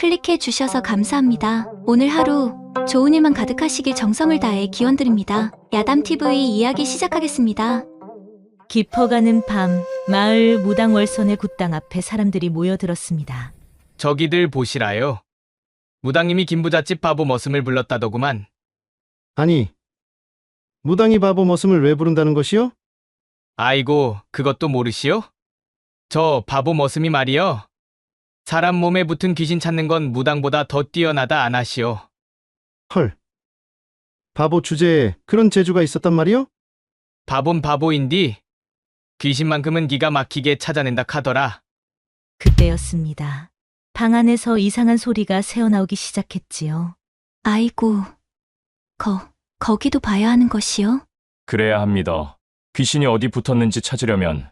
클릭해 주셔서 감사합니다. 오늘 하루 좋은 일만 가득하시길 정성을 다해 기원드립니다. 야담TV 이야기 시작하겠습니다. 깊어가는 밤, 마을 무당월선의 굿당 앞에 사람들이 모여들었습니다. 저기들 보시라요. 무당님이 김부잣집 바보 머슴을 불렀다더구만. 아니, 무당이 바보 머슴을 왜 부른다는 것이요? 아이고, 그것도 모르시오? 저 바보 머슴이 말이요. 사람 몸에 붙은 귀신 찾는 건 무당보다 더 뛰어나다 안 하시오. 헐, 바보 주제에 그런 재주가 있었단 말이요? 바본 바보인디 귀신만큼은 기가 막히게 찾아낸다 카더라. 그때였습니다. 방 안에서 이상한 소리가 새어나오기 시작했지요. 아이고, 거기도 봐야 하는 것이요? 그래야 합니다. 귀신이 어디 붙었는지 찾으려면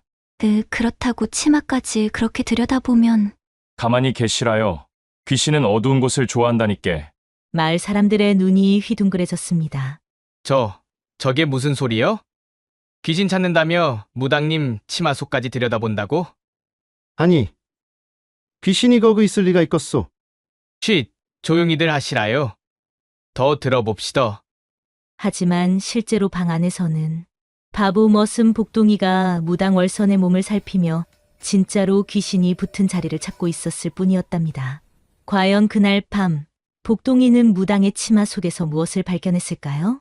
그렇다고 치마까지 그렇게 들여다보면 가만히 계시라요. 귀신은 어두운 곳을 좋아한다니께. 마을 사람들의 눈이 휘둥그레졌습니다. 저게 무슨 소리요? 귀신 찾는다며 무당님 치마 속까지 들여다본다고? 아니, 귀신이 거기 있을 리가 있겠소. 쉿, 조용히들 하시라요. 더 들어봅시다. 하지만 실제로 방 안에서는 바보 머슴 복동이가 무당월선의 몸을 살피며 진짜로 귀신이 붙은 자리를 찾고 있었을 뿐이었답니다. 과연 그날 밤, 복동이는 무당의 치마 속에서 무엇을 발견했을까요?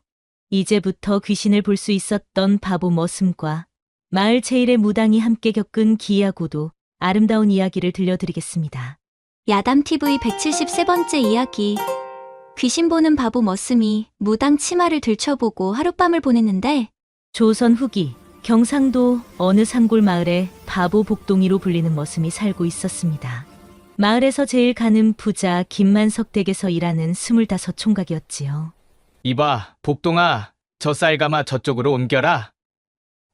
이제부터 귀신을 볼 수 있었던 바보 머슴과 마을 제일의 무당이 함께 겪은 기이하고도 아름다운 이야기를 들려드리겠습니다. 야담TV 173번째 이야기. 귀신 보는 바보 머슴이 무당 치마를 들춰보고 하룻밤을 보냈는데 조선 후기 경상도 어느 산골 마을에 바보 복동이로 불리는 머슴이 살고 있었습니다. 마을에서 제일 가는 부자 김만석 댁에서 일하는 25 총각이었지요. 이봐, 복동아, 저 쌀가마 저쪽으로 옮겨라.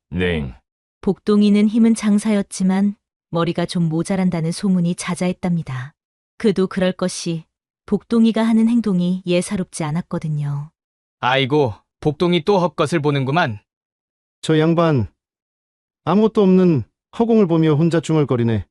네. 복동이는 힘은 장사였지만 머리가 좀 모자란다는 소문이 자자했답니다. 그도 그럴 것이 복동이가 하는 행동이 예사롭지 않았거든요. 아이고, 복동이 또 헛것을 보는구만. 저 양반, 아무것도 없는 허공을 보며 혼자 중얼거리네.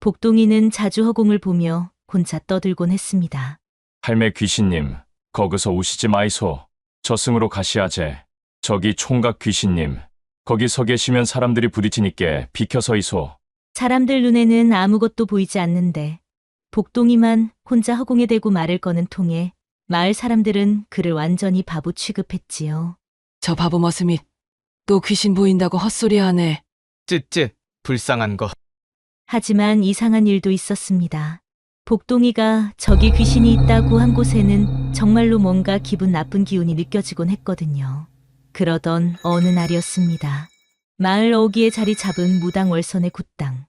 복동이는 자주 허공을 보며 혼자 떠들곤 했습니다. 할매 귀신님, 거기서 오시지 마이소. 저승으로 가시야제. 저기 총각 귀신님, 거기 서 계시면 사람들이 부딪히니께 비켜서 이소. 사람들 눈에는 아무것도 보이지 않는데 복동이만 혼자 허공에 대고 말을 거는 통에 마을 사람들은 그를 완전히 바보 취급했지요. 저 바보 머슴이 또 귀신 보인다고 헛소리하네. 쯧쯧, 불쌍한 거. 하지만 이상한 일도 있었습니다. 복동이가 저기 귀신이 있다고 한 곳에는 정말로 뭔가 기분 나쁜 기운이 느껴지곤 했거든요. 그러던 어느 날이었습니다. 마을 어귀에 자리 잡은 무당 월선의 굿당.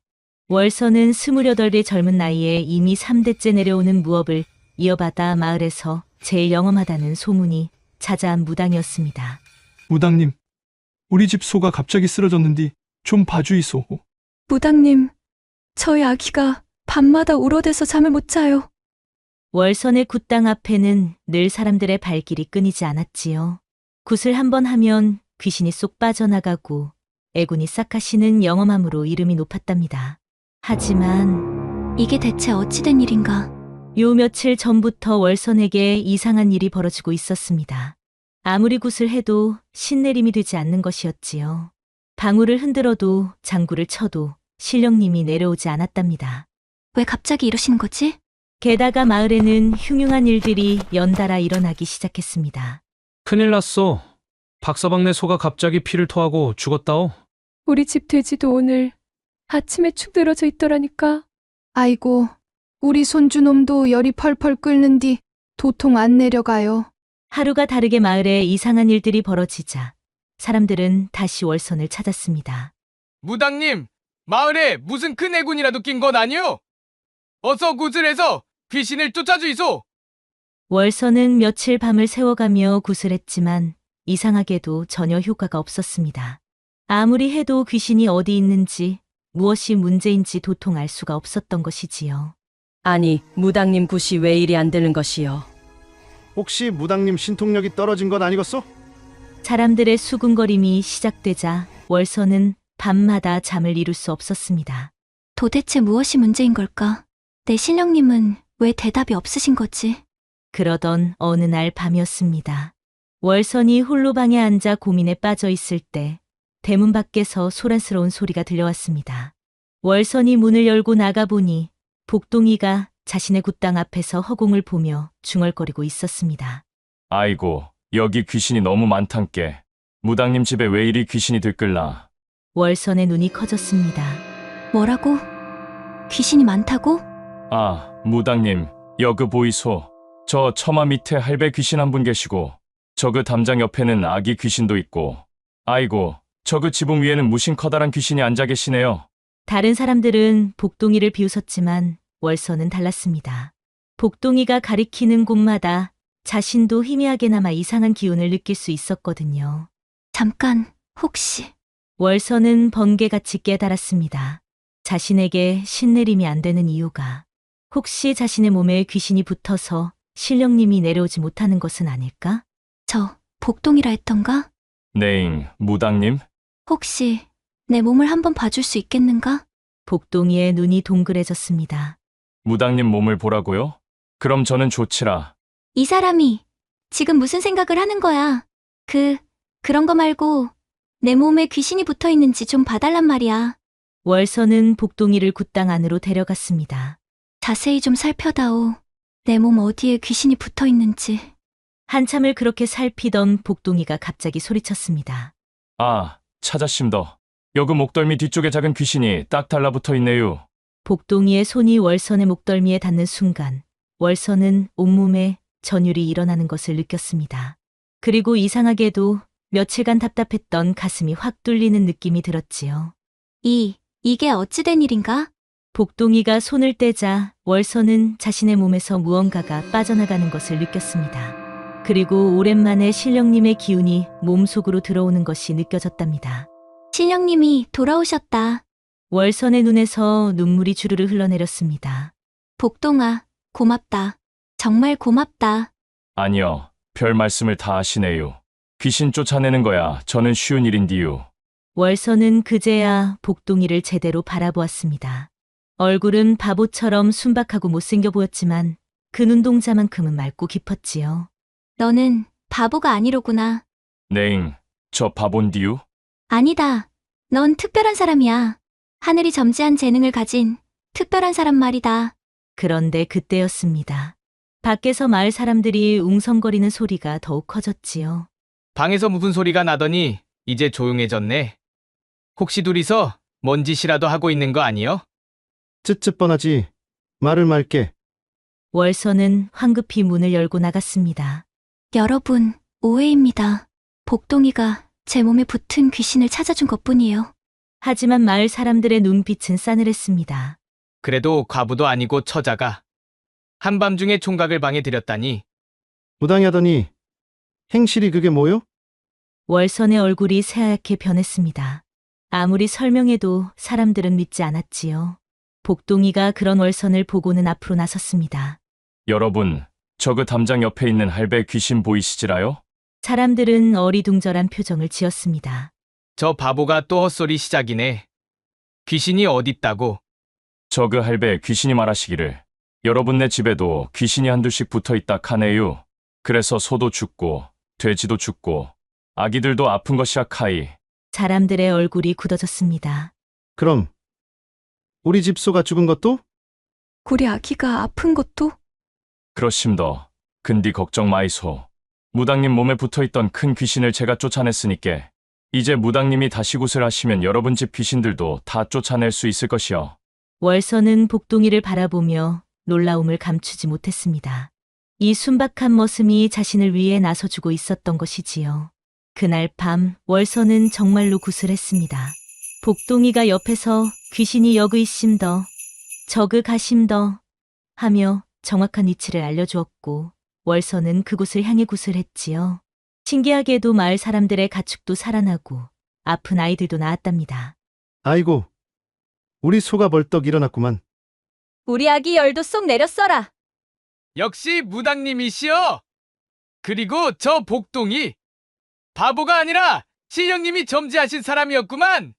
월선은 28의 젊은 나이에 이미 3대째 내려오는 무업을 이어받아 마을에서 제일 영험하다는 소문이 자자한 무당이었습니다. 무당님, 우리 집 소가 갑자기 쓰러졌는디 좀 봐주이소. 무당님, 저희 아기가 밤마다 울어대서 잠을 못 자요. 월선의 굿당 앞에는 늘 사람들의 발길이 끊이지 않았지요. 굿을 한번 하면 귀신이 쏙 빠져나가고 애군이 싹하시는 영험함으로 이름이 높았답니다. 하지만 이게 대체 어찌된 일인가? 요 며칠 전부터 월선에게 이상한 일이 벌어지고 있었습니다. 아무리 굿을 해도 신내림이 되지 않는 것이었지요. 방울을 흔들어도 장구를 쳐도 신령님이 내려오지 않았답니다. 왜 갑자기 이러시는 거지? 게다가 마을에는 흉흉한 일들이 연달아 일어나기 시작했습니다. 큰일 났어. 박서방네 소가 갑자기 피를 토하고 죽었다오. 우리 집 돼지도 오늘 아침에 축 늘어져 있더라니까. 아이고, 우리 손주놈도 열이 펄펄 끓는디 도통 안 내려가요. 하루가 다르게 마을에 이상한 일들이 벌어지자 사람들은 다시 월선을 찾았습니다. 무당님, 마을에 무슨 큰 해군이라도 낀 건 아니오? 어서 굿을 해서 귀신을 쫓아주이소. 월선은 며칠 밤을 새워가며 굿을 했지만 이상하게도 전혀 효과가 없었습니다. 아무리 해도 귀신이 어디 있는지 무엇이 문제인지 도통 알 수가 없었던 것이지요. 아니, 무당님 굿이 왜 이리 안 되는 것이요? 혹시 무당님 신통력이 떨어진 건 아니겠소? 사람들의 수군거림이 시작되자 월선은 밤마다 잠을 이룰 수 없었습니다. 도대체 무엇이 문제인 걸까? 내 신령님은 왜 대답이 없으신 거지? 그러던 어느 날 밤이었습니다. 월선이 홀로 방에 앉아 고민에 빠져 있을 때 대문 밖에서 소란스러운 소리가 들려왔습니다. 월선이 문을 열고 나가보니 복동이가 자신의 굿당 앞에서 허공을 보며 중얼거리고 있었습니다. 아이고, 여기 귀신이 너무 많단께. 무당님 집에 왜 이리 귀신이 들끓나? 월선의 눈이 커졌습니다. 뭐라고? 귀신이 많다고? 아, 무당님, 여그 보이소. 저 처마 밑에 할배 귀신 한 분 계시고, 저그 담장 옆에는 아기 귀신도 있고, 아이고, 저그 지붕 위에는 무신 커다란 귀신이 앉아 계시네요. 다른 사람들은 복동이를 비웃었지만 월선은 달랐습니다. 복동이가 가리키는 곳마다 자신도 희미하게나마 이상한 기운을 느낄 수 있었거든요. 잠깐, 혹시 월선은 번개같이 깨달았습니다. 자신에게 신내림이 안 되는 이유가 혹시 자신의 몸에 귀신이 붙어서 신령님이 내려오지 못하는 것은 아닐까? 저 복동이라 했던가? 네잉, 무당님? 혹시 내 몸을 한번 봐줄 수 있겠는가? 복동이의 눈이 동그래졌습니다. 무당님 몸을 보라고요? 그럼 저는 좋지라. 이 사람이 지금 무슨 생각을 하는 거야? 그런 거 말고 내 몸에 귀신이 붙어 있는지 좀 봐달란 말이야. 월선은 복동이를 굿당 안으로 데려갔습니다. 자세히 좀 살펴다오. 내 몸 어디에 귀신이 붙어 있는지. 한참을 그렇게 살피던 복동이가 갑자기 소리쳤습니다. 아, 찾았심더. 여그 목덜미 뒤쪽에 작은 귀신이 딱 달라붙어 있네요. 복동이의 손이 월선의 목덜미에 닿는 순간 월선은 온몸에 전율이 일어나는 것을 느꼈습니다. 그리고 이상하게도 며칠간 답답했던 가슴이 확 뚫리는 느낌이 들었지요. 이게 어찌된 일인가? 복동이가 손을 떼자 월선은 자신의 몸에서 무언가가 빠져나가는 것을 느꼈습니다. 그리고 오랜만에 신령님의 기운이 몸속으로 들어오는 것이 느껴졌답니다. 신령님이 돌아오셨다. 월선의 눈에서 눈물이 주르르 흘러내렸습니다. 복동아, 고맙다. 정말 고맙다. 아니요, 별 말씀을 다 하시네요. 귀신 쫓아내는 거야 저는 쉬운 일인디요. 월선은 그제야 복동이를 제대로 바라보았습니다. 얼굴은 바보처럼 순박하고 못생겨 보였지만 그 눈동자만큼은 맑고 깊었지요. 너는 바보가 아니로구나. 네잉, 저 바본디요? 아니다. 넌 특별한 사람이야. 하늘이 점지한 재능을 가진 특별한 사람 말이다. 그런데 그때였습니다. 밖에서 마을 사람들이 웅성거리는 소리가 더욱 커졌지요. 방에서 무슨 소리가 나더니 이제 조용해졌네. 혹시 둘이서 뭔 짓이라도 하고 있는 거 아니요? 쯧쯧 뻔하지. 말을 말게. 월선은 황급히 문을 열고 나갔습니다. 여러분, 오해입니다. 복동이가 제 몸에 붙은 귀신을 찾아준 것뿐이에요. 하지만 마을 사람들의 눈빛은 싸늘했습니다. 그래도 과부도 아니고 처자가 한밤중에 총각을 방에 들였다니. 무당이 하더니 행실이 그게 뭐요? 월선의 얼굴이 새하얗게 변했습니다. 아무리 설명해도 사람들은 믿지 않았지요. 복동이가 그런 월선을 보고는 앞으로 나섰습니다. 여러분, 저그 담장 옆에 있는 할배 귀신 보이시지라요? 사람들은 어리둥절한 표정을 지었습니다. 저 바보가 또 헛소리 시작이네. 귀신이 어딨다고. 저그 할배 귀신이 말하시기를 여러분네 집에도 귀신이 한둘씩 붙어있다 카네요. 그래서 소도 죽고 돼지도 죽고 아기들도 아픈 것이야 카이. 사람들의 얼굴이 굳어졌습니다. 그럼 우리 집 소가 죽은 것도? 우리 아기가 아픈 것도? 그렇심더. 근디 걱정 마이소. 무당님 몸에 붙어있던 큰 귀신을 제가 쫓아냈으니께 이제 무당님이 다시 굿을 하시면 여러분 집 귀신들도 다 쫓아낼 수 있을 것이요. 월선은 복동이를 바라보며 놀라움을 감추지 못했습니다. 이 순박한 머슴이 자신을 위해 나서주고 있었던 것이지요. 그날 밤 월선은 정말로 굿을 했습니다. 복동이가 옆에서 귀신이 여그 있심더, 저그 가심더 하며 정확한 위치를 알려주었고 월선은 그곳을 향해 굿을 했지요. 신기하게도 마을 사람들의 가축도 살아나고 아픈 아이들도 나았답니다. 아이고, 우리 소가 벌떡 일어났구만. 우리 아기 열도 쏙 내렸어라. 역시 무당님이시여. 그리고 저 복동이 바보가 아니라 신령님이 점지하신 사람이었구만.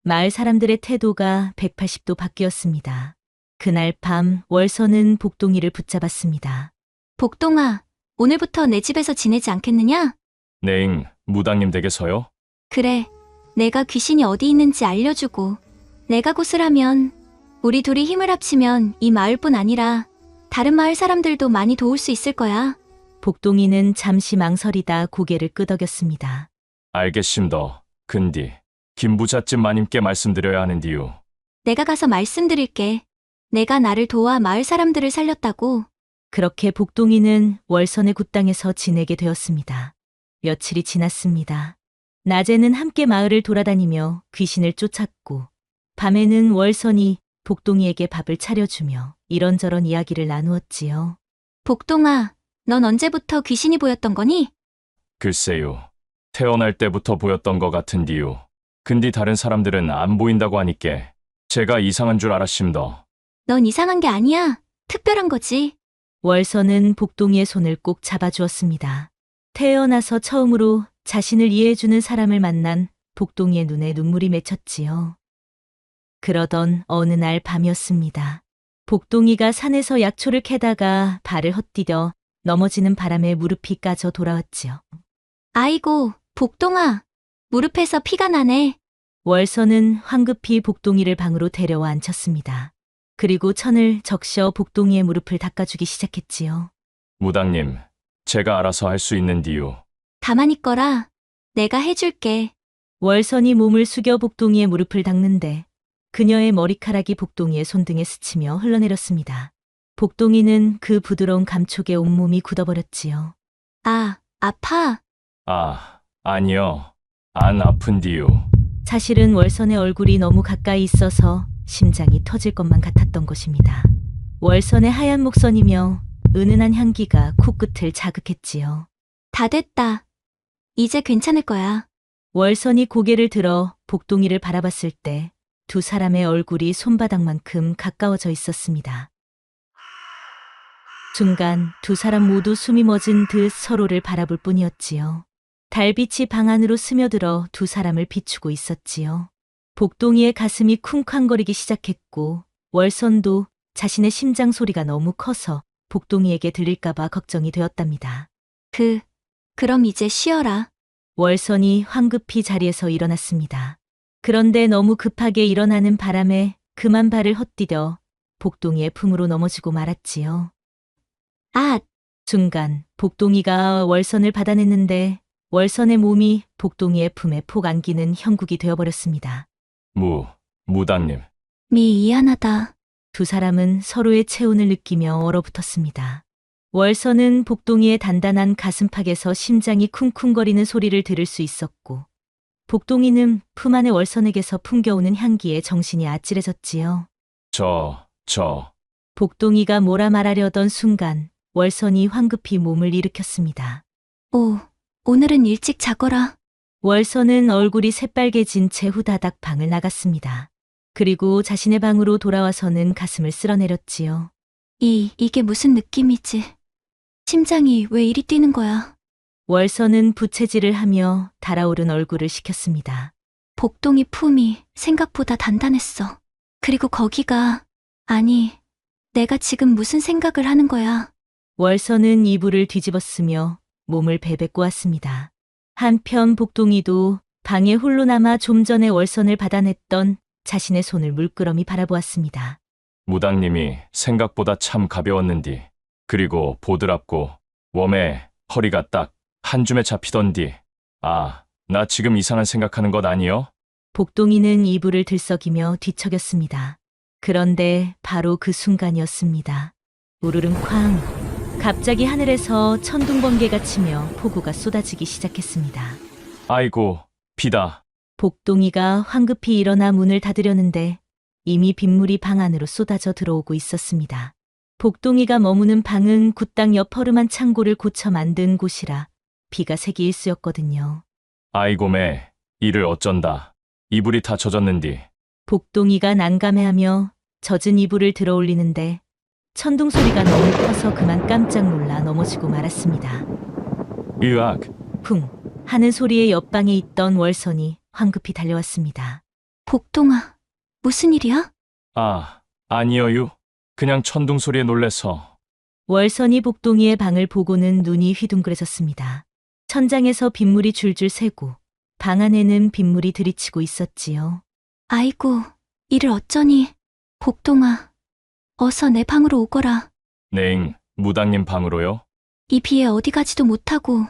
마을 사람들의 태도가 180도 바뀌었습니다. 그날 밤 월선은 복동이를 붙잡았습니다. 복동아, 오늘부터 내 집에서 지내지 않겠느냐? 네잉, 무당님 댁에서요? 그래, 내가 귀신이 어디 있는지 알려주고, 내가 곳을 하면, 우리 둘이 힘을 합치면 이 마을뿐 아니라 다른 마을 사람들도 많이 도울 수 있을 거야. 복동이는 잠시 망설이다 고개를 끄덕였습니다. 알겠심더. 근디, 김부잣집 마님께 말씀드려야 하는디요. 내가 가서 말씀드릴게. 내가 나를 도와 마을 사람들을 살렸다고. 그렇게 복동이는 월선의 굿당에서 지내게 되었습니다. 며칠이 지났습니다. 낮에는 함께 마을을 돌아다니며 귀신을 쫓았고, 밤에는 월선이 복동이에게 밥을 차려주며 이런저런 이야기를 나누었지요. 복동아, 넌 언제부터 귀신이 보였던 거니? 글쎄요. 태어날 때부터 보였던 것 같은디요. 근디 다른 사람들은 안 보인다고 하니께 제가 이상한 줄 알았심더. 넌 이상한 게 아니야. 특별한 거지. 월선은 복동이의 손을 꼭 잡아주었습니다. 태어나서 처음으로 자신을 이해해주는 사람을 만난 복동이의 눈에 눈물이 맺혔지요. 그러던 어느 날 밤이었습니다. 복동이가 산에서 약초를 캐다가 발을 헛디뎌 넘어지는 바람에 무릎이 까져 돌아왔지요. 아이고, 복동아. 무릎에서 피가 나네. 월선은 황급히 복동이를 방으로 데려와 앉혔습니다. 그리고 천을 적셔 복동이의 무릎을 닦아주기 시작했지요. 무당님, 제가 알아서 할 수 있는디요. 가만히 있거라. 내가 해줄게. 월선이 몸을 숙여 복동이의 무릎을 닦는데 그녀의 머리카락이 복동이의 손등에 스치며 흘러내렸습니다. 복동이는 그 부드러운 감촉에 온몸이 굳어버렸지요. 아, 아파. 아니요. 안 아픈디요. 사실은 월선의 얼굴이 너무 가까이 있어서 심장이 터질 것만 같았던 것입니다. 월선의 하얀 목선이며 은은한 향기가 코끝을 자극했지요. 다 됐다. 이제 괜찮을 거야. 월선이 고개를 들어 복동이를 바라봤을 때 두 사람의 얼굴이 손바닥만큼 가까워져 있었습니다. 순간 두 사람 모두 숨이 멎은 듯 서로를 바라볼 뿐이었지요. 달빛이 방 안으로 스며들어 두 사람을 비추고 있었지요. 복동이의 가슴이 쿵쾅거리기 시작했고 월선도 자신의 심장 소리가 너무 커서 복동이에게 들릴까봐 걱정이 되었답니다. 그럼 이제 쉬어라. 월선이 황급히 자리에서 일어났습니다. 그런데 너무 급하게 일어나는 바람에 그만 발을 헛디뎌 복동이의 품으로 넘어지고 말았지요. 아, 순간 복동이가 월선을 받아냈는데 월선의 몸이 복동이의 품에 폭 안기는 형국이 되어버렸습니다. 무당님. 미안하다. 두 사람은 서로의 체온을 느끼며 얼어붙었습니다. 월선은 복동이의 단단한 가슴팍에서 심장이 쿵쿵거리는 소리를 들을 수 있었고 복동이는 품 안의 월선에게서 풍겨오는 향기에 정신이 아찔해졌지요. 복동이가 뭐라 말하려던 순간 월선이 황급히 몸을 일으켰습니다. 오늘은 일찍 자거라. 월선은 얼굴이 새빨개진 채 후다닥 방을 나갔습니다. 그리고 자신의 방으로 돌아와서는 가슴을 쓸어내렸지요. 이게 무슨 느낌이지? 심장이 왜 이리 뛰는 거야? 월선은 부채질을 하며 달아오른 얼굴을 식혔습니다. 복동이 품이 생각보다 단단했어. 그리고 거기가, 아니, 내가 지금 무슨 생각을 하는 거야? 월선은 이불을 뒤집었으며 몸을 베베 꼬았습니다. 한편 복동이도 방에 홀로 남아 좀 전에 월선을 받아냈던 자신의 손을 물끄러미 바라보았습니다. 무당님이 생각보다 참 가벼웠는디. 그리고 보드랍고 웜에 허리가 딱 한 줌에 잡히던디. 나 지금 이상한 생각하는 것 아니요? 복동이는 이불을 들썩이며 뒤척였습니다. 그런데 바로 그 순간이었습니다. 우르릉 쾅! 갑자기 하늘에서 천둥번개가 치며 폭우가 쏟아지기 시작했습니다. 아이고, 비다. 복동이가 황급히 일어나 문을 닫으려는데 이미 빗물이 방 안으로 쏟아져 들어오고 있었습니다. 복동이가 머무는 방은 굿당 옆 허름한 창고를 고쳐 만든 곳이라 비가 새기 일쑤였거든요. 아이고 매, 이를 어쩐다. 이불이 다 젖었는디. 복동이가 난감해하며 젖은 이불을 들어 올리는데 천둥 소리가 너무 커서 그만 깜짝 놀라 넘어지고 말았습니다. 으악. 쿵 하는 소리의 옆방에 있던 월선이 황급히 달려왔습니다. 복동아, 무슨 일이야? 아니여유. 그냥 천둥 소리에 놀래서. 월선이 복동이의 방을 보고는 눈이 휘둥그레졌습니다. 천장에서 빗물이 줄줄 새고 방 안에는 빗물이 들이치고 있었지요. 아이고, 이를 어쩌니. 복동아, 어서 내 방으로 오거라. 네잉, 무당님 방으로요? 이 비에 어디 가지도 못하고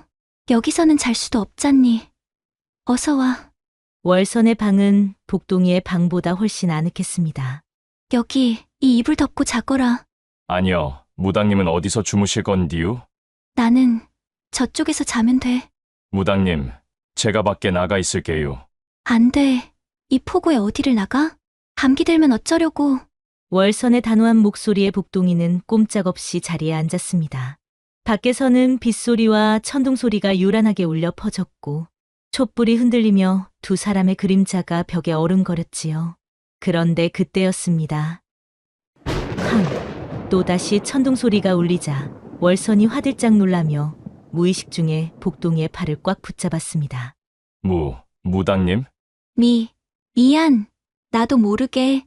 여기서는 잘 수도 없잖니. 어서 와. 월선의 방은 복동이의 방보다 훨씬 아늑했습니다. 여기 이 이불 덮고 자거라. 아니요, 무당님은 어디서 주무실 건디유? 나는 저쪽에서 자면 돼. 무당님, 제가 밖에 나가 있을게요. 안 돼. 이 폭우에 어디를 나가? 감기 들면 어쩌려고. 월선의 단호한 목소리에 복동이는 꼼짝없이 자리에 앉았습니다. 밖에서는 빗소리와 천둥 소리가 요란하게 울려 퍼졌고 촛불이 흔들리며 두 사람의 그림자가 벽에 어른거렸지요. 그런데 그때였습니다. 또다시 천둥 소리가 울리자 월선이 화들짝 놀라며 무의식 중에 복동이의 팔을 꽉 붙잡았습니다. 무당님? 미안. 나도 모르게.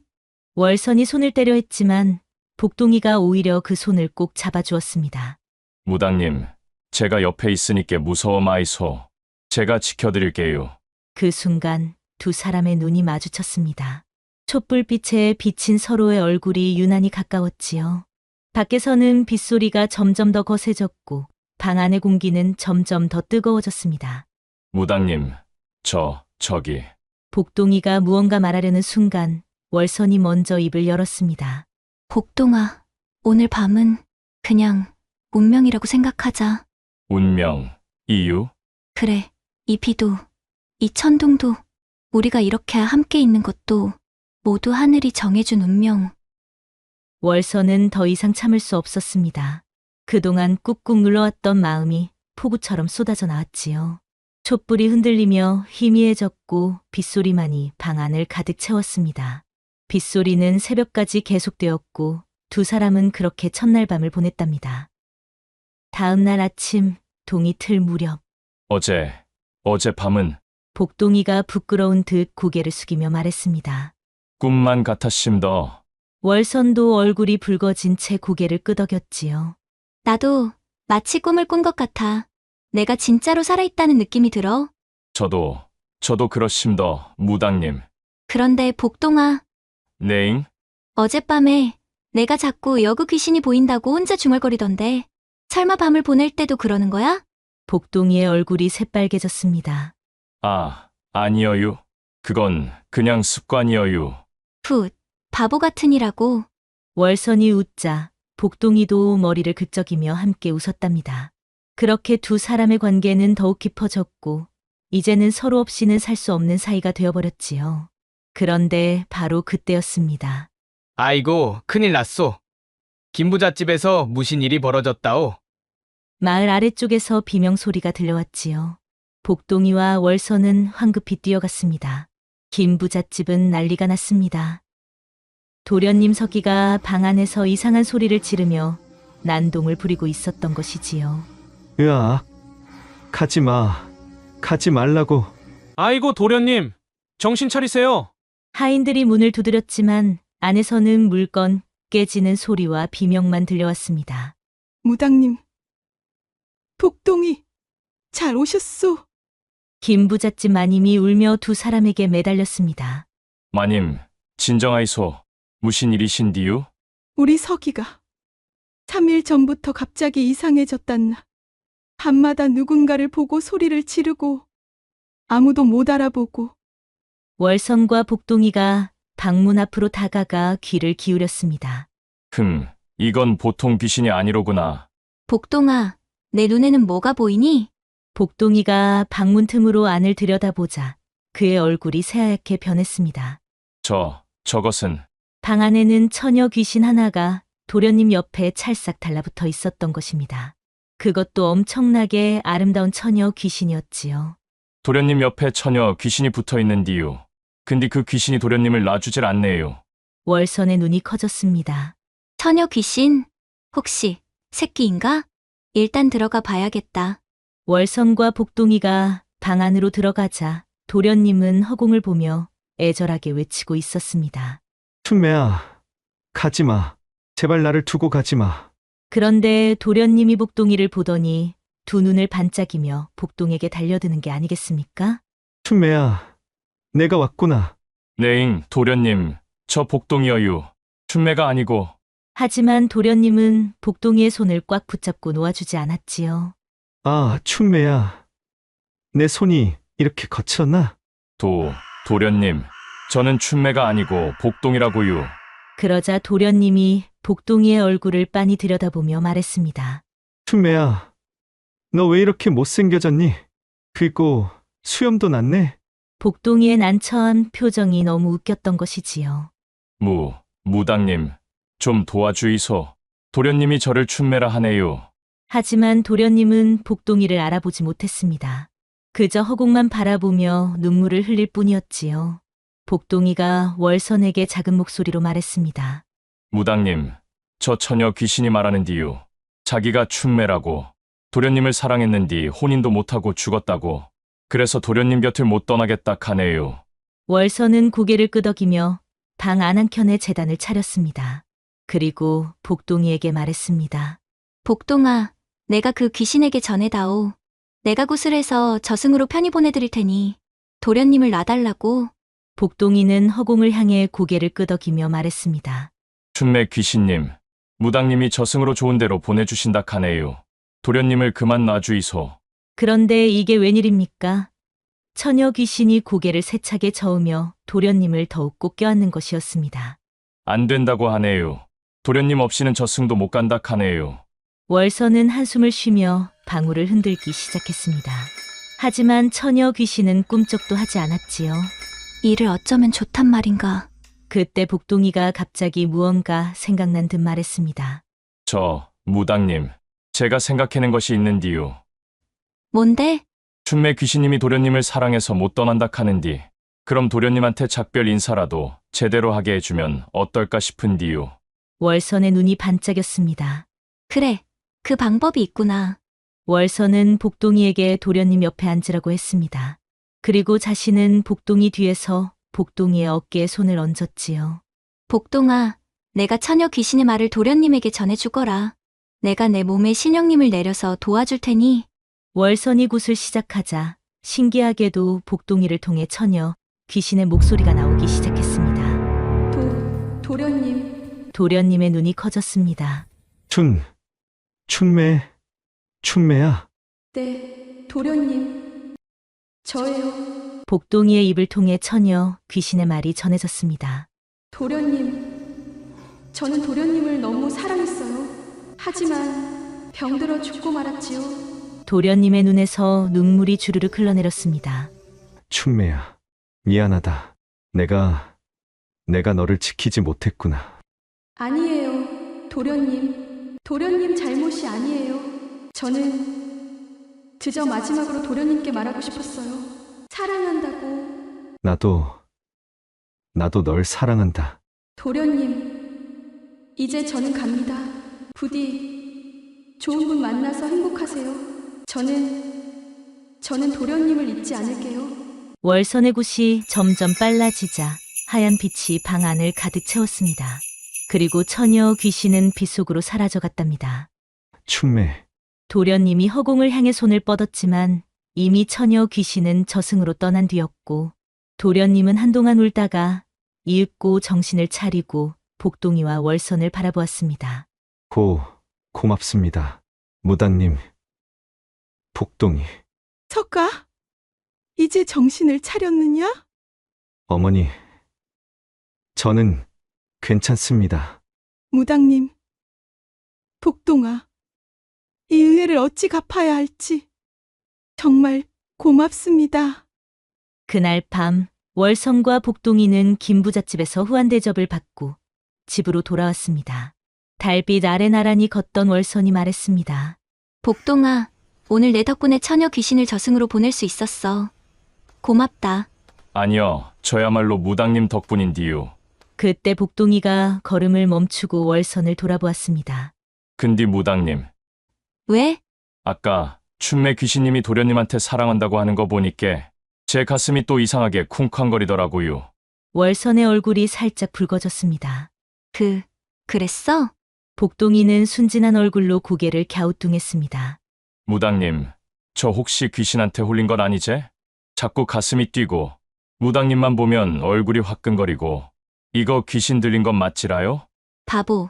월선이 손을 떼려 했지만 복동이가 오히려 그 손을 꼭 잡아주었습니다. 무당님, 제가 옆에 있으니까 무서워 마이소. 제가 지켜드릴게요. 그 순간 두 사람의 눈이 마주쳤습니다. 촛불빛에 비친 서로의 얼굴이 유난히 가까웠지요. 밖에서는 빗소리가 점점 더 거세졌고 방 안의 공기는 점점 더 뜨거워졌습니다. 무당님, 저기. 복동이가 무언가 말하려는 순간 월선이 먼저 입을 열었습니다. 복동아, 오늘 밤은 그냥 운명이라고 생각하자. 운명, 이유? 그래, 이 비도, 이 천둥도, 우리가 이렇게 함께 있는 것도 모두 하늘이 정해준 운명. 월선은 더 이상 참을 수 없었습니다. 그동안 꾹꾹 눌러왔던 마음이 폭우처럼 쏟아져 나왔지요. 촛불이 흔들리며 희미해졌고 빗소리만이 방 안을 가득 채웠습니다. 빗소리는 새벽까지 계속되었고 두 사람은 그렇게 첫날 밤을 보냈답니다. 다음 날 아침 동이 틀 무렵 어제 밤은 복동이가 부끄러운 듯 고개를 숙이며 말했습니다. 꿈만 같았심더. 월선도 얼굴이 붉어진 채 고개를 끄덕였지요. 나도 마치 꿈을 꾼 것 같아. 내가 진짜로 살아있다는 느낌이 들어. 저도 그렇심더, 무당님. 그런데 복동아, 네잉? 어젯밤에 내가 자꾸 여그 귀신이 보인다고 혼자 중얼거리던데 설마 밤을 보낼 때도 그러는 거야? 복동이의 얼굴이 새빨개졌습니다. 아니여유. 그건 그냥 습관이여유. 훗, 바보 같으니라고. 월선이 웃자 복동이도 머리를 극적이며 함께 웃었답니다. 그렇게 두 사람의 관계는 더욱 깊어졌고 이제는 서로 없이는 살 수 없는 사이가 되어버렸지요. 그런데 바로 그때였습니다. 아이고, 큰일 났소. 김부잣집에서 무슨 일이 벌어졌다오. 마을 아래쪽에서 비명 소리가 들려왔지요. 복동이와 월선은 황급히 뛰어갔습니다. 김부잣집은 난리가 났습니다. 도련님 서기가 방 안에서 이상한 소리를 지르며 난동을 부리고 있었던 것이지요. 으악, 가지 마. 가지 말라고. 아이고 도련님, 정신 차리세요. 하인들이 문을 두드렸지만 안에서는 물건 깨지는 소리와 비명만 들려왔습니다. 무당님, 복동이 잘 오셨소. 김부잣집 마님이 울며 두 사람에게 매달렸습니다. 마님, 진정하이소. 무슨 일이신디유? 우리 서기가 3일 전부터 갑자기 이상해졌단나. 밤마다 누군가를 보고 소리를 지르고 아무도 못 알아보고. 월선과 복동이가 방문 앞으로 다가가 귀를 기울였습니다. 이건 보통 귀신이 아니로구나. 복동아, 내 눈에는 뭐가 보이니? 복동이가 방문 틈으로 안을 들여다보자 그의 얼굴이 새하얗게 변했습니다. 저것은 방 안에는 처녀 귀신 하나가 도련님 옆에 찰싹 달라붙어 있었던 것입니다. 그것도 엄청나게 아름다운 처녀 귀신이었지요. 도련님 옆에 처녀 귀신이 붙어 있는디유. 근데 그 귀신이 도련님을 놔주질 않네요. 월선의 눈이 커졌습니다. 처녀 귀신? 혹시 새끼인가? 일단 들어가 봐야겠다. 월선과 복동이가 방 안으로 들어가자 도련님은 허공을 보며 애절하게 외치고 있었습니다. 투매야, 가지 마. 제발 나를 두고 가지 마. 그런데 도련님이 복동이를 보더니 두 눈을 반짝이며 복동에게 달려드는 게 아니겠습니까? 춘매야, 내가 왔구나. 네잉, 도련님. 저 복동이어유. 춘매가 아니고. 하지만 도련님은 복동이의 손을 꽉 붙잡고 놓아주지 않았지요. 아, 춘매야. 내 손이 이렇게 거쳤나? 도련님. 저는 춘매가 아니고 복동이라고요. 그러자 도련님이 복동이의 얼굴을 빤히 들여다보며 말했습니다. 춘매야, 너 왜 이렇게 못생겨졌니? 그리고 수염도 났네. 복동이의 난처한 표정이 너무 웃겼던 것이지요. 무당님. 좀 도와주이소. 도련님이 저를 춘매라 하네요. 하지만 도련님은 복동이를 알아보지 못했습니다. 그저 허공만 바라보며 눈물을 흘릴 뿐이었지요. 복동이가 월선에게 작은 목소리로 말했습니다. 무당님, 저 처녀 귀신이 말하는디요. 자기가 춘매라고. 도련님을 사랑했는디 혼인도 못하고 죽었다고. 그래서 도련님 곁을 못 떠나겠다 하네요. 월선은 고개를 끄덕이며 방 안 한켠에 제단을 차렸습니다. 그리고 복동이에게 말했습니다. 복동아, 내가 그 귀신에게 전해다오. 내가 구슬해서 저승으로 편히 보내드릴 테니 도련님을 놔달라고. 복동이는 허공을 향해 고개를 끄덕이며 말했습니다. 춘매 귀신님, 무당님이 저승으로 좋은 데로 보내주신다 하네요. 도련님을 그만 놔주이소. 그런데 이게 웬일입니까? 처녀 귀신이 고개를 세차게 저으며 도련님을 더욱 꼭 껴안는 것이었습니다. 안 된다고 하네요. 도련님 없이는 저승도 못 간다 하네요. 월선은 한숨을 쉬며 방울을 흔들기 시작했습니다. 하지만 처녀 귀신은 꿈쩍도 하지 않았지요. 이를 어쩌면 좋단 말인가. 그때 복동이가 갑자기 무언가 생각난 듯 말했습니다. 무당님, 제가 생각해낸 것이 있는디요. 뭔데? 춘매 귀신님이 도련님을 사랑해서 못 떠난다 하는디, 그럼 도련님한테 작별 인사라도 제대로 하게 해주면 어떨까 싶은디요. 월선의 눈이 반짝였습니다. 그래, 그 방법이 있구나. 월선은 복동이에게 도련님 옆에 앉으라고 했습니다. 그리고 자신은 복동이 뒤에서 복동이의 어깨에 손을 얹었지요. 복동아, 내가 처녀 귀신의 말을 도련님에게 전해주거라. 내가 내 몸에 신령님을 내려서 도와줄 테니. 월선이 굿을 시작하자 신기하게도 복동이를 통해 처녀 귀신의 목소리가 나오기 시작했습니다. 도련님. 도련님의 눈이 커졌습니다. 춘매야. 네, 도련님. 저예요. 복동이의 입을 통해 처녀 귀신의 말이 전해졌습니다. 도련님. 저는 도련님을 너무 사랑했어요. 하지만 병들어 죽고 말았지요. 도련님의 눈에서 눈물이 주르륵 흘러내렸습니다. 춘매야, 미안하다. 내가 너를 지키지 못했구나. 아니에요, 도련님. 도련님 잘못이 아니에요. 저는 그저 마지막으로 도련님께 말하고 싶었어요. 사랑한다고. 나도 널 사랑한다. 도련님, 이제 저는 갑니다. 부디 좋은 분 만나서 행복하세요. 저는 도련님을 잊지 않을게요. 월선의 굿이 점점 빨라지자 하얀 빛이 방 안을 가득 채웠습니다. 그리고 처녀 귀신은 빛 속으로 사라져갔답니다. 춘매. 도련님이 허공을 향해 손을 뻗었지만 이미 처녀 귀신은 저승으로 떠난 뒤였고, 도련님은 한동안 울다가 이윽고 정신을 차리고 복동이와 월선을 바라보았습니다. 고맙습니다. 무당님. 복동이. 석가, 이제 정신을 차렸느냐? 어머니. 저는 괜찮습니다. 무당님. 복동아, 이 은혜를 어찌 갚아야 할지 정말 고맙습니다. 그날 밤 월선과 복동이는 김부잣집에서 후한대접을 받고 집으로 돌아왔습니다. 달빛 아래 나란히 걷던 월선이 말했습니다. 복동아, 오늘 내 덕분에 처녀 귀신을 저승으로 보낼 수 있었어. 고맙다. 아니요, 저야말로 무당님 덕분인디요. 그때 복동이가 걸음을 멈추고 월선을 돌아보았습니다. 근디 무당님, 왜? 아까 춘매 귀신님이 도련님한테 사랑한다고 하는 거 보니까 제 가슴이 또 이상하게 쿵쾅거리더라고요. 월선의 얼굴이 살짝 붉어졌습니다. 그랬어? 복동이는 순진한 얼굴로 고개를 갸우뚱했습니다. 무당님, 저 혹시 귀신한테 홀린 건 아니제? 자꾸 가슴이 뛰고 무당님만 보면 얼굴이 화끈거리고 이거 귀신 들린 건 맞지라요? 바보.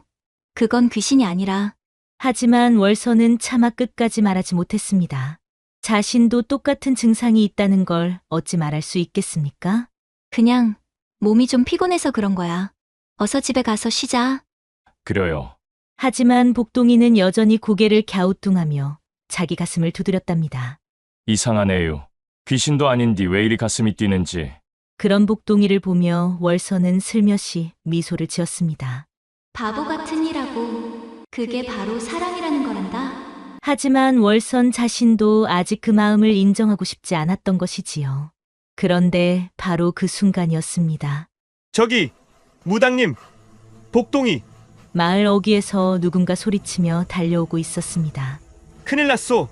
그건 귀신이 아니라 하지만 월선은 차마 끝까지 말하지 못했습니다. 자신도 똑같은 증상이 있다는 걸 어찌 말할 수 있겠습니까? 그냥 몸이 좀 피곤해서 그런 거야. 어서 집에 가서 쉬자. 그래요. 하지만 복동이는 여전히 고개를 갸우뚱하며 자기 가슴을 두드렸답니다. 이상하네요. 귀신도 아닌디 왜 이리 가슴이 뛰는지. 그런 복동이를 보며 월선은 슬며시 미소를 지었습니다. 바보 같은 이라고. 그게 바로 사랑이라는 거란다. 하지만 월선 자신도 아직 그 마음을 인정하고 싶지 않았던 것이지요. 그런데 바로 그 순간이었습니다. 저기, 무당님, 복동이, 마을 어귀에서 누군가 소리치며 달려오고 있었습니다. 큰일 났소.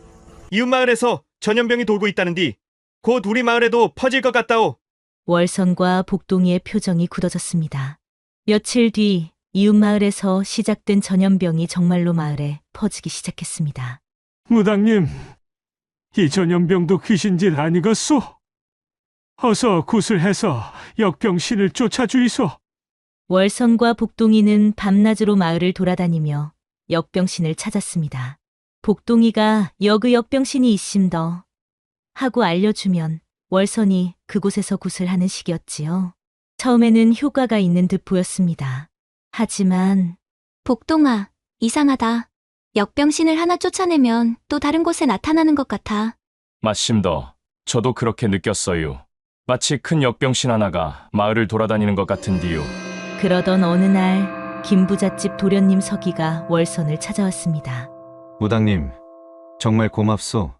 이웃마을에서 전염병이 돌고 있다는디 곧 우리 마을에도 퍼질 것 같다오. 월선과 복동이의 표정이 굳어졌습니다. 며칠 뒤 이웃마을에서 시작된 전염병이 정말로 마을에 퍼지기 시작했습니다. 무당님, 이 전염병도 귀신짓 아니겠소? 어서 구슬해서 역병신을 쫓아주이소. 월선과 복동이는 밤낮으로 마을을 돌아다니며 역병신을 찾았습니다. 복동이가 여그 역병신이 있심더 하고 알려주면 월선이 그곳에서 구슬하는 식이었지요. 처음에는 효과가 있는 듯 보였습니다. 하지만 복동아, 이상하다. 역병신을 하나 쫓아내면 또 다른 곳에 나타나는 것 같아. 맞심더. 저도 그렇게 느꼈어요. 마치 큰 역병신 하나가 마을을 돌아다니는 것 같은디요. 그러던 어느 날 김부잣집 도련님 서기가 월선을 찾아왔습니다. 무당님, 정말 고맙소.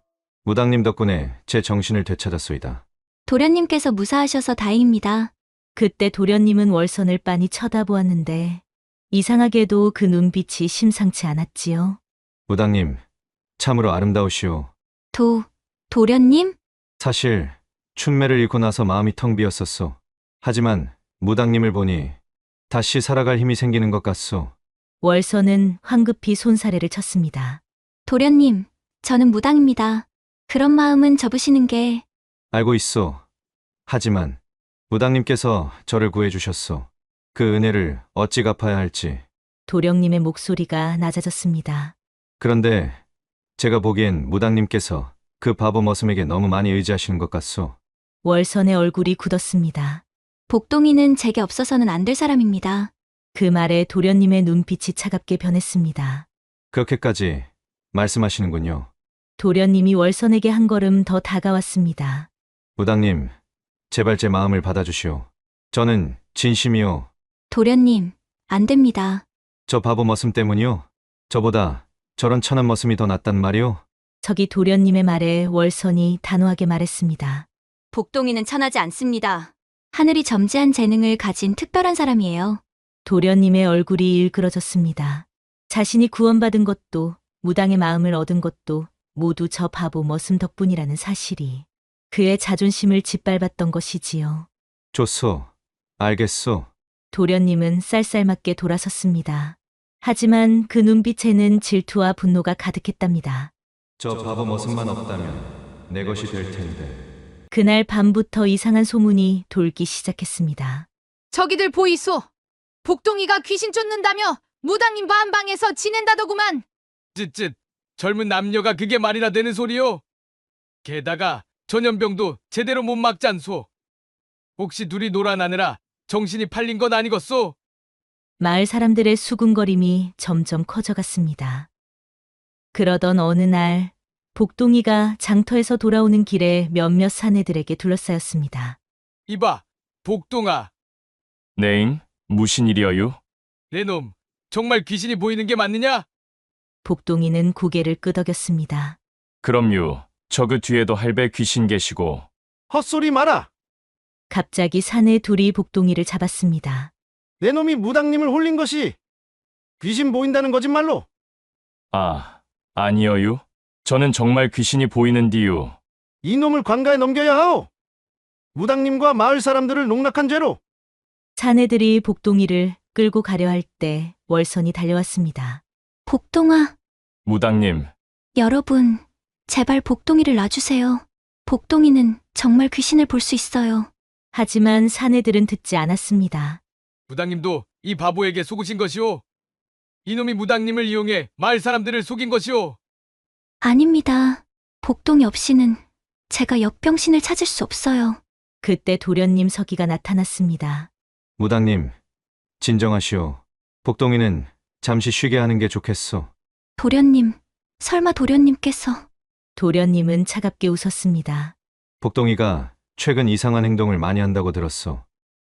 무당님 덕분에 제 정신을 되찾았소이다. 도련님께서 무사하셔서 다행입니다. 그때 도련님은 월선을 빤히 쳐다보았는데 이상하게도 그 눈빛이 심상치 않았지요. 무당님, 참으로 아름다우시오. 도련님? 사실 춘매를 잃고 나서 마음이 텅 비었었소. 하지만 무당님을 보니 다시 살아갈 힘이 생기는 것 같소. 월선은 황급히 손사래를 쳤습니다. 도련님, 저는 무당입니다. 그런 마음은 접으시는 게 알고 있소. 하지만 무당님께서 저를 구해주셨소. 그 은혜를 어찌 갚아야 할지. 도령님의 목소리가 낮아졌습니다. 그런데 제가 보기엔 무당님께서 그 바보 머슴에게 너무 많이 의지하시는 것 같소. 월선의 얼굴이 굳었습니다. 복동이는 제게 없어서는 안 될 사람입니다. 그 말에 도련님의 눈빛이 차갑게 변했습니다. 그렇게까지 말씀하시는군요. 도련님이 월선에게 한 걸음 더 다가왔습니다. 무당님, 제발 제 마음을 받아주시오. 저는 진심이요. 도련님, 안 됩니다. 저 바보 머슴 때문이요? 저보다 저런 천한 머슴이 더 낫단 말이오? 저기 도련님의 말에 월선이 단호하게 말했습니다. 복동이는 천하지 않습니다. 하늘이 점지한 재능을 가진 특별한 사람이에요. 도련님의 얼굴이 일그러졌습니다. 자신이 구원받은 것도 무당의 마음을 얻은 것도 모두 저 바보 머슴 덕분이라는 사실이 그의 자존심을 짓밟았던 것이지요. 좋소. 알겠소. 도련님은 쌀쌀맞게 돌아섰습니다. 하지만 그 눈빛에는 질투와 분노가 가득했답니다. 저 바보 머슴만 없다면 내 것이 될 텐데. 그날 밤부터 이상한 소문이 돌기 시작했습니다. 저기들 보이소. 복동이가 귀신 쫓는다며 무당님과 한 방에서 지낸다더구만. 쯧쯧, 젊은 남녀가 그게 말이나 되는 소리요? 게다가 전염병도 제대로 못 막잖소. 혹시 둘이 놀아나느라 정신이 팔린 건 아니겠소? 마을 사람들의 수군거림이 점점 커져갔습니다. 그러던 어느 날 복동이가 장터에서 돌아오는 길에 몇몇 사내들에게 둘러싸였습니다. 이봐, 복동아. 네잉, 무슨 일이어유? 내 놈, 정말 귀신이 보이는 게 맞느냐? 복동이는 고개를 끄덕였습니다. 그럼요. 저 그 뒤에도 할배 귀신 계시고. 헛소리 마라. 갑자기 사내 둘이 복동이를 잡았습니다. 내 놈이 무당님을 홀린 것이 귀신 보인다는 거짓말로. 아, 아니어유? 저는 정말 귀신이 보이는디유. 이 놈을 관가에 넘겨야 하오. 무당님과 마을 사람들을 농락한 죄로. 사내들이 복동이를 끌고 가려 할 때 월선이 달려왔습니다. 복동아, 무당님, 여러분, 제발 복동이를 놔주세요. 복동이는 정말 귀신을 볼 수 있어요. 하지만 사내들은 듣지 않았습니다. 무당님도 이 바보에게 속으신 것이오? 이놈이 무당님을 이용해 마을 사람들을 속인 것이오? 아닙니다. 복동이 없이는 제가 역병신을 찾을 수 없어요. 그때 도련님 서기가 나타났습니다. 무당님, 진정하시오. 복동이는 잠시 쉬게 하는 게 좋겠소. 도련님, 설마 도련님께서... 도련님은 차갑게 웃었습니다. 복동이가 최근 이상한 행동을 많이 한다고 들었소.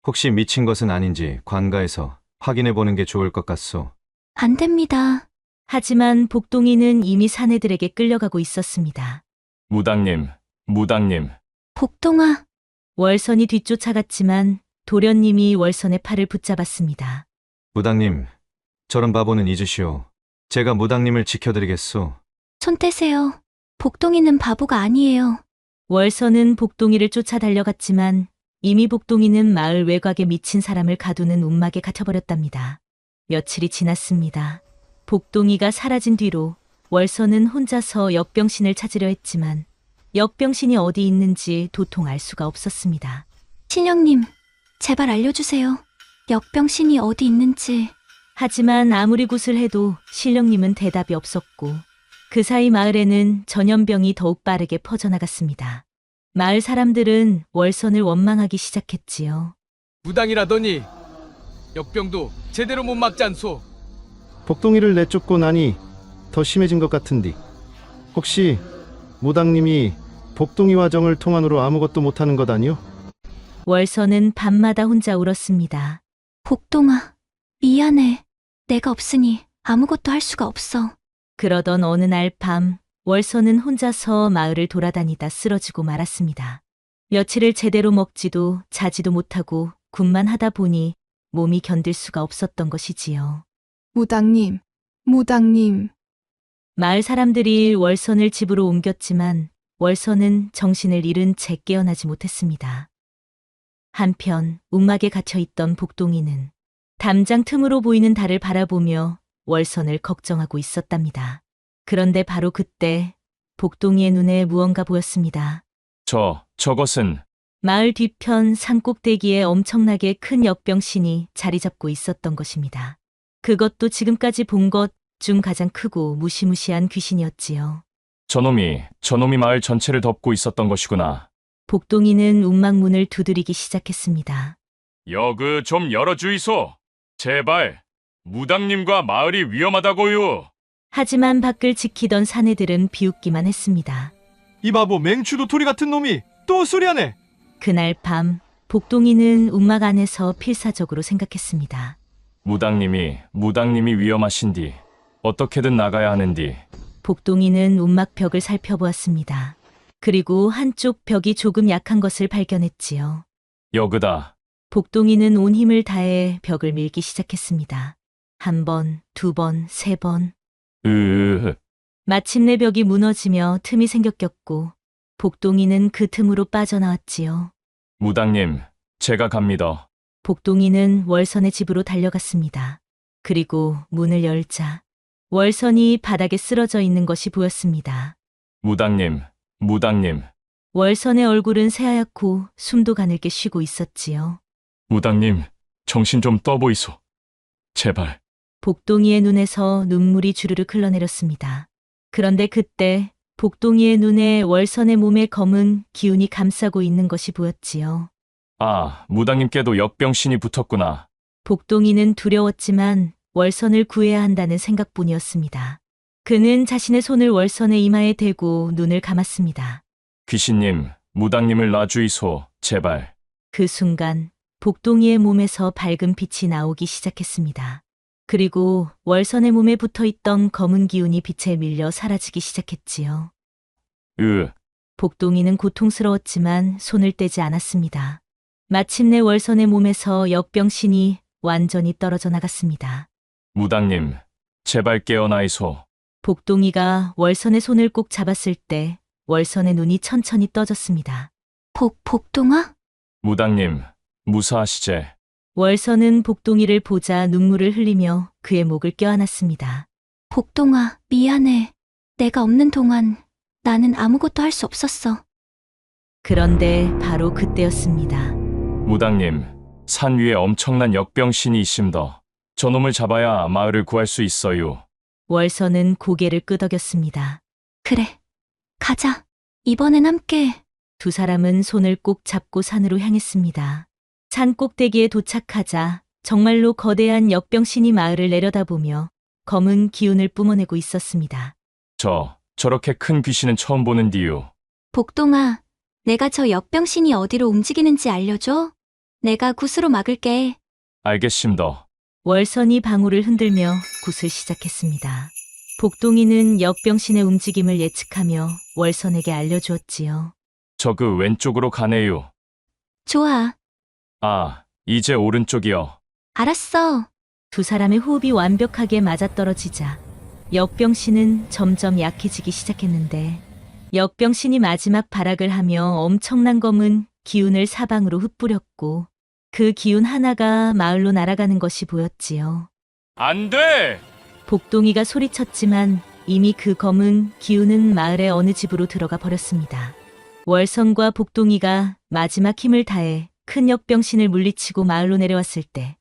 혹시 미친 것은 아닌지 관가에서 확인해 보는 게 좋을 것 같소. 안 됩니다. 하지만 복동이는 이미 사내들에게 끌려가고 있었습니다. 무당님, 무당님. 복동아, 월선이 뒤쫓아갔지만 도련님이 월선의 팔을 붙잡았습니다. 무당님, 저런 바보는 잊으시오. 제가 무당님을 지켜드리겠소. 손 떼세요. 복동이는 바보가 아니에요. 월선은 복동이를 쫓아 달려갔지만 이미 복동이는 마을 외곽에 미친 사람을 가두는 움막에 갇혀버렸답니다. 며칠이 지났습니다. 복동이가 사라진 뒤로 월선은 혼자서 역병신을 찾으려 했지만 역병신이 어디 있는지 도통 알 수가 없었습니다. 신령님, 제발 알려주세요. 역병신이 어디 있는지. 하지만 아무리 구슬해도 신령님은 대답이 없었고 그 사이 마을에는 전염병이 더욱 빠르게 퍼져나갔습니다. 마을 사람들은 월선을 원망하기 시작했지요. 무당이라더니 역병도 제대로 못 막지 않소? 복동이를 내쫓고 나니 더 심해진 것 같은디. 혹시 무당님이 복동이와 정을 통한으로 아무것도 못하는 것 아니오? 월선은 밤마다 혼자 울었습니다. 복동아, 미안해. 내가 없으니 아무것도 할 수가 없어. 그러던 어느 날 밤 월선은 혼자서 마을을 돌아다니다 쓰러지고 말았습니다. 며칠을 제대로 먹지도 자지도 못하고 굿만 하다 보니 몸이 견딜 수가 없었던 것이지요. 무당님, 무당님. 마을 사람들이 월선을 집으로 옮겼지만 월선은 정신을 잃은 채 깨어나지 못했습니다. 한편 움막에 갇혀 있던 복동이는 담장 틈으로 보이는 달을 바라보며 월선을 걱정하고 있었답니다. 그런데 바로 그때 복동이의 눈에 무언가 보였습니다. 저것은 마을 뒤편 산꼭대기에 엄청나게 큰 역병신이 자리 잡고 있었던 것입니다. 그것도 지금까지 본 것 중 가장 크고 무시무시한 귀신이었지요. 저놈이 마을 전체를 덮고 있었던 것이구나. 복동이는 움막 문을 두드리기 시작했습니다. 여그 좀 열어주이소. 제발. 무당님과 마을이 위험하다고요. 하지만 밖을 지키던 사내들은 비웃기만 했습니다. 이 바보 맹추 도토리 같은 놈이 또 소리하네. 그날 밤 복동이는 움막 안에서 필사적으로 생각했습니다. 무당님이 위험하신디. 어떻게든 나가야 하는디. 복동이는 움막 벽을 살펴보았습니다. 그리고 한쪽 벽이 조금 약한 것을 발견했지요. 여그다. 복동이는 온 힘을 다해 벽을 밀기 시작했습니다. 한 번, 두 번, 세 번. 마침내 벽이 무너지며 틈이 생겼고 복동이는 그 틈으로 빠져나왔지요. 무당님, 제가 갑니다. 복동이는 월선의 집으로 달려갔습니다. 그리고 문을 열자 월선이 바닥에 쓰러져 있는 것이 보였습니다. 무당님. 월선의 얼굴은 새하얗고 숨도 가늘게 쉬고 있었지요. 무당님, 정신 좀 떠보이소. 제발. 복동이의 눈에서 눈물이 주르륵 흘러내렸습니다. 그런데 그때 복동이의 눈에 월선의 몸에 검은 기운이 감싸고 있는 것이 보였지요. 아, 무당님께도 역병신이 붙었구나. 복동이는 두려웠지만 월선을 구해야 한다는 생각뿐이었습니다. 그는 자신의 손을 월선의 이마에 대고 눈을 감았습니다. 귀신님, 무당님을 놔주이소, 제발. 그 순간 복동이의 몸에서 밝은 빛이 나오기 시작했습니다. 그리고 월선의 몸에 붙어있던 검은 기운이 빛에 밀려 사라지기 시작했지요. 복동이는 고통스러웠지만 손을 떼지 않았습니다. 마침내 월선의 몸에서 역병신이 완전히 떨어져 나갔습니다. 무당님, 제발 깨어나이소. 복동이가 월선의 손을 꼭 잡았을 때 월선의 눈이 천천히 떠졌습니다. 복동아? 무당님, 무사하시제. 월선은 복동이를 보자 눈물을 흘리며 그의 목을 껴안았습니다. 복동아, 미안해. 내가 없는 동안 나는 아무것도 할 수 없었어. 그런데 바로 그때였습니다. 무당님, 산 위에 엄청난 역병신이 있습니다. 저놈을 잡아야 마을을 구할 수 있어요. 월선은 고개를 끄덕였습니다. 그래, 가자. 이번엔 함께. 두 사람은 손을 꼭 잡고 산으로 향했습니다. 산 꼭대기에 도착하자 정말로 거대한 역병신이 마을을 내려다보며 검은 기운을 뿜어내고 있었습니다. 저렇게 큰 귀신은 처음 보는디요. 복동아, 내가 저 역병신이 어디로 움직이는지 알려줘. 내가 굿으로 막을게. 알겠습니다. 월선이 방울을 흔들며 굿을 시작했습니다. 복동이는 역병신의 움직임을 예측하며 월선에게 알려주었지요. 저그 왼쪽으로 가네요. 좋아. 아, 이제 오른쪽이요. 알았어. 두 사람의 호흡이 완벽하게 맞아떨어지자 역병신은 점점 약해지기 시작했는데 역병신이 마지막 발악을 하며 엄청난 검은 기운을 사방으로 흩뿌렸고 그 기운 하나가 마을로 날아가는 것이 보였지요. 안 돼! 복동이가 소리쳤지만 이미 그 검은 기운은 마을의 어느 집으로 들어가 버렸습니다. 월선과 복동이가 마지막 힘을 다해 큰 역병신을 물리치고 마을로 내려왔을 때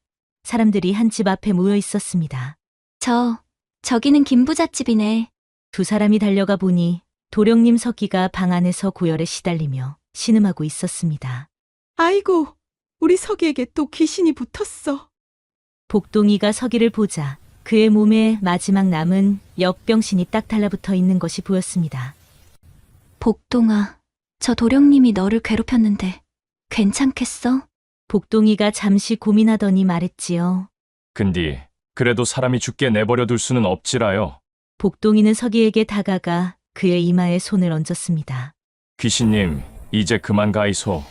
사람들이 한 집 앞에 모여 있었습니다. 저기는 김부잣집이네. 두 사람이 달려가 보니 도령님 서기가 방 안에서 고열에 시달리며 신음하고 있었습니다. 아이고, 우리 서기에게 또 귀신이 붙었어. 복동이가 서기를 보자 그의 몸에 마지막 남은 역병신이 딱 달라붙어 있는 것이 보였습니다. 복동아, 저 도령님이 너를 괴롭혔는데 괜찮겠어? 복동이가 잠시 고민하더니 말했지요. 근디, 그래도 사람이 죽게 내버려 둘 수는 없지라요. 복동이는 서기에게 다가가 그의 이마에 손을 얹었습니다. 귀신님, 이제 그만 가이소.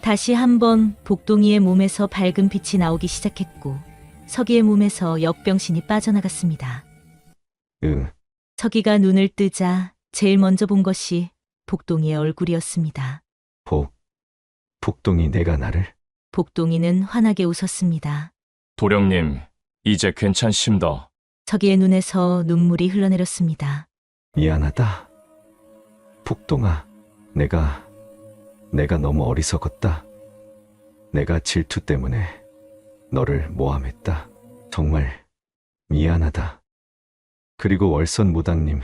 다시 한번 복동이의 몸에서 밝은 빛이 나오기 시작했고 서기의 몸에서 역병신이 빠져나갔습니다. 응. 서기가 눈을 뜨자 제일 먼저 본 것이 복동이의 얼굴이었습니다. 복동이 내가 나를? 복동이는 환하게 웃었습니다. 도령님, 이제 괜찮심더. 서기의 눈에서 눈물이 흘러내렸습니다. 미안하다. 복동아, 내가 너무 어리석었다. 내가 질투 때문에 너를 모함했다. 정말 미안하다. 그리고 월선 무당님,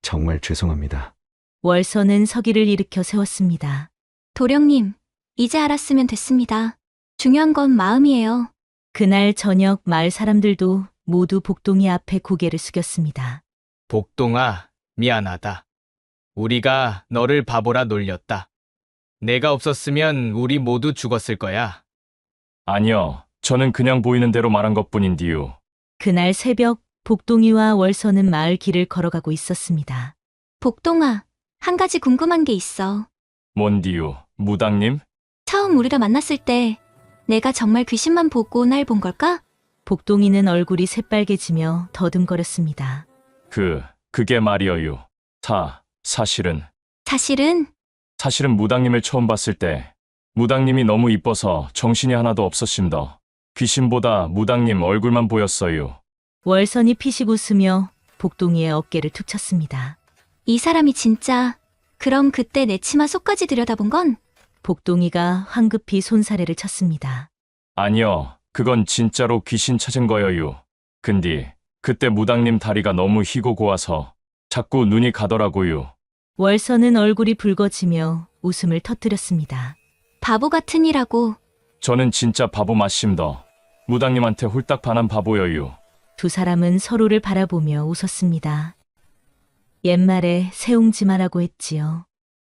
정말 죄송합니다. 월선은 서기를 일으켜 세웠습니다. 도령님, 이제 알았으면 됐습니다. 중요한 건 마음이에요. 그날 저녁 마을 사람들도 모두 복동이 앞에 고개를 숙였습니다. 복동아, 미안하다. 우리가 너를 바보라 놀렸다. 내가 없었으면 우리 모두 죽었을 거야. 아니요, 저는 그냥 보이는 대로 말한 것뿐인디요. 그날 새벽 복동이와 월선은 마을 길을 걸어가고 있었습니다. 복동아, 한 가지 궁금한 게 있어. 뭔디요, 무당님? 처음 우리를 만났을 때 내가 정말 귀신만 보고 날 본 걸까? 복동이는 얼굴이 새빨개지며 더듬거렸습니다. 그게 말이어요. 사실은 사실은 무당님을 처음 봤을 때 무당님이 너무 이뻐서 정신이 하나도 없었습니다. 귀신보다 무당님 얼굴만 보였어요. 월선이 피식 웃으며 복동이의 어깨를 툭 쳤습니다. 이 사람이 진짜 그럼 그때 내 치마 속까지 들여다본 건? 복동이가 황급히 손사래를 쳤습니다. 아니요, 그건 진짜로 귀신 찾은 거여요. 근데 그때 무당님 다리가 너무 희고 고와서 자꾸 눈이 가더라고요. 월선은 얼굴이 붉어지며 웃음을 터뜨렸습니다. 바보 같은 이라고. 저는 진짜 바보 맞심더. 무당님한테 홀딱 반한 바보여요. 두 사람은 서로를 바라보며 웃었습니다. 옛말에 새옹지마라고 했지요.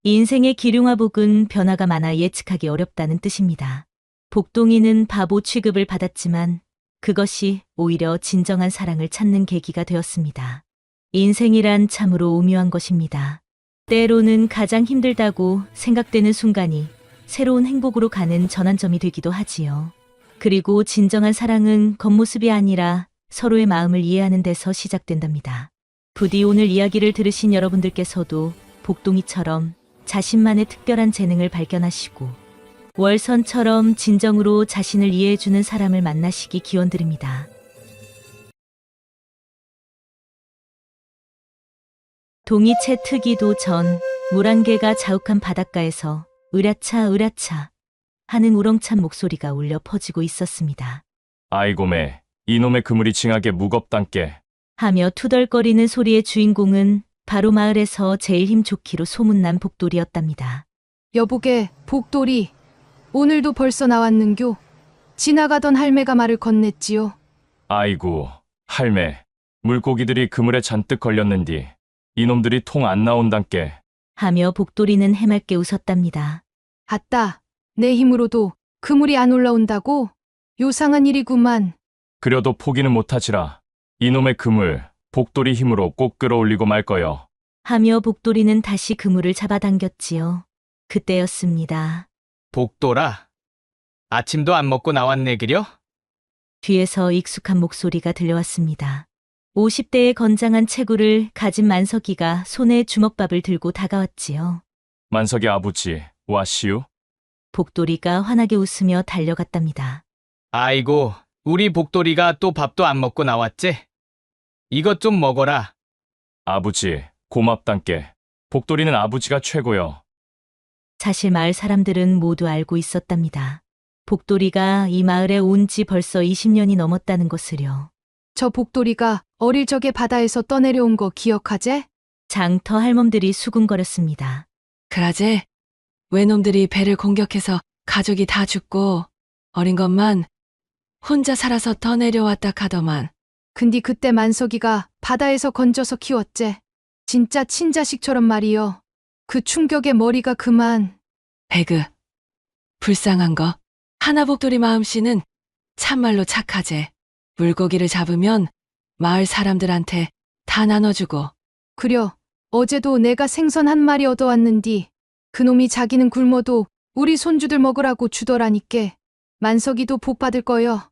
인생의 기륭화복은 변화가 많아 예측하기 어렵다는 뜻입니다. 복동이는 바보 취급을 받았지만 그것이 오히려 진정한 사랑을 찾는 계기가 되었습니다. 인생이란 참으로 오묘한 것입니다. 때로는 가장 힘들다고 생각되는 순간이 새로운 행복으로 가는 전환점이 되기도 하지요. 그리고 진정한 사랑은 겉모습이 아니라 서로의 마음을 이해하는 데서 시작된답니다. 부디 오늘 이야기를 들으신 여러분들께서도 복동이처럼 자신만의 특별한 재능을 발견하시고 월선처럼 진정으로 자신을 이해해주는 사람을 만나시기 기원드립니다. 동이채 트기도 전 물 한 개가 자욱한 바닷가에서 으랴차 으랴차 하는 우렁찬 목소리가 울려 퍼지고 있었습니다. 아이고매, 이놈의 그물이 징하게 무겁단께. 하며 투덜거리는 소리의 주인공은 바로 마을에서 제일 힘 좋기로 소문난 복돌이였답니다. 여보게, 복돌이. 오늘도 벌써 나왔는교? 지나가던 할매가 말을 건넸지요. 아이고, 할매. 물고기들이 그물에 잔뜩 걸렸는디 이놈들이 통 안 나온단께. 하며 복돌이는 해맑게 웃었답니다. 아따, 내 힘으로도 그물이 안 올라온다고? 요상한 일이구만. 그려도 포기는 못하지라. 이놈의 그물, 복돌이 힘으로 꼭 끌어올리고 말 거요. 하며 복돌이는 다시 그물을 잡아당겼지요. 그때였습니다. 복돌아, 아침도 안 먹고 나왔네 그려? 뒤에서 익숙한 목소리가 들려왔습니다. 50대의 건장한 체구를 가진 만석이가 손에 주먹밥을 들고 다가왔지요. 만석이 아버지, 와시우? 복돌이가 환하게 웃으며 달려갔답니다. 아이고, 우리 복돌이가 또 밥도 안 먹고 나왔지? 이것 좀 먹어라. 아버지, 고맙단께. 복돌이는 아버지가 최고요. 사실 마을 사람들은 모두 알고 있었답니다. 복돌이가 이 마을에 온 지 벌써 20년이 넘었다는 것을요. 저 복돌이가 어릴 적에 바다에서 떠내려온 거 기억하제? 장터 할멈들이 수군거렸습니다. 그라제, 외놈들이 배를 공격해서 가족이 다 죽고 어린 것만 혼자 살아서 더 내려왔다 카더만. 근데 그때 만석이가 바다에서 건져서 키웠제. 진짜 친자식처럼 말이여. 그 충격에 머리가 그만. 배그, 불쌍한 거. 하나복돌이 마음씨는 참말로 착하제. 물고기를 잡으면 마을 사람들한테 다 나눠주고. 그려, 어제도 내가 생선 한 마리 얻어왔는디 그놈이 자기는 굶어도 우리 손주들 먹으라고 주더라니께. 만석이도 복 받을 거여.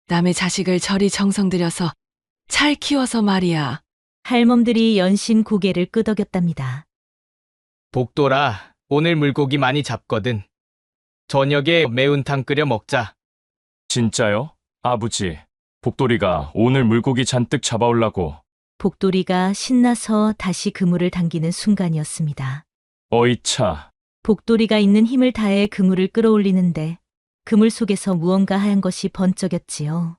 남의 자식을 저리 정성 들여서 잘 키워서 말이야. 할멈들이 연신 고개를 끄덕였답니다. 복돌아, 오늘 물고기 많이 잡거든. 저녁에 매운탕 끓여 먹자. 진짜요? 아버지, 복돌이가 오늘 물고기 잔뜩 잡아올라고. 복돌이가 신나서 다시 그물을 당기는 순간이었습니다. 어이차. 복돌이가 있는 힘을 다해 그물을 끌어올리는데 그물 속에서 무언가 하얀 것이 번쩍였지요.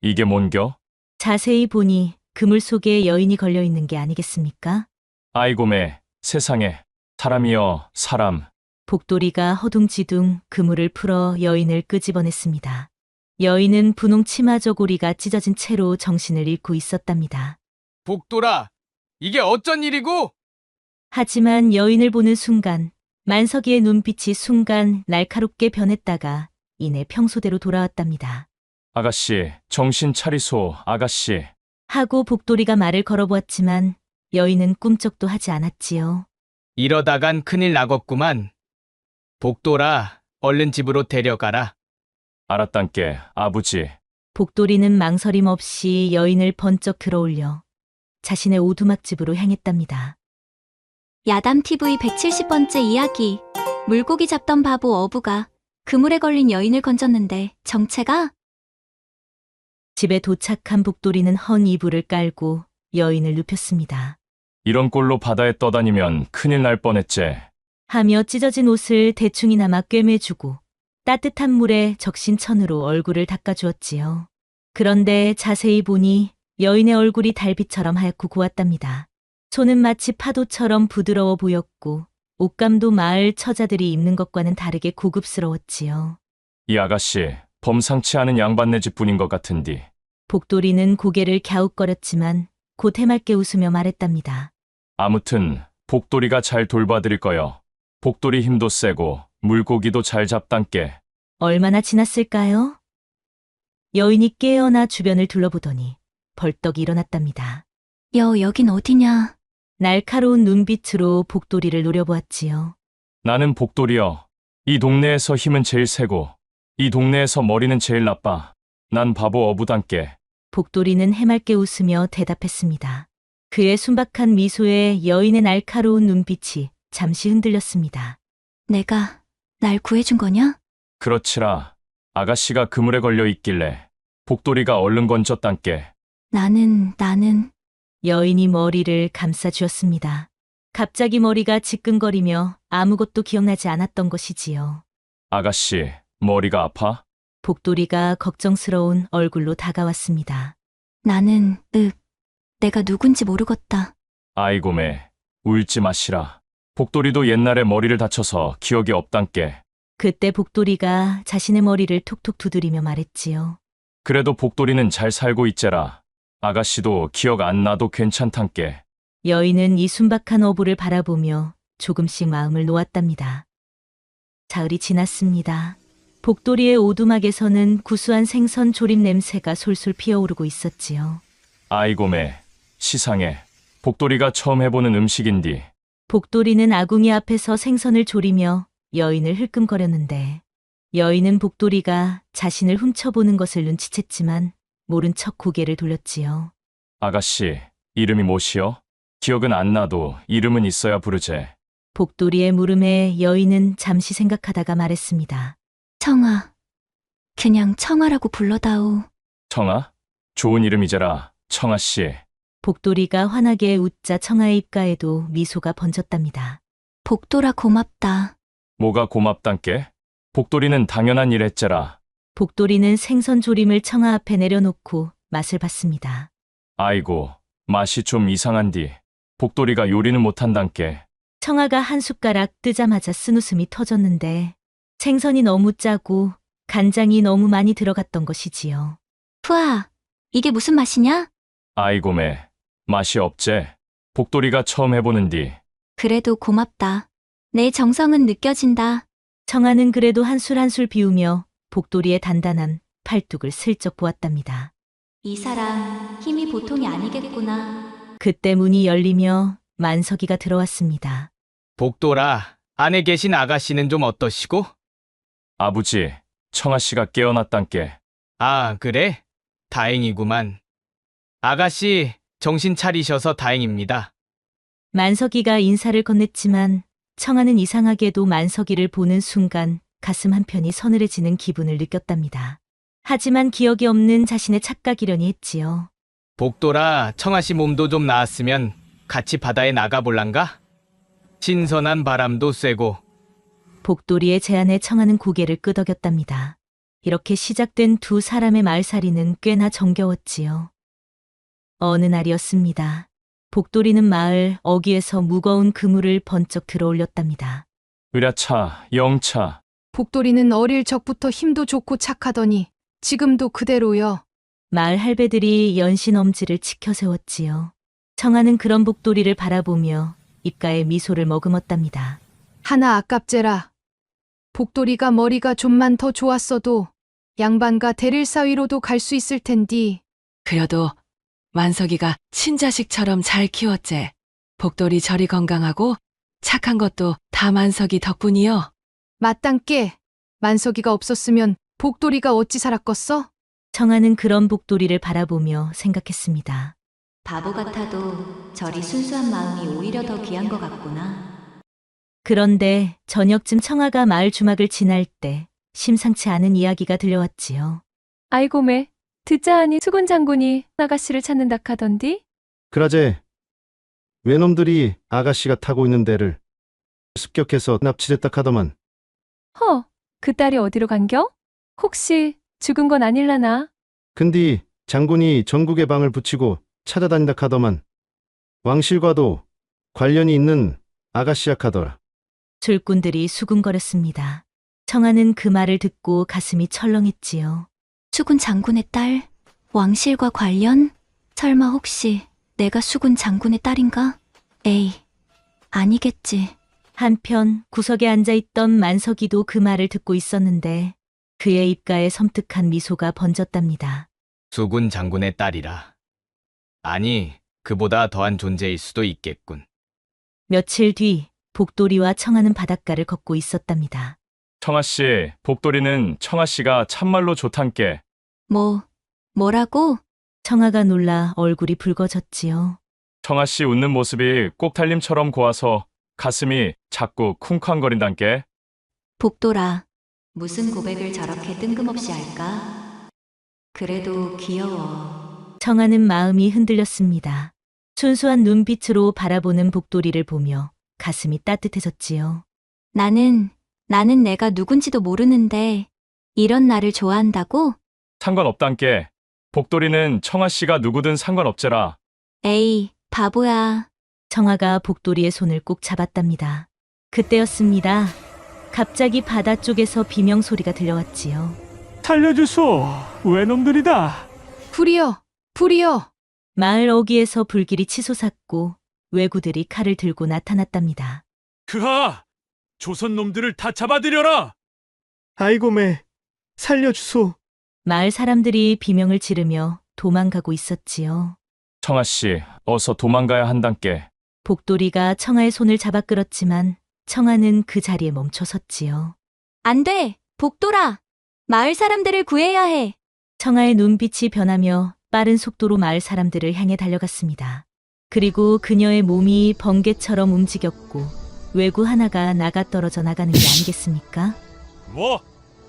이게 뭔겨? 자세히 보니 그물 속에 여인이 걸려 있는 게 아니겠습니까? 아이고매, 세상에. 사람이여, 사람. 복돌이가 허둥지둥 그물을 풀어 여인을 끄집어냈습니다. 여인은 분홍 치마 저고리가 찢어진 채로 정신을 잃고 있었답니다. 복돌아, 이게 어쩐 일이고? 하지만 여인을 보는 순간 만석이의 눈빛이 순간 날카롭게 변했다가 이내 평소대로 돌아왔답니다. 아가씨, 정신 차리소, 아가씨. 하고 복돌이가 말을 걸어보았지만 여인은 꿈쩍도 하지 않았지요. 이러다간 큰일 나겠구만. 복돌아, 얼른 집으로 데려가라. 알았단께, 아버지. 복돌이는 망설임 없이 여인을 번쩍 들어올려 자신의 오두막집으로 향했답니다. 야담TV 170번째 이야기. 물고기 잡던 바보 어부가 그물에 걸린 여인을 건졌는데 정체가? 집에 도착한 복돌이는 헌 이불을 깔고 여인을 눕혔습니다. 이런 꼴로 바다에 떠다니면 큰일 날 뻔했제. 하며 찢어진 옷을 대충이나마 꿰매주고 따뜻한 물에 적신 천으로 얼굴을 닦아주었지요. 그런데 자세히 보니 여인의 얼굴이 달빛처럼 하얗고 고왔답니다. 손은 마치 파도처럼 부드러워 보였고 옷감도 마을 처자들이 입는 것과는 다르게 고급스러웠지요. 이 아가씨, 범상치 않은 양반네 집뿐인 것 같은디. 복돌이는 고개를 갸웃거렸지만 곧 해맑게 웃으며 말했답니다. 아무튼 복돌이가 잘 돌봐드릴 거요. 복돌이 힘도 세고 물고기도 잘 잡단께. 얼마나 지났을까요? 여인이 깨어나 주변을 둘러보더니 벌떡 일어났답니다. 여긴 어디냐? 날카로운 눈빛으로 복돌이를 노려보았지요. 나는 복돌이여. 이 동네에서 힘은 제일 세고 이 동네에서 머리는 제일 나빠. 난 바보 어부단께. 복돌이는 해맑게 웃으며 대답했습니다. 그의 순박한 미소에 여인의 날카로운 눈빛이 잠시 흔들렸습니다. 내가 날 구해준 거냐? 그렇지라. 아가씨가 그물에 걸려 있길래 복돌이가 얼른 건졌단께. 나는 여인이 머리를 감싸주었습니다. 갑자기 머리가 지끈거리며 아무것도 기억나지 않았던 것이지요. 아가씨, 머리가 아파? 복돌이가 걱정스러운 얼굴로 다가왔습니다. 나는, 내가 누군지 모르겠다. 아이고매, 울지 마시라. 복돌이도 옛날에 머리를 다쳐서 기억이 없단께. 그때 복돌이가 자신의 머리를 톡톡 두드리며 말했지요. 그래도 복돌이는 잘 살고 있제라. 아가씨도 기억 안 나도 괜찮단께. 여인은 이 순박한 어부를 바라보며 조금씩 마음을 놓았답니다. 사흘이 지났습니다. 복돌이의 오두막에서는 구수한 생선 조림 냄새가 솔솔 피어오르고 있었지요. 아이고매, 시상해. 복돌이가 처음 해보는 음식인디. 복돌이는 아궁이 앞에서 생선을 조리며 여인을 흘끔거렸는데 여인은 복돌이가 자신을 훔쳐보는 것을 눈치챘지만 모른 척 고개를 돌렸지요. 아가씨, 이름이 뭐시여? 기억은 안 나도 이름은 있어야 부르제. 복돌이의 물음에 여인은 잠시 생각하다가 말했습니다. 청아. 그냥 청아라고 불러다오. 청아? 좋은 이름이제라, 청아씨. 복돌이가 환하게 웃자 청아의 입가에도 미소가 번졌답니다. 복돌아 고맙다. 뭐가 고맙단께? 복돌이는 당연한 일 했제라. 복돌이는 생선 조림을 청아 앞에 내려놓고 맛을 봤습니다. 아이고, 맛이 좀 이상한디. 복돌이가 요리는 못한단께. 청아가 한 숟가락 뜨자마자 쓴웃음이 터졌는데 생선이 너무 짜고 간장이 너무 많이 들어갔던 것이지요. 푸아, 이게 무슨 맛이냐? 아이고매, 맛이 없제. 복돌이가 처음 해보는디. 그래도 고맙다. 내 정성은 느껴진다. 청아는 그래도 한술 한술 비우며 복돌이의 단단한 팔뚝을 슬쩍 보았답니다. 이 사람 힘이 보통이 아니겠구나. 그때 문이 열리며 만석이가 들어왔습니다. 복돌아, 안에 계신 아가씨는 좀 어떠시고? 아버지, 청아씨가 깨어났단께. 아, 그래? 다행이구만. 아가씨, 정신 차리셔서 다행입니다. 만석이가 인사를 건넸지만 청아는 이상하게도 만석이를 보는 순간 가슴 한편이 서늘해지는 기분을 느꼈답니다. 하지만 기억이 없는 자신의 착각이려니 했지요. 복돌아, 청아씨 몸도 좀 나았으면 같이 바다에 나가볼란가? 신선한 바람도 쐬고. 복돌이의 제안에 청아는 고개를 끄덕였답니다. 이렇게 시작된 두 사람의 마을살이는 꽤나 정겨웠지요. 어느 날이었습니다. 복돌이는 마을 어귀에서 무거운 그물을 번쩍 들어올렸답니다. 으랴차, 영차. 복돌이는 어릴 적부터 힘도 좋고 착하더니 지금도 그대로요. 마을 할배들이 연신 엄지를 치켜 세웠지요. 청아는 그런 복돌이를 바라보며 입가에 미소를 머금었답니다. 하나 아깝제라. 복돌이가 머리가 좀만 더 좋았어도 양반과 대릴 사위로도 갈 수 있을 텐디. 그래도 만석이가 친자식처럼 잘 키웠제. 복돌이 저리 건강하고 착한 것도 다 만석이 덕분이요. 맞단께. 만석이가 없었으면 복돌이가 어찌 살았겠어? 청아는 그런 복돌이를 바라보며 생각했습니다. 바보 같아도 저리 순수한 마음이 오히려 더 귀한 것 같구나. 그런데 저녁쯤 청아가 마을 주막을 지날 때 심상치 않은 이야기가 들려왔지요. 아이고매, 듣자 하니 수군 장군이 아가씨를 찾는다 카던디? 그라제 외놈들이 아가씨가 타고 있는 데를 습격해서 납치됐다 카더만. 허, 그 딸이 어디로 간겨? 혹시 죽은 건 아닐라나? 근디 장군이 전국의 방을 붙이고 찾아다닌다 카더만. 왕실과도 관련이 있는 아가씨야 카더라. 술꾼들이 수군거렸습니다. 청아는 그 말을 듣고 가슴이 철렁했지요. 수군 장군의 딸? 왕실과 관련? 설마 혹시 내가 수군 장군의 딸인가? 에이, 아니겠지. 한편 구석에 앉아있던 만석이도 그 말을 듣고 있었는데 그의 입가에 섬뜩한 미소가 번졌답니다. 수군 장군의 딸이라. 아니, 그보다 더한 존재일 수도 있겠군. 며칠 뒤 복돌이와 청아는 바닷가를 걷고 있었답니다. 청아씨, 복돌이는 청아씨가 참말로 좋단께. 뭐라고? 청아가 놀라 얼굴이 붉어졌지요. 청아씨 웃는 모습이 꼭달림처럼 고와서 가슴이 자꾸 쿵쾅거린단께. 복돌아, 무슨 고백을 저렇게 뜬금없이 할까? 그래도 귀여워. 청아는 마음이 흔들렸습니다. 순수한 눈빛으로 바라보는 복돌이를 보며 가슴이 따뜻해졌지요. 나는 내가 누군지도 모르는데 이런 나를 좋아한다고? 상관없단께. 복돌이는 청아 씨가 누구든 상관없제라. 에이, 바보야. 청아가 복돌이의 손을 꼭 잡았답니다. 그때였습니다. 갑자기 바다 쪽에서 비명 소리가 들려왔지요. 살려주소. 외놈들이다. 불이여, 불이여. 마을 어귀에서 불길이 치솟았고 왜구들이 칼을 들고 나타났답니다. 그하! 조선 놈들을 다 잡아들여라. 아이고 매, 살려주소. 마을 사람들이 비명을 지르며 도망가고 있었지요. 청아 씨, 어서 도망가야 한단께. 복돌이가 청아의 손을 잡아 끌었지만 청아는 그 자리에 멈춰 섰지요. 안 돼, 복돌아. 마을 사람들을 구해야 해. 청아의 눈빛이 변하며 빠른 속도로 마을 사람들을 향해 달려갔습니다. 그리고 그녀의 몸이 번개처럼 움직였고 외구 하나가 나가 떨어져 나가는 게 아니겠습니까?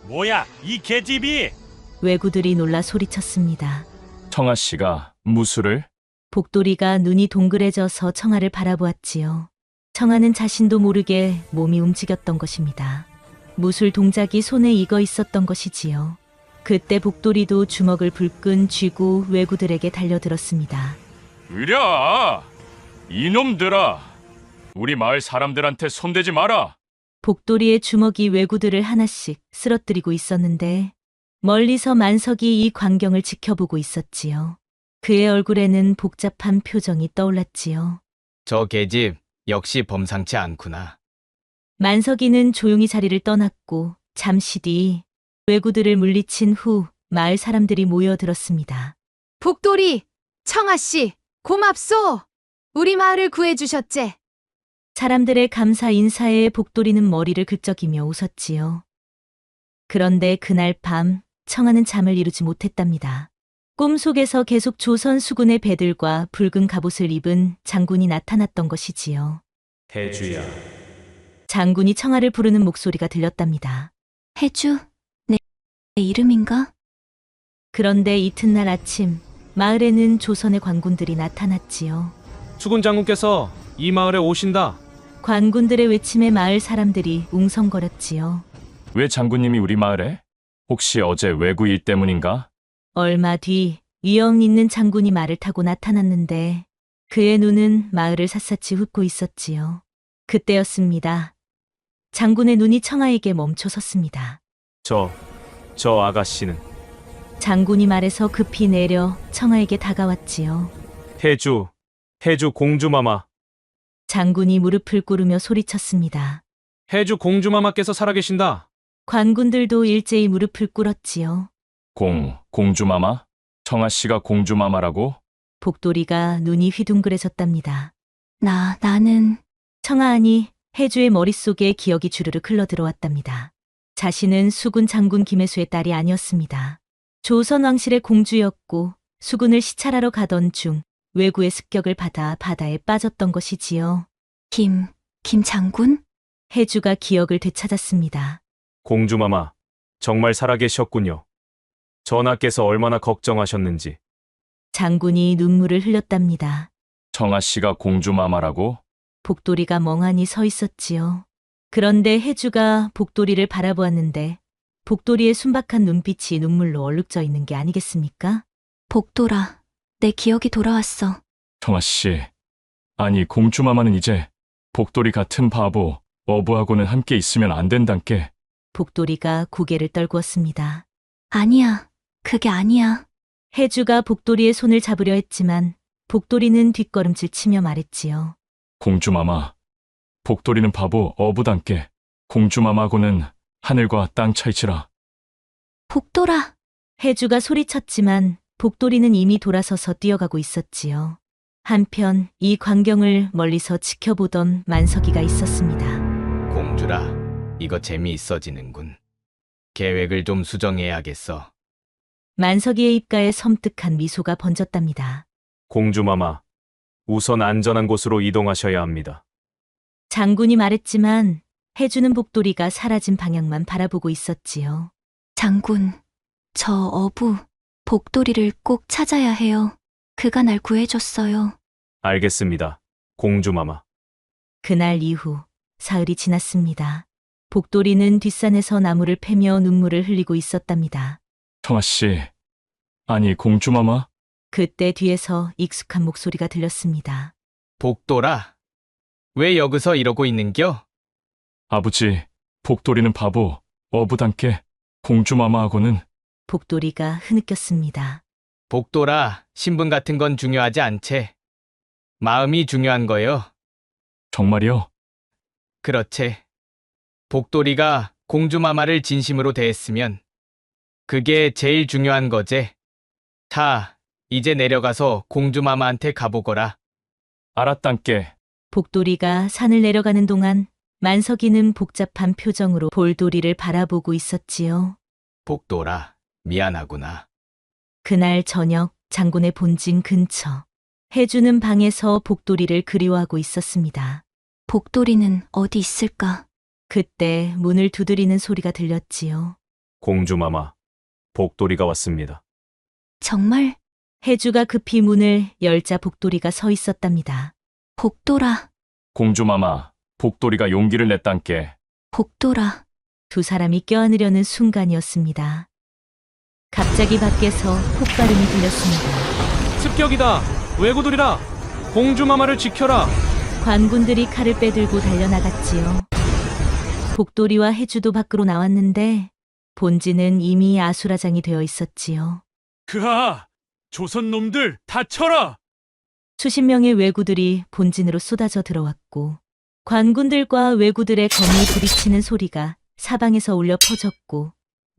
뭐야, 이 계집이! 외구들이 놀라 소리쳤습니다. 청아 씨가 무술을? 복돌이가 눈이 동그래져서 청아를 바라보았지요. 청아는 자신도 모르게 몸이 움직였던 것입니다. 무술 동작이 손에 익어 있었던 것이지요. 그때 복돌이도 주먹을 불끈 쥐고 외구들에게 달려들었습니다. 으랴! 이놈들아! 우리 마을 사람들한테 손대지 마라! 복돌이의 주먹이 외구들을 하나씩 쓰러뜨리고 있었는데 멀리서 만석이 이 광경을 지켜보고 있었지요. 그의 얼굴에는 복잡한 표정이 떠올랐지요. 저 계집 역시 범상치 않구나. 만석이는 조용히 자리를 떠났고 잠시 뒤 외구들을 물리친 후 마을 사람들이 모여들었습니다. 복돌이, 청아씨, 고맙소. 우리 마을을 구해주셨제. 사람들의 감사 인사에 복돌이는 머리를 긁적이며 웃었지요. 그런데 그날 밤 청아는 잠을 이루지 못했답니다. 꿈속에서 계속 조선 수군의 배들과 붉은 갑옷을 입은 장군이 나타났던 것이지요. 해주야. 장군이 청아를 부르는 목소리가 들렸답니다. 해주, 내 이름인가? 그런데 이튿날 아침 마을에는 조선의 관군들이 나타났지요. 수군 장군께서 이 마을에 오신다. 관군들의 외침에 마을 사람들이 웅성거렸지요. 왜 장군님이 우리 마을에? 혹시 어제 외구 일 때문인가? 얼마 뒤 위엄 있는 장군이 말을 타고 나타났는데 그의 눈은 마을을 샅샅이 훑고 있었지요. 그때였습니다. 장군의 눈이 청아에게 멈춰 섰습니다. 저 아가씨는 장군이 말해서 급히 내려 청아에게 다가왔지요. 해주 공주마마. 장군이 무릎을 꿇으며 소리쳤습니다. 해주 공주마마께서 살아계신다. 관군들도 일제히 무릎을 꿇었지요. 공주마마? 청아 씨가 공주마마라고? 복돌이가 눈이 휘둥그레졌답니다. 나는 청아하니 해주의 머릿속에 기억이 주르륵 흘러들어왔답니다. 자신은 수군 장군 김혜수의 딸이 아니었습니다. 조선 왕실의 공주였고 수군을 시찰하러 가던 중 외구의 습격을 받아 바다에 빠졌던 것이지요. 김 장군? 해주가 기억을 되찾았습니다. 공주마마, 정말 살아계셨군요. 전하께서 얼마나 걱정하셨는지. 장군이 눈물을 흘렸답니다. 청아 씨가 공주마마라고? 복돌이가 멍하니 서 있었지요. 그런데 해주가 복돌이를 바라보았는데 복돌이의 순박한 눈빛이 눈물로 얼룩져 있는 게 아니겠습니까? 복돌아, 내 기억이 돌아왔어. 청아 씨, 아니 공주마마는 이제 복돌이 같은 바보 어부하고는 함께 있으면 안 된단께. 복돌이가 고개를 떨구었습니다. 아니야, 그게 아니야. 해주가 복돌이의 손을 잡으려 했지만 복돌이는 뒷걸음질 치며 말했지요. 공주마마, 복돌이는 바보 어부단께. 공주마마하고는 하늘과 땅 차이치라. 복돌아. 해주가 소리쳤지만 복돌이는 이미 돌아서서 뛰어가고 있었지요. 한편 이 광경을 멀리서 지켜보던 만석이가 있었습니다. 공주라, 이거 재미있어지는군. 계획을 좀 수정해야겠어. 만석이의 입가에 섬뜩한 미소가 번졌답니다. 공주마마, 우선 안전한 곳으로 이동하셔야 합니다. 장군이 말했지만 해주는 복돌이가 사라진 방향만 바라보고 있었지요. 장군, 저 어부 복돌이를 꼭 찾아야 해요. 그가 날 구해줬어요. 알겠습니다. 공주마마. 그날 이후 사흘이 지났습니다. 복돌이는 뒷산에서 나무를 패며 눈물을 흘리고 있었답니다. 청아씨, 아니 공주마마? 그때 뒤에서 익숙한 목소리가 들렸습니다. 복돌아, 왜 여기서 이러고 있는겨? 아버지, 복돌이는 바보, 어부단께 공주마마하고는. 복돌이가 흐느꼈습니다. 복돌아, 신분 같은 건 중요하지 않지. 마음이 중요한 거요. 정말이요? 그렇지. 복돌이가 공주마마를 진심으로 대했으면 그게 제일 중요한 거지. 자, 이제 내려가서 공주마마한테 가보거라. 알았단께. 복돌이가 산을 내려가는 동안 만석이는 복잡한 표정으로 볼돌이를 바라보고 있었지요. 복돌아, 미안하구나. 그날 저녁 장군의 본진 근처 해주는 방에서 복돌이를 그리워하고 있었습니다. 복돌이는 어디 있을까? 그때 문을 두드리는 소리가 들렸지요. 공주마마, 복돌이가 왔습니다. 정말? 해주가 급히 문을 열자 복돌이가 서 있었답니다. 복돌아, 공주마마, 복돌이가 용기를 냈단께. 복돌아. 두 사람이 껴안으려는 순간이었습니다. 갑자기 밖에서 폭발음이 들렸습니다. 습격이다. 왜구들이라. 공주마마를 지켜라. 관군들이 칼을 빼들고 달려나갔지요. 복돌이와 해주도 밖으로 나왔는데 본진은 이미 아수라장이 되어 있었지요. 그하, 조선 놈들 다 쳐라. 수십 명의 왜구들이 본진으로 쏟아져 들어왔고 관군들과 왜구들의 검이 부딪히는 소리가 사방에서 울려 퍼졌고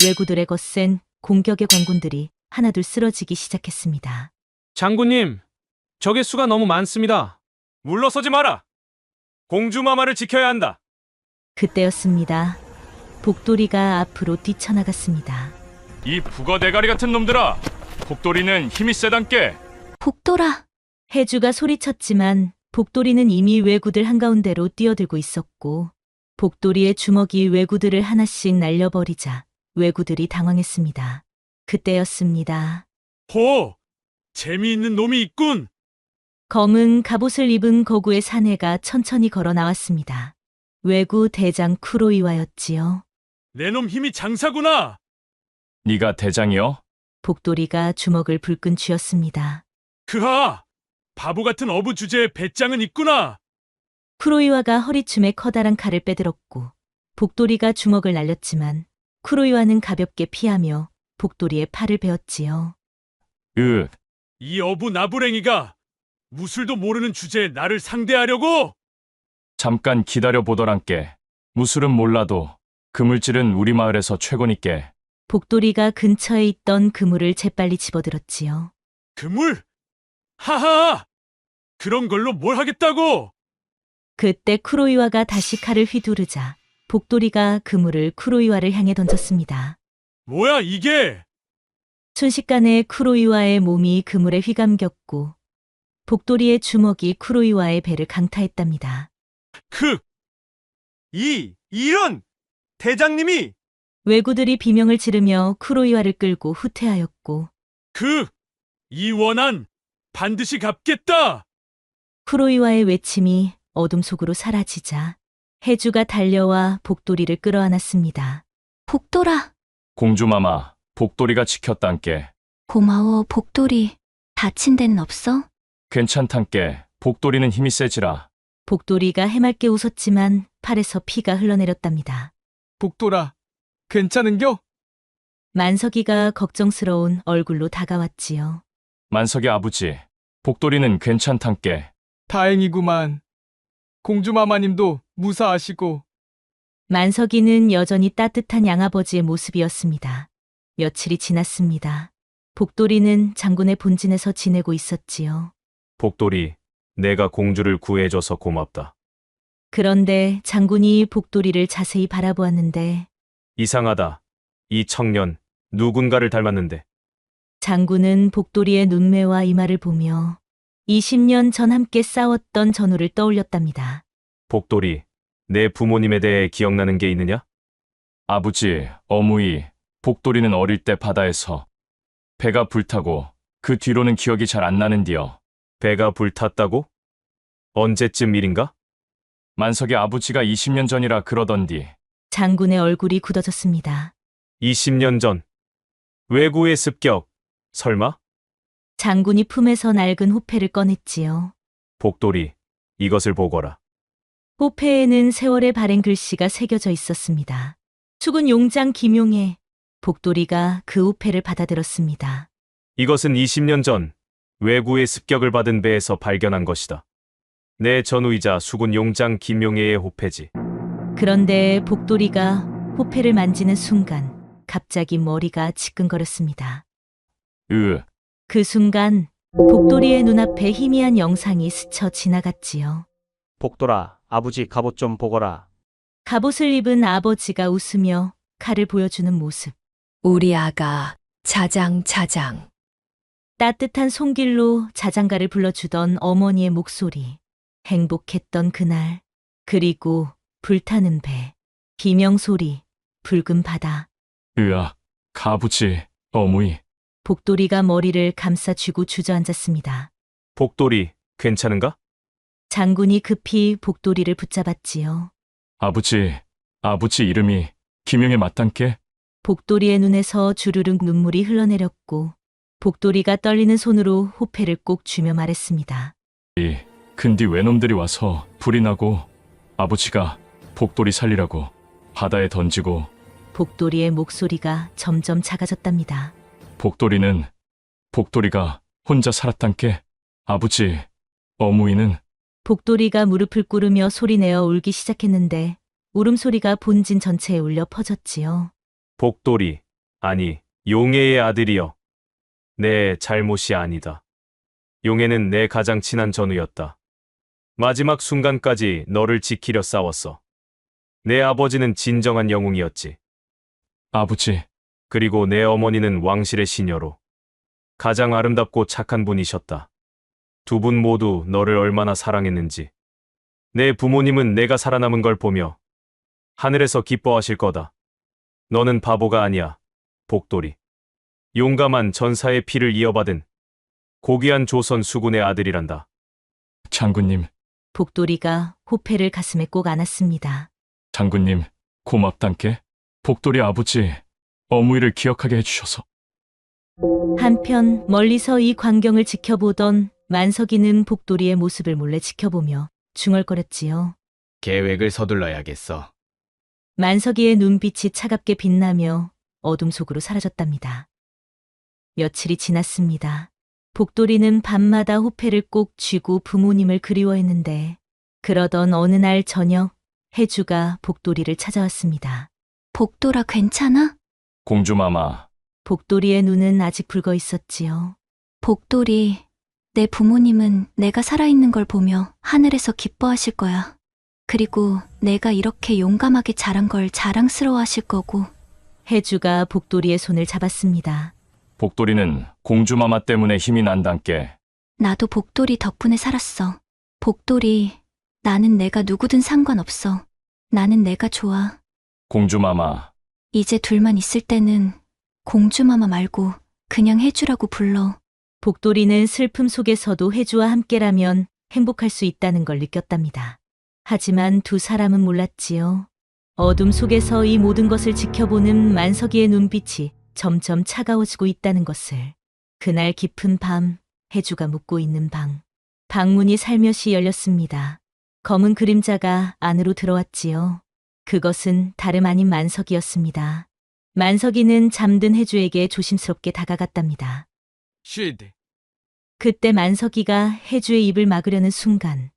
왜구들의 거센 공격의 관군들이 하나둘 쓰러지기 시작했습니다. 장군님, 적의 수가 너무 많습니다. 물러서지 마라. 공주마마를 지켜야 한다. 그때였습니다. 복돌이가 앞으로 뛰쳐나갔습니다. 이 북어 대가리 같은 놈들아! 복돌이는 힘이 세단께. 복돌아. 해주가 소리쳤지만 복돌이는 이미 왜구들 한가운데로 뛰어들고 있었고 복돌이의 주먹이 왜구들을 하나씩 날려버리자 왜구들이 당황했습니다. 그때였습니다. 호, 재미있는 놈이 있군. 검은 갑옷을 입은 거구의 사내가 천천히 걸어 나왔습니다. 왜구 대장 쿠로이와였지요. 내 놈 힘이 장사구나. 네가 대장이여? 복돌이가 주먹을 불끈 쥐었습니다. 그하, 바보 같은 어부 주제에 배짱은 있구나. 쿠로이와가 허리춤에 커다란 칼을 빼들었고 복돌이가 주먹을 날렸지만 쿠로이와는 가볍게 피하며 복돌이의 팔을 베었지요. 이 어부 나부랭이가 무술도 모르는 주제에 나를 상대하려고? 잠깐 기다려보더란께. 무술은 몰라도 그물질은 우리 마을에서 최고니께. 복돌이가 근처에 있던 그물을 재빨리 집어들었지요. 그물? 하하! 그런 걸로 뭘 하겠다고? 그때 쿠로이와가 다시 칼을 휘두르자 복돌이가 그물을 쿠로이와를 향해 던졌습니다. 뭐야 이게? 순식간에 쿠로이와의 몸이 그물에 휘감겼고 복돌이의 주먹이 쿠로이와의 배를 강타했답니다. 이런! 대장님이! 왜구들이 비명을 지르며 쿠로이와를 끌고 후퇴하였고 이 원한 반드시 갚겠다! 쿠로이와의 외침이 어둠 속으로 사라지자 해주가 달려와 복돌이를 끌어안았습니다. 복돌아. 공주마마, 복돌이가 지켰단께. 고마워, 복돌이. 다친 데는 없어? 괜찮단께. 복돌이는 힘이 세지라. 복돌이가 해맑게 웃었지만 팔에서 피가 흘러내렸답니다. 복돌아, 괜찮은겨? 만석이가 걱정스러운 얼굴로 다가왔지요. 만석이 아버지, 복돌이는 괜찮단께. 다행이구만. 공주마마님도 무사하시고. 만석이는 여전히 따뜻한 양아버지의 모습이었습니다. 며칠이 지났습니다. 복돌이는 장군의 본진에서 지내고 있었지요. 복돌이, 내가 공주를 구해줘서 고맙다. 그런데 장군이 복돌이를 자세히 바라보았는데 이상하다. 이 청년, 누군가를 닮았는데. 장군은 복돌이의 눈매와 이마를 보며 20년 전 함께 싸웠던 전우를 떠올렸답니다. 복돌이, 내 부모님에 대해 기억나는 게 있느냐? 아버지, 어무이, 복돌이는 어릴 때 바다에서 배가 불타고 그 뒤로는 기억이 잘 안 나는디요. 배가 불탔다고? 언제쯤 일인가? 만석의 아버지가 20년 전이라 그러던디. 장군의 얼굴이 굳어졌습니다. 20년 전. 외구의 습격. 설마? 장군이 품에서 낡은 호패를 꺼냈지요. 복돌이, 이것을 보거라. 호패에는 세월의 발행 글씨가 새겨져 있었습니다. 수군 용장 김용애. 복돌이가 그 호패를 받아들었습니다. 이것은 20년 전 외구의 습격을 받은 배에서 발견한 것이다. 내 전우이자 수군 용장 김용애의 호패지. 그런데 복돌이가 호패를 만지는 순간 갑자기 머리가 지끈거렸습니다. 그 순간 복돌이의 눈앞에 희미한 영상이 스쳐 지나갔지요. 복돌아, 아버지 갑옷 좀 보거라. 갑옷을 입은 아버지가 웃으며 칼을 보여주는 모습. 우리 아가, 자장. 따뜻한 손길로 자장가를 불러주던 어머니의 목소리. 행복했던 그날. 그리고 불타는 배. 비명소리. 붉은 바다. 으악, 아버지, 어머니. 복돌이가 머리를 감싸쥐고 주저앉았습니다. 복돌이, 괜찮은가? 장군이 급히 복돌이를 붙잡았지요. 아버지 이름이 김용애 맞단께? 복돌이의 눈에서 주르륵 눈물이 흘러내렸고 복돌이가 떨리는 손으로 호패를 꼭 쥐며 말했습니다. 근디 외놈들이 와서 불이 나고 아버지가 복돌이 살리라고 바다에 던지고. 복돌이의 목소리가 점점 작아졌답니다. 복돌이가 혼자 살았단께? 아버지, 어머니는? 복돌이가 무릎을 꿇으며 소리내어 울기 시작했는데 울음소리가 본진 전체에 울려 퍼졌지요. 복돌이, 아니, 용애의 아들이여. 내 잘못이 아니다. 용애는 내 가장 친한 전우였다. 마지막 순간까지 너를 지키려 싸웠어. 내 아버지는 진정한 영웅이었지. 아버지. 그리고 내 어머니는 왕실의 시녀로 가장 아름답고 착한 분이셨다. 두 분 모두 너를 얼마나 사랑했는지. 내 부모님은 내가 살아남은 걸 보며 하늘에서 기뻐하실 거다. 너는 바보가 아니야, 복돌이. 용감한 전사의 피를 이어받은 고귀한 조선 수군의 아들이란다. 장군님. 복돌이가 호패를 가슴에 꼭 안았습니다. 장군님, 고맙단께? 복돌이 아버지, 어머니를 기억하게 해주셔서. 한편 멀리서 이 광경을 지켜보던 만석이는 복돌이의 모습을 몰래 지켜보며 중얼거렸지요. 계획을 서둘러야겠어. 만석이의 눈빛이 차갑게 빛나며 어둠 속으로 사라졌답니다. 며칠이 지났습니다. 복돌이는 밤마다 호패를 꼭 쥐고 부모님을 그리워했는데 그러던 어느 날 저녁 혜주가 복돌이를 찾아왔습니다. 복돌아, 괜찮아? 공주마마. 복돌이의 눈은 아직 붉어 있었지요. 복돌이, 내 부모님은 내가 살아있는 걸 보며 하늘에서 기뻐하실 거야. 그리고 내가 이렇게 용감하게 자란 걸 자랑스러워하실 거고. 혜주가 복돌이의 손을 잡았습니다. 복돌이는 공주마마 때문에 힘이 난단께. 나도 복돌이 덕분에 살았어. 복돌이, 나는 내가 누구든 상관없어. 나는 내가 좋아. 공주마마. 이제 둘만 있을 때는 공주마마 말고 그냥 혜주라고 불러. 복돌이는 슬픔 속에서도 혜주와 함께라면 행복할 수 있다는 걸 느꼈답니다. 하지만 두 사람은 몰랐지요. 어둠 속에서 이 모든 것을 지켜보는 만석이의 눈빛이 점점 차가워지고 있다는 것을. 그날 깊은 밤, 혜주가 묵고 있는 방. 방문이 살며시 열렸습니다. 검은 그림자가 안으로 들어왔지요. 그것은 다름 아닌 만석이었습니다. 만석이는 잠든 혜주에게 조심스럽게 다가갔답니다. 쉿. 그때 만석이가 혜주의 입을 막으려는 순간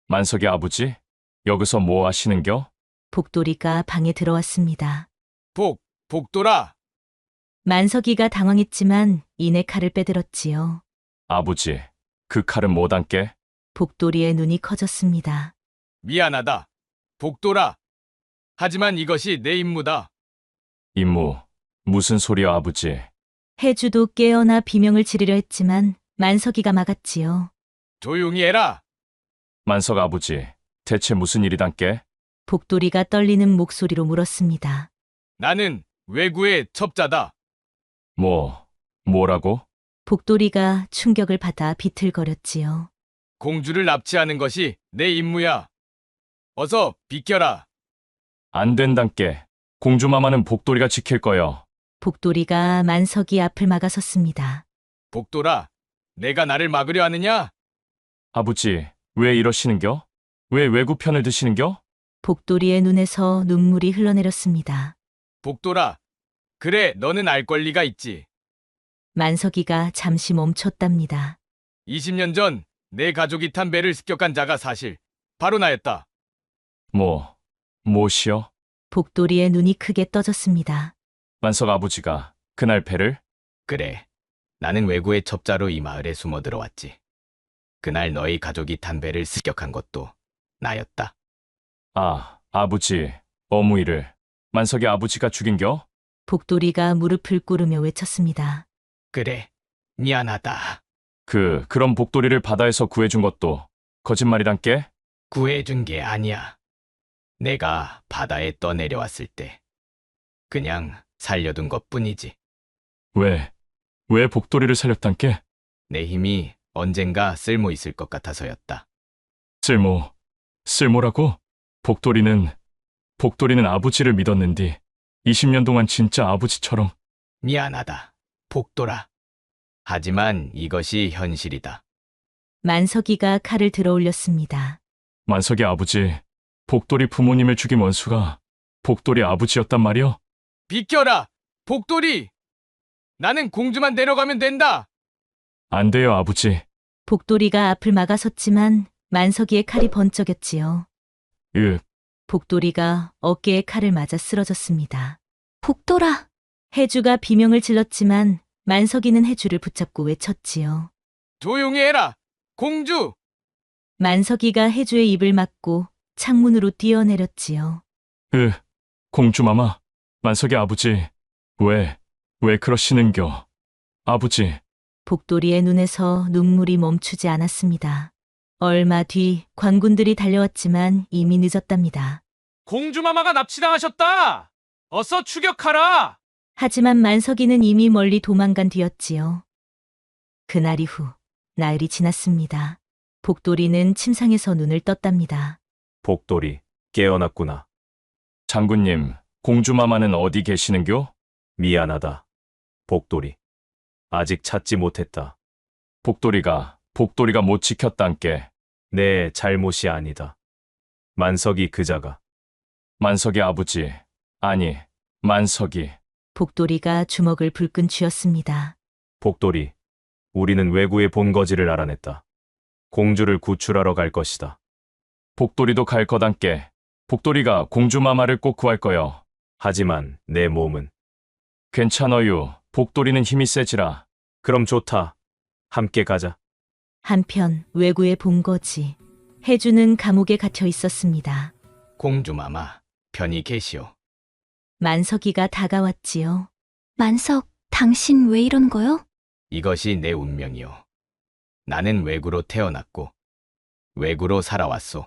만석이 아버지, 여기서 뭐 하시는겨? 복돌이가 방에 들어왔습니다. 복돌아. 만석이가 당황했지만 이내 칼을 빼들었지요. 아버지, 그 칼은 뭐단께? 복돌이의 눈이 커졌습니다. 미안하다, 복돌아. 하지만 이것이 내 임무다. 임무, 무슨 소리야 아버지? 혜주도 깨어나 비명을 지르려 했지만 만석이가 막았지요. 조용히 해라. 만석 아버지, 대체 무슨 일이단께? 복돌이가 떨리는 목소리로 물었습니다. 나는 외구의 첩자다. 뭐라고? 복돌이가 충격을 받아 비틀거렸지요. 공주를 납치하는 것이 내 임무야. 어서 비켜라. 안 된단께. 공주마마는 복돌이가 지킬 거요. 복돌이가 만석이 앞을 막아섰습니다. 복돌아, 내가 나를 막으려 하느냐? 아버지, 왜 이러시는겨? 왜 외구 편을 드시는겨? 복돌이의 눈에서 눈물이 흘러내렸습니다. 복돌아, 그래, 너는 알 권리가 있지. 만석이가 잠시 멈췄답니다. 20년 전 내 가족이 탄 배를 습격한 자가 사실 바로 나였다. 뭐시여? 복돌이의 눈이 크게 떠졌습니다. 만석 아버지가 그날 배를? 그래, 나는 외구의 첩자로 이 마을에 숨어 들어왔지. 그날 너희 가족이 탄 배를 습격한 것도 나였다. 아, 아버지, 어무이를 만석이 아버지가 죽인겨? 복돌이가 무릎을 꿇으며 외쳤습니다. 그래, 미안하다. 그럼 복돌이를 바다에서 구해준 것도 거짓말이란께? 구해준 게 아니야. 내가 바다에 떠내려왔을 때 그냥 살려둔 것뿐이지. 왜 복돌이를 살렸단께? 내 힘이 언젠가 쓸모 있을 것 같아서였다. 쓸모라고? 복돌이는 아버지를 믿었는디 20년 동안 진짜 아버지처럼. 미안하다, 복돌아. 하지만 이것이 현실이다. 만석이가 칼을 들어 올렸습니다. 만석이 아버지, 복돌이 부모님을 죽인 원수가 복돌이 아버지였단 말이여? 비켜라, 복돌이! 나는 공주만 데려가면 된다. 안 돼요, 아버지. 복돌이가 앞을 막아섰지만 만석이의 칼이 번쩍였지요. 복돌이가 어깨에 칼을 맞아 쓰러졌습니다. 복돌아! 해주가 비명을 질렀지만 만석이는 해주를 붙잡고 외쳤지요. 조용히 해라, 공주! 만석이가 해주의 입을 막고 창문으로 뛰어내렸지요. 공주마마, 만석이 아버지, 왜 그러시는겨? 아버지. 복돌이의 눈에서 눈물이 멈추지 않았습니다. 얼마 뒤 관군들이 달려왔지만 이미 늦었답니다. 공주마마가 납치당하셨다! 어서 추격하라! 하지만 만석이는 이미 멀리 도망간 뒤였지요. 그날 이후 나흘이 지났습니다. 복돌이는 침상에서 눈을 떴답니다. 복돌이, 깨어났구나. 장군님, 공주마마는 어디 계시는겨? 미안하다. 복돌이. 아직 찾지 못했다. 복돌이가 못 지켰단께. 내 잘못이 아니다. 만석이 그자가. 만석이 아버지, 아니, 만석이. 복돌이가 주먹을 불끈 쥐었습니다. 복돌이, 우리는 외구의 본거지를 알아냈다. 공주를 구출하러 갈 것이다. 복돌이도 갈 거단께. 복돌이가 공주마마를 꼭 구할 거요. 하지만 내 몸은. 괜찮어요. 복돌이는 힘이 세지라. 그럼 좋다. 함께 가자. 한편 외구의 본거지. 해주는 감옥에 갇혀 있었습니다. 공주마마, 편히 계시오. 만석이가 다가왔지요. 만석, 당신 왜 이런 거요? 이것이 내 운명이오. 나는 외구로 태어났고 외구로 살아왔소.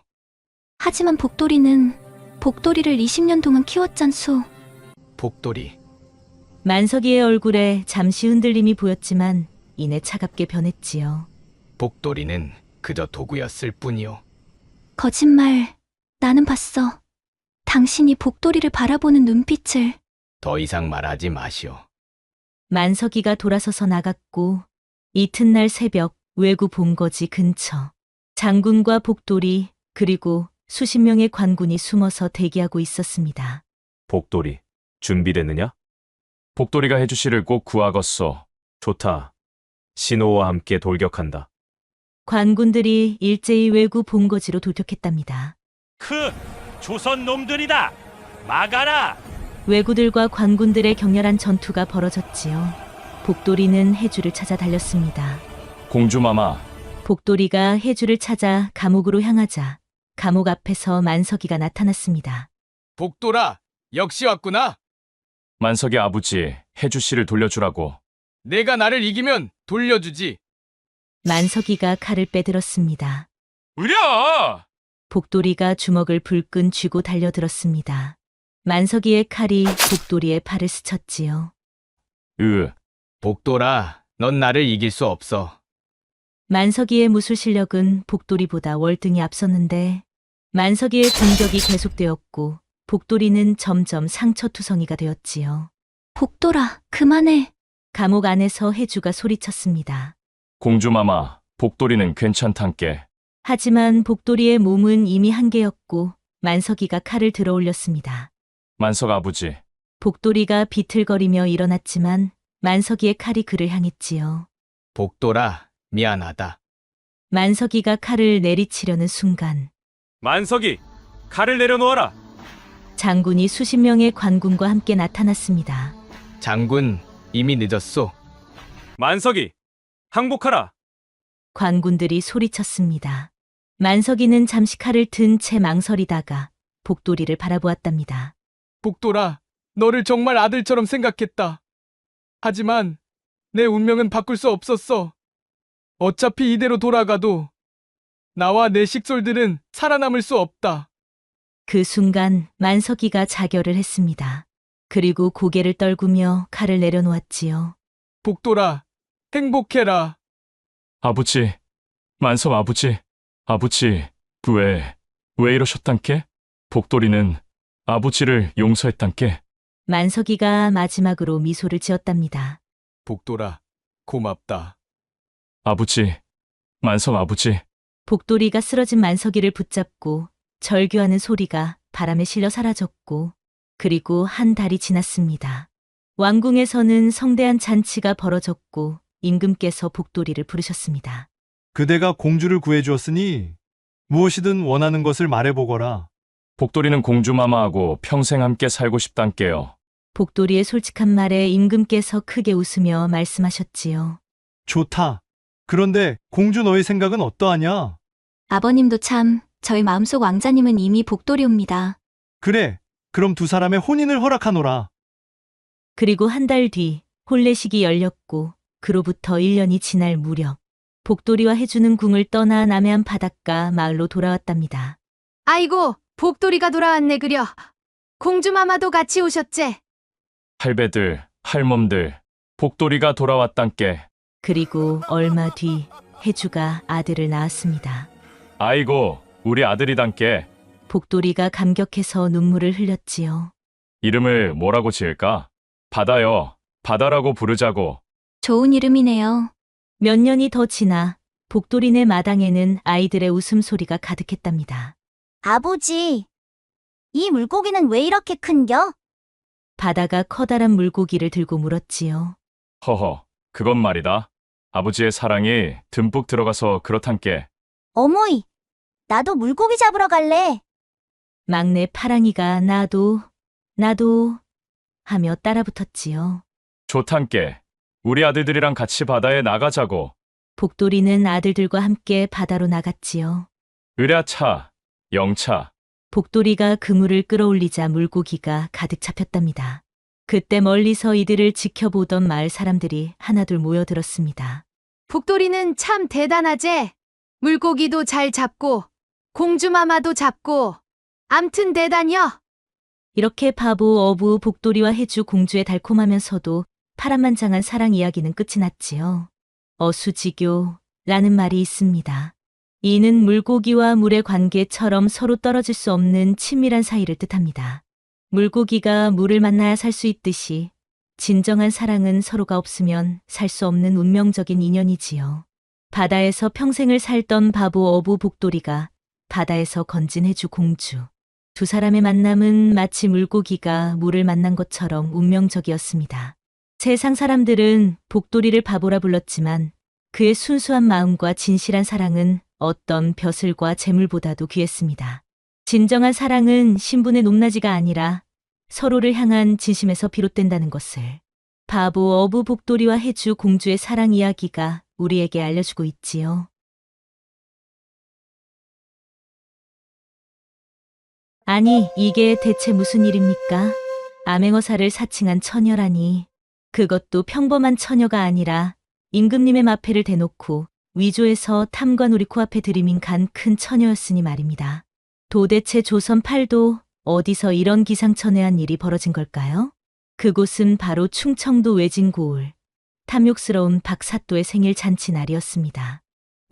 하지만 복돌이를 20년 동안 키웠잖소. 복돌이. 만석이의 얼굴에 잠시 흔들림이 보였지만 이내 차갑게 변했지요. 복돌이는 그저 도구였을 뿐이오. 거짓말. 나는 봤어. 당신이 복돌이를 바라보는 눈빛을. 더 이상 말하지 마시오. 만석이가 돌아서서 나갔고 이튿날 새벽 외구 본거지 근처 장군과 복돌이 그리고 수십 명의 관군이 숨어서 대기하고 있었습니다. 복돌이, 준비됐느냐? 복돌이가 해주씨를 꼭 구하겠소. 좋다. 신호와 함께 돌격한다. 관군들이 일제히 외구 본거지로 돌격했답니다. 조선 놈들이다! 막아라! 왜구들과 관군들의 격렬한 전투가 벌어졌지요. 복돌이는 해주를 찾아 달렸습니다. 공주마마. 복돌이가 해주를 찾아 감옥으로 향하자 감옥 앞에서 만석이가 나타났습니다. 복돌아, 역시 왔구나. 만석이 아버지, 해주씨를 돌려주라고. 내가 나를 이기면 돌려주지. 만석이가 칼을 빼들었습니다. 으랴! 복돌이가 주먹을 불끈 쥐고 달려들었습니다. 만석이의 칼이 복돌이의 팔을 스쳤지요. 복돌아, 넌 나를 이길 수 없어. 만석이의 무술 실력은 복돌이보다 월등히 앞섰는데 만석이의 공격이 계속되었고 복돌이는 점점 상처투성이가 되었지요. 복돌아, 그만해. 감옥 안에서 혜주가 소리쳤습니다. 공주마마, 복돌이는 괜찮단께. 하지만 복돌이의 몸은 이미 한계였고 만석이가 칼을 들어 올렸습니다. 만석 아버지, 복돌이가 비틀거리며 일어났지만 만석이의 칼이 그를 향했지요. 복돌아, 미안하다. 만석이가 칼을 내리치려는 순간 만석이, 칼을 내려놓아라. 장군이 수십 명의 관군과 함께 나타났습니다. 장군, 이미 늦었소. 만석이, 항복하라. 관군들이 소리쳤습니다. 만석이는 잠시 칼을 든 채 망설이다가 복돌이를 바라보았답니다. 복돌아, 너를 정말 아들처럼 생각했다. 하지만 내 운명은 바꿀 수 없었어. 어차피 이대로 돌아가도 나와 내 식솔들은 살아남을 수 없다. 그 순간 만석이가 자결을 했습니다. 그리고 고개를 떨구며 칼을 내려놓았지요. 복돌아, 행복해라. 아버지, 만석 아버지, 아버지, 왜 이러셨단께? 복돌이는 아버지를 용서했단께. 만석이가 마지막으로 미소를 지었답니다. 복돌아, 고맙다. 아버지, 만석 아버지. 복돌이가 쓰러진 만석이를 붙잡고 절규하는 소리가 바람에 실려 사라졌고 그리고 한 달이 지났습니다. 왕궁에서는 성대한 잔치가 벌어졌고 임금께서 복돌이를 부르셨습니다. 그대가 공주를 구해주었으니 무엇이든 원하는 것을 말해보거라. 복돌이는 공주마마하고 평생 함께 살고 싶단께요. 복돌이의 솔직한 말에 임금께서 크게 웃으며 말씀하셨지요. 좋다. 그런데 공주 너의 생각은 어떠하냐? 아버님도 참, 저희 마음속 왕자님은 이미 복돌이옵니다. 그래, 그럼 두 사람의 혼인을 허락하노라. 그리고 한 달 뒤 혼례식이 열렸고 그로부터 1년이 지날 무렵 복돌이와 혜주는 궁을 떠나 남해안 바닷가 마을로 돌아왔답니다. 아이고, 복돌이가 돌아왔네 그려. 공주마마도 같이 오셨제. 할배들, 할멈들, 복돌이가 돌아왔단께. 그리고 얼마 뒤 혜주가 아들을 낳았습니다. 아이고, 우리 아들이단께. 복돌이가 감격해서 눈물을 흘렸지요. 이름을 뭐라고 지을까? 바다요. 바다라고 부르자고. 좋은 이름이네요. 몇 년이 더 지나 복돌이네 마당에는 아이들의 웃음소리가 가득했답니다. 아버지, 이 물고기는 왜 이렇게 큰겨? 바다가 커다란 물고기를 들고 물었지요. 허허, 그건 말이다. 아버지의 사랑이 듬뿍 들어가서 그렇단께. 어머이, 나도 물고기 잡으러 갈래. 막내 파랑이가 나도 하며 따라붙었지요. 좋단께. 우리 아들들이랑 같이 바다에 나가자고. 복돌이는 아들들과 함께 바다로 나갔지요. 으랴차, 영차. 복돌이가 그물을 끌어올리자 물고기가 가득 잡혔답니다. 그때 멀리서 이들을 지켜보던 마을 사람들이 하나둘 모여들었습니다. 복돌이는 참 대단하제. 물고기도 잘 잡고 공주마마도 잡고 암튼 대단혀. 이렇게 바보 어부 복돌이와 혜주 공주의 달콤하면서도 파란만장한 사랑 이야기는 끝이 났지요. 어수지교라는 말이 있습니다. 이는 물고기와 물의 관계처럼 서로 떨어질 수 없는 친밀한 사이를 뜻합니다. 물고기가 물을 만나야 살 수 있듯이 진정한 사랑은 서로가 없으면 살 수 없는 운명적인 인연이지요. 바다에서 평생을 살던 바보 어부 복돌이가 바다에서 건진 혜주 공주. 두 사람의 만남은 마치 물고기가 물을 만난 것처럼 운명적이었습니다. 세상 사람들은 복돌이를 바보라 불렀지만 그의 순수한 마음과 진실한 사랑은 어떤 벼슬과 재물보다도 귀했습니다. 진정한 사랑은 신분의 높낮이가 아니라 서로를 향한 진심에서 비롯된다는 것을 바보 어부 복돌이와 혜주 공주의 사랑 이야기가 우리에게 알려주고 있지요. 아니, 이게 대체 무슨 일입니까? 암행어사를 사칭한 처녀라니. 그것도 평범한 처녀가 아니라 임금님의 마패를 대놓고 위조해서 탐관 우리 코앞에 들이민 간 큰 처녀였으니 말입니다. 도대체 조선 팔도 어디서 이런 기상천외한 일이 벌어진 걸까요? 그곳은 바로 충청도 외진고을, 탐욕스러운 박사또의 생일 잔치 날이었습니다.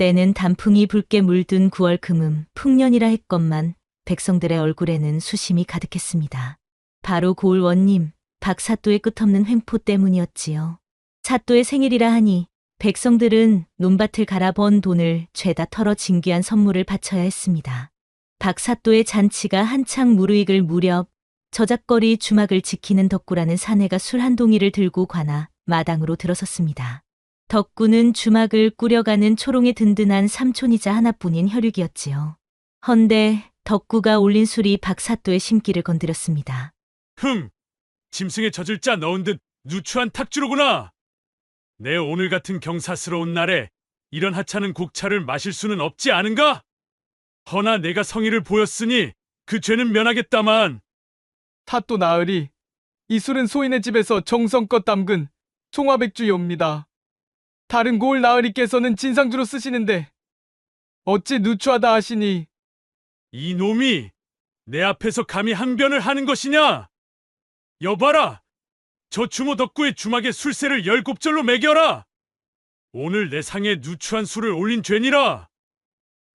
때는 단풍이 붉게 물든 9월 금음 풍년이라 했건만 백성들의 얼굴에는 수심이 가득했습니다. 바로 고을원님, 박사또의 끝없는 횡포 때문이었지요. 사또의 생일이라 하니 백성들은 논밭을 갈아번 돈을 죄다 털어 진귀한 선물을 바쳐야 했습니다. 박사또의 잔치가 한창 무르익을 무렵 저작거리 주막을 지키는 덕구라는 사내가 술 한 동이를 들고 관아 마당으로 들어섰습니다. 덕구는 주막을 꾸려가는 초롱의 든든한 삼촌이자 하나뿐인 혈육이었지요. 헌데 덕구가 올린 술이 박사또의 심기를 건드렸습니다. 짐승에 젖을 짜 넣은 듯 누추한 탁주로구나. 내 오늘 같은 경사스러운 날에 이런 하찮은 국차를 마실 수는 없지 않은가? 허나 내가 성의를 보였으니 그 죄는 면하겠다만. 탓도 나으리. 이 술은 소인의 집에서 정성껏 담근 송화백주이옵니다. 다른 고을 나으리께서는 진상주로 쓰시는데 어찌 누추하다 하시니. 이 놈이 내 앞에서 감히 항변을 하는 것이냐? 여봐라! 저 주모 덕구의 주막에 술세를 10곱절로 매겨라! 오늘 내 상에 누추한 술을 올린 죄니라!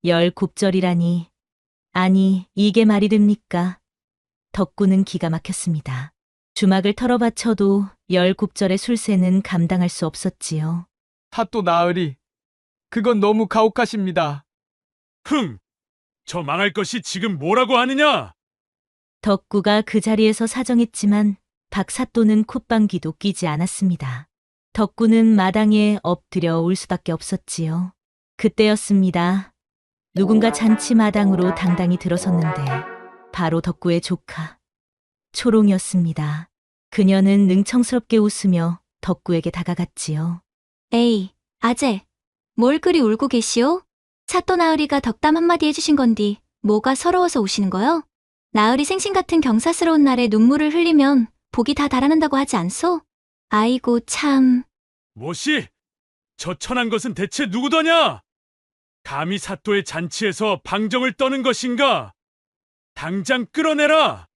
10곱절이라니. 아니, 이게 말이 됩니까? 덕구는 기가 막혔습니다. 주막을 털어바쳐도 10곱절의 술세는 감당할 수 없었지요. 탓도 나으리. 그건 너무 가혹하십니다. 저 망할 것이 지금 뭐라고 하느냐? 덕구가 그 자리에서 사정했지만 박사또는 콧방귀도 끼지 않았습니다. 덕구는 마당에 엎드려 울 수밖에 없었지요. 그때였습니다. 누군가 잔치 마당으로 당당히 들어섰는데 바로 덕구의 조카 초롱이었습니다. 그녀는 능청스럽게 웃으며 덕구에게 다가갔지요. 에이, 아재. 뭘 그리 울고 계시오? 사또 나으리가 덕담 한마디 해주신 건디 뭐가 서러워서 우시는 거요? 나으리 생신 같은 경사스러운 날에 눈물을 흘리면 복이 다 달아난다고 하지 않소? 아이고 참. 뭐시? 저 천한 것은 대체 누구더냐? 감히 사또의 잔치에서 방정을 떠는 것인가? 당장 끌어내라!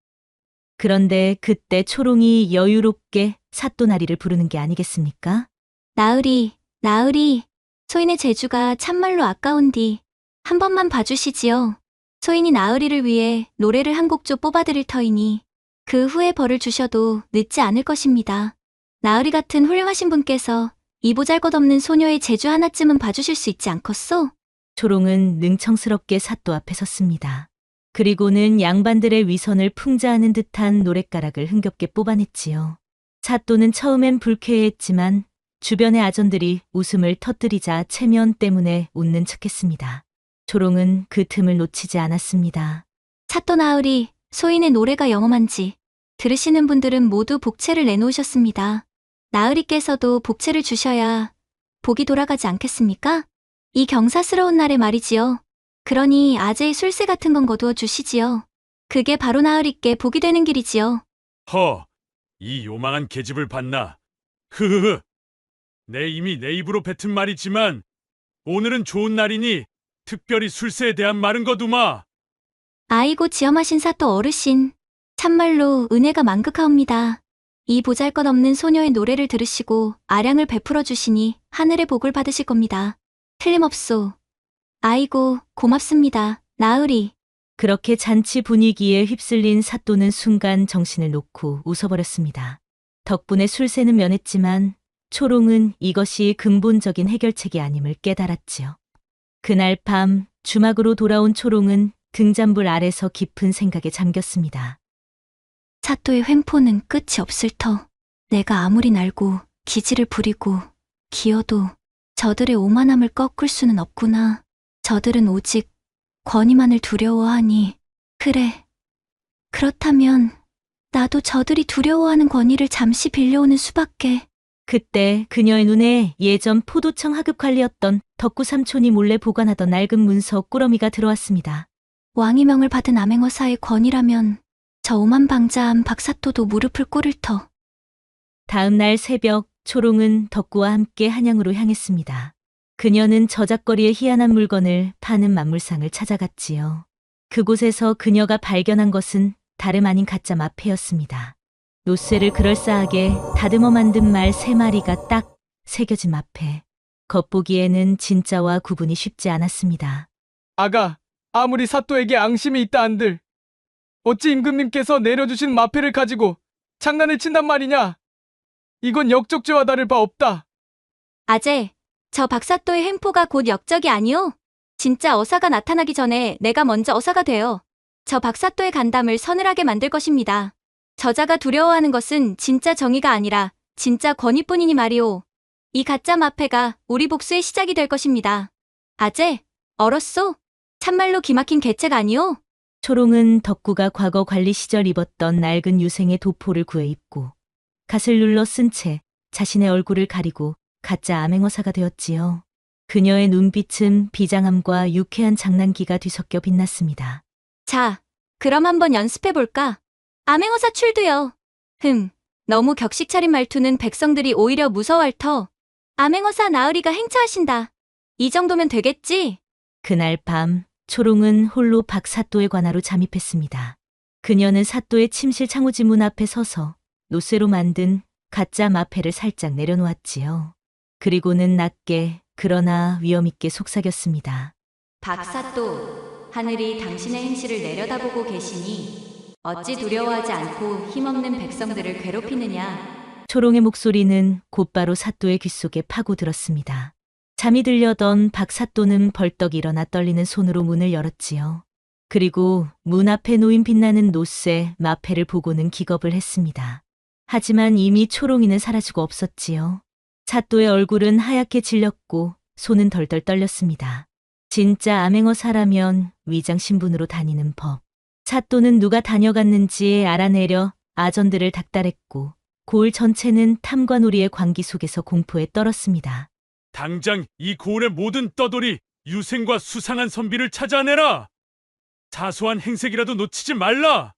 그런데 그때 초롱이 여유롭게 사또나리를 부르는 게 아니겠습니까? 나으리, 나으리. 소인의 재주가 참말로 아까운디 한 번만 봐주시지요. 소인이 나으리를 위해 노래를 한 곡조 뽑아드릴 터이니 그 후에 벌을 주셔도 늦지 않을 것입니다. 나으리 같은 훌륭하신 분께서 이 보잘것없는 소녀의 재주 하나쯤은 봐주실 수 있지 않겠소? 초롱은 능청스럽게 사또 앞에 섰습니다. 그리고는 양반들의 위선을 풍자하는 듯한 노랫가락을 흥겹게 뽑아냈지요. 사또는 처음엔 불쾌했지만 주변의 아전들이 웃음을 터뜨리자 체면 때문에 웃는 척했습니다. 초롱은 그 틈을 놓치지 않았습니다. 사또 나으리, 소인의 노래가 영험한지 들으시는 분들은 모두 복채를 내놓으셨습니다. 나으리께서도 복채를 주셔야 복이 돌아가지 않겠습니까? 이 경사스러운 날에 말이지요. 그러니 아재의 술세 같은 건 거두어 주시지요. 그게 바로 나으리께 복이 되는 길이지요. 이 요망한 계집을 봤나? 흐흐흐. 이미 내 입으로 뱉은 말이지만 오늘은 좋은 날이니 특별히 술세에 대한 말은 거두마. 아이고 지엄하신 사또 어르신. 참말로 은혜가 만극하옵니다. 이 보잘것없는 소녀의 노래를 들으시고 아량을 베풀어 주시니 하늘의 복을 받으실 겁니다. 틀림없소. 아이고 고맙습니다. 나으리. 그렇게 잔치 분위기에 휩쓸린 사또는 순간 정신을 놓고 웃어버렸습니다. 덕분에 술세는 면했지만 초롱은 이것이 근본적인 해결책이 아님을 깨달았지요. 그날 밤 주막으로 돌아온 초롱은 등잔불 아래서 깊은 생각에 잠겼습니다. 사또의 횡포는 끝이 없을 터. 내가 아무리 날고 기지를 부리고 기어도 저들의 오만함을 꺾을 수는 없구나. 저들은 오직 권위만을 두려워하니. 그래. 그렇다면 나도 저들이 두려워하는 권위를 잠시 빌려오는 수밖에. 그때 그녀의 눈에 예전 포도청 하급 관리였던 덕구 삼촌이 몰래 보관하던 낡은 문서 꾸러미가 들어왔습니다. 왕위명을 받은 암행어사의 권위라면 저 오만방자한 박사또도 무릎을 꿇을 터. 다음 날 새벽 초롱은 덕구와 함께 한양으로 향했습니다. 그녀는 저작거리의 희한한 물건을 파는 만물상을 찾아갔지요. 그곳에서 그녀가 발견한 것은 다름 아닌 가짜 마패였습니다. 노쇠를 그럴싸하게 다듬어 만든 말 3마리가 딱 새겨진 마패. 겉보기에는 진짜와 구분이 쉽지 않았습니다. 아가, 아무리 사또에게 앙심이 있다 한들 어찌 임금님께서 내려주신 마패를 가지고 장난을 친단 말이냐? 이건 역적죄와 다를 바 없다. 아재, 저 박사또의 횡포가 곧 역적이 아니오? 진짜 어사가 나타나기 전에 내가 먼저 어사가 되어 저 박사또의 간담을 서늘하게 만들 것입니다. 저자가 두려워하는 것은 진짜 정의가 아니라 진짜 권위뿐이니 말이오. 이 가짜 마패가 우리 복수의 시작이 될 것입니다. 아재, 얼었소? 참말로 기막힌 개책 아니오? 초롱은 덕구가 과거 관리 시절 입었던 낡은 유생의 도포를 구해 입고 갓을 눌러 쓴 채 자신의 얼굴을 가리고 가짜 암행어사가 되었지요. 그녀의 눈빛은 비장함과 유쾌한 장난기가 뒤섞여 빛났습니다. 자, 그럼 한번 연습해볼까? 암행어사 출두요. 너무 격식 차린 말투는 백성들이 오히려 무서워할 터. 암행어사 나으리가 행차하신다. 이 정도면 되겠지? 그날 밤 초롱은 홀로 박 사또의 관하로 잠입했습니다. 그녀는 사또의 침실 창호지 문 앞에 서서 노쇠로 만든 가짜 마패를 살짝 내려놓았지요. 그리고는 낮게 그러나 위엄있게 속삭였습니다. 박사또, 하늘이 당신의 행실을 내려다보고 계시니 어찌 두려워하지 않고 힘없는 백성들을 괴롭히느냐. 초롱의 목소리는 곧바로 사또의 귓속에 파고들었습니다. 잠이 들려던 박 사또는 벌떡 일어나 떨리는 손으로 문을 열었지요. 그리고 문 앞에 놓인 빛나는 노쇠 마패를 보고는 기겁을 했습니다. 하지만 이미 초롱이는 사라지고 없었지요. 사또의 얼굴은 하얗게 질렸고 손은 덜덜 떨렸습니다. 진짜 암행어사라면 위장 신분으로 다니는 법. 사또는 누가 다녀갔는지 알아내려 아전들을 닥달했고 고을 전체는 탐관오리의 광기 속에서 공포에 떨었습니다. 당장 이 고을의 모든 떠돌이 유생과 수상한 선비를 찾아내라. 사소한 행색이라도 놓치지 말라.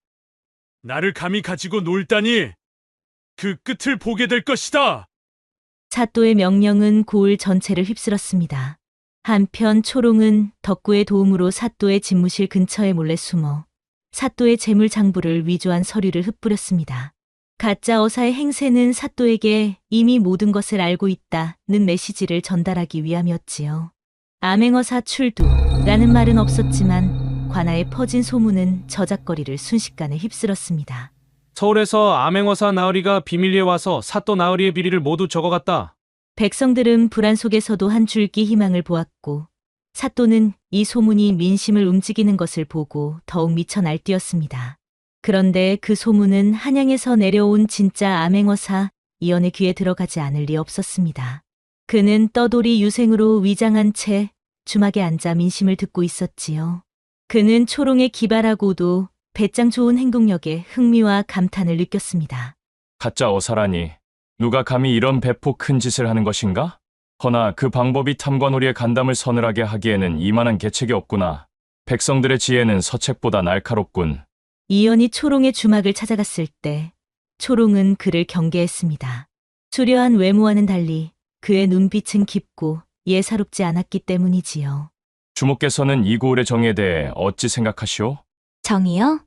나를 감히 가지고 놀다니 그 끝을 보게 될 것이다. 사또의 명령은 고을 전체를 휩쓸었습니다. 한편 초롱은 덕구의 도움으로 사또의 집무실 근처에 몰래 숨어 사또의 재물 장부를 위조한 서류를 흩뿌렸습니다. 가짜 어사의 행세는 사또에게 이미 모든 것을 알고 있다는 메시지를 전달하기 위함이었지요. 암행어사 출두라는 말은 없었지만 관아에 퍼진 소문은 저작거리를 순식간에 휩쓸었습니다. 서울에서 암행어사 나으리가 비밀리에 와서 사또 나으리의 비리를 모두 적어갔다. 백성들은 불안 속에서도 한 줄기 희망을 보았고 사또는 이 소문이 민심을 움직이는 것을 보고 더욱 미쳐 날뛰었습니다. 그런데 그 소문은 한양에서 내려온 진짜 암행어사 이연의 귀에 들어가지 않을 리 없었습니다. 그는 떠돌이 유생으로 위장한 채 주막에 앉아 민심을 듣고 있었지요. 그는 초롱의 기발하고도 배짱 좋은 행동력에 흥미와 감탄을 느꼈습니다. 가짜 어사라니 누가 감히 이런 배포 큰 짓을 하는 것인가? 허나 그 방법이 탐관오리의 간담을 서늘하게 하기에는 이만한 계책이 없구나. 백성들의 지혜는 서책보다 날카롭군. 이연이 초롱의 주막을 찾아갔을 때 초롱은 그를 경계했습니다. 수려한 외모와는 달리 그의 눈빛은 깊고 예사롭지 않았기 때문이지요. 주목께서는 이 고을의 정의에 대해 어찌 생각하시오? 정이요?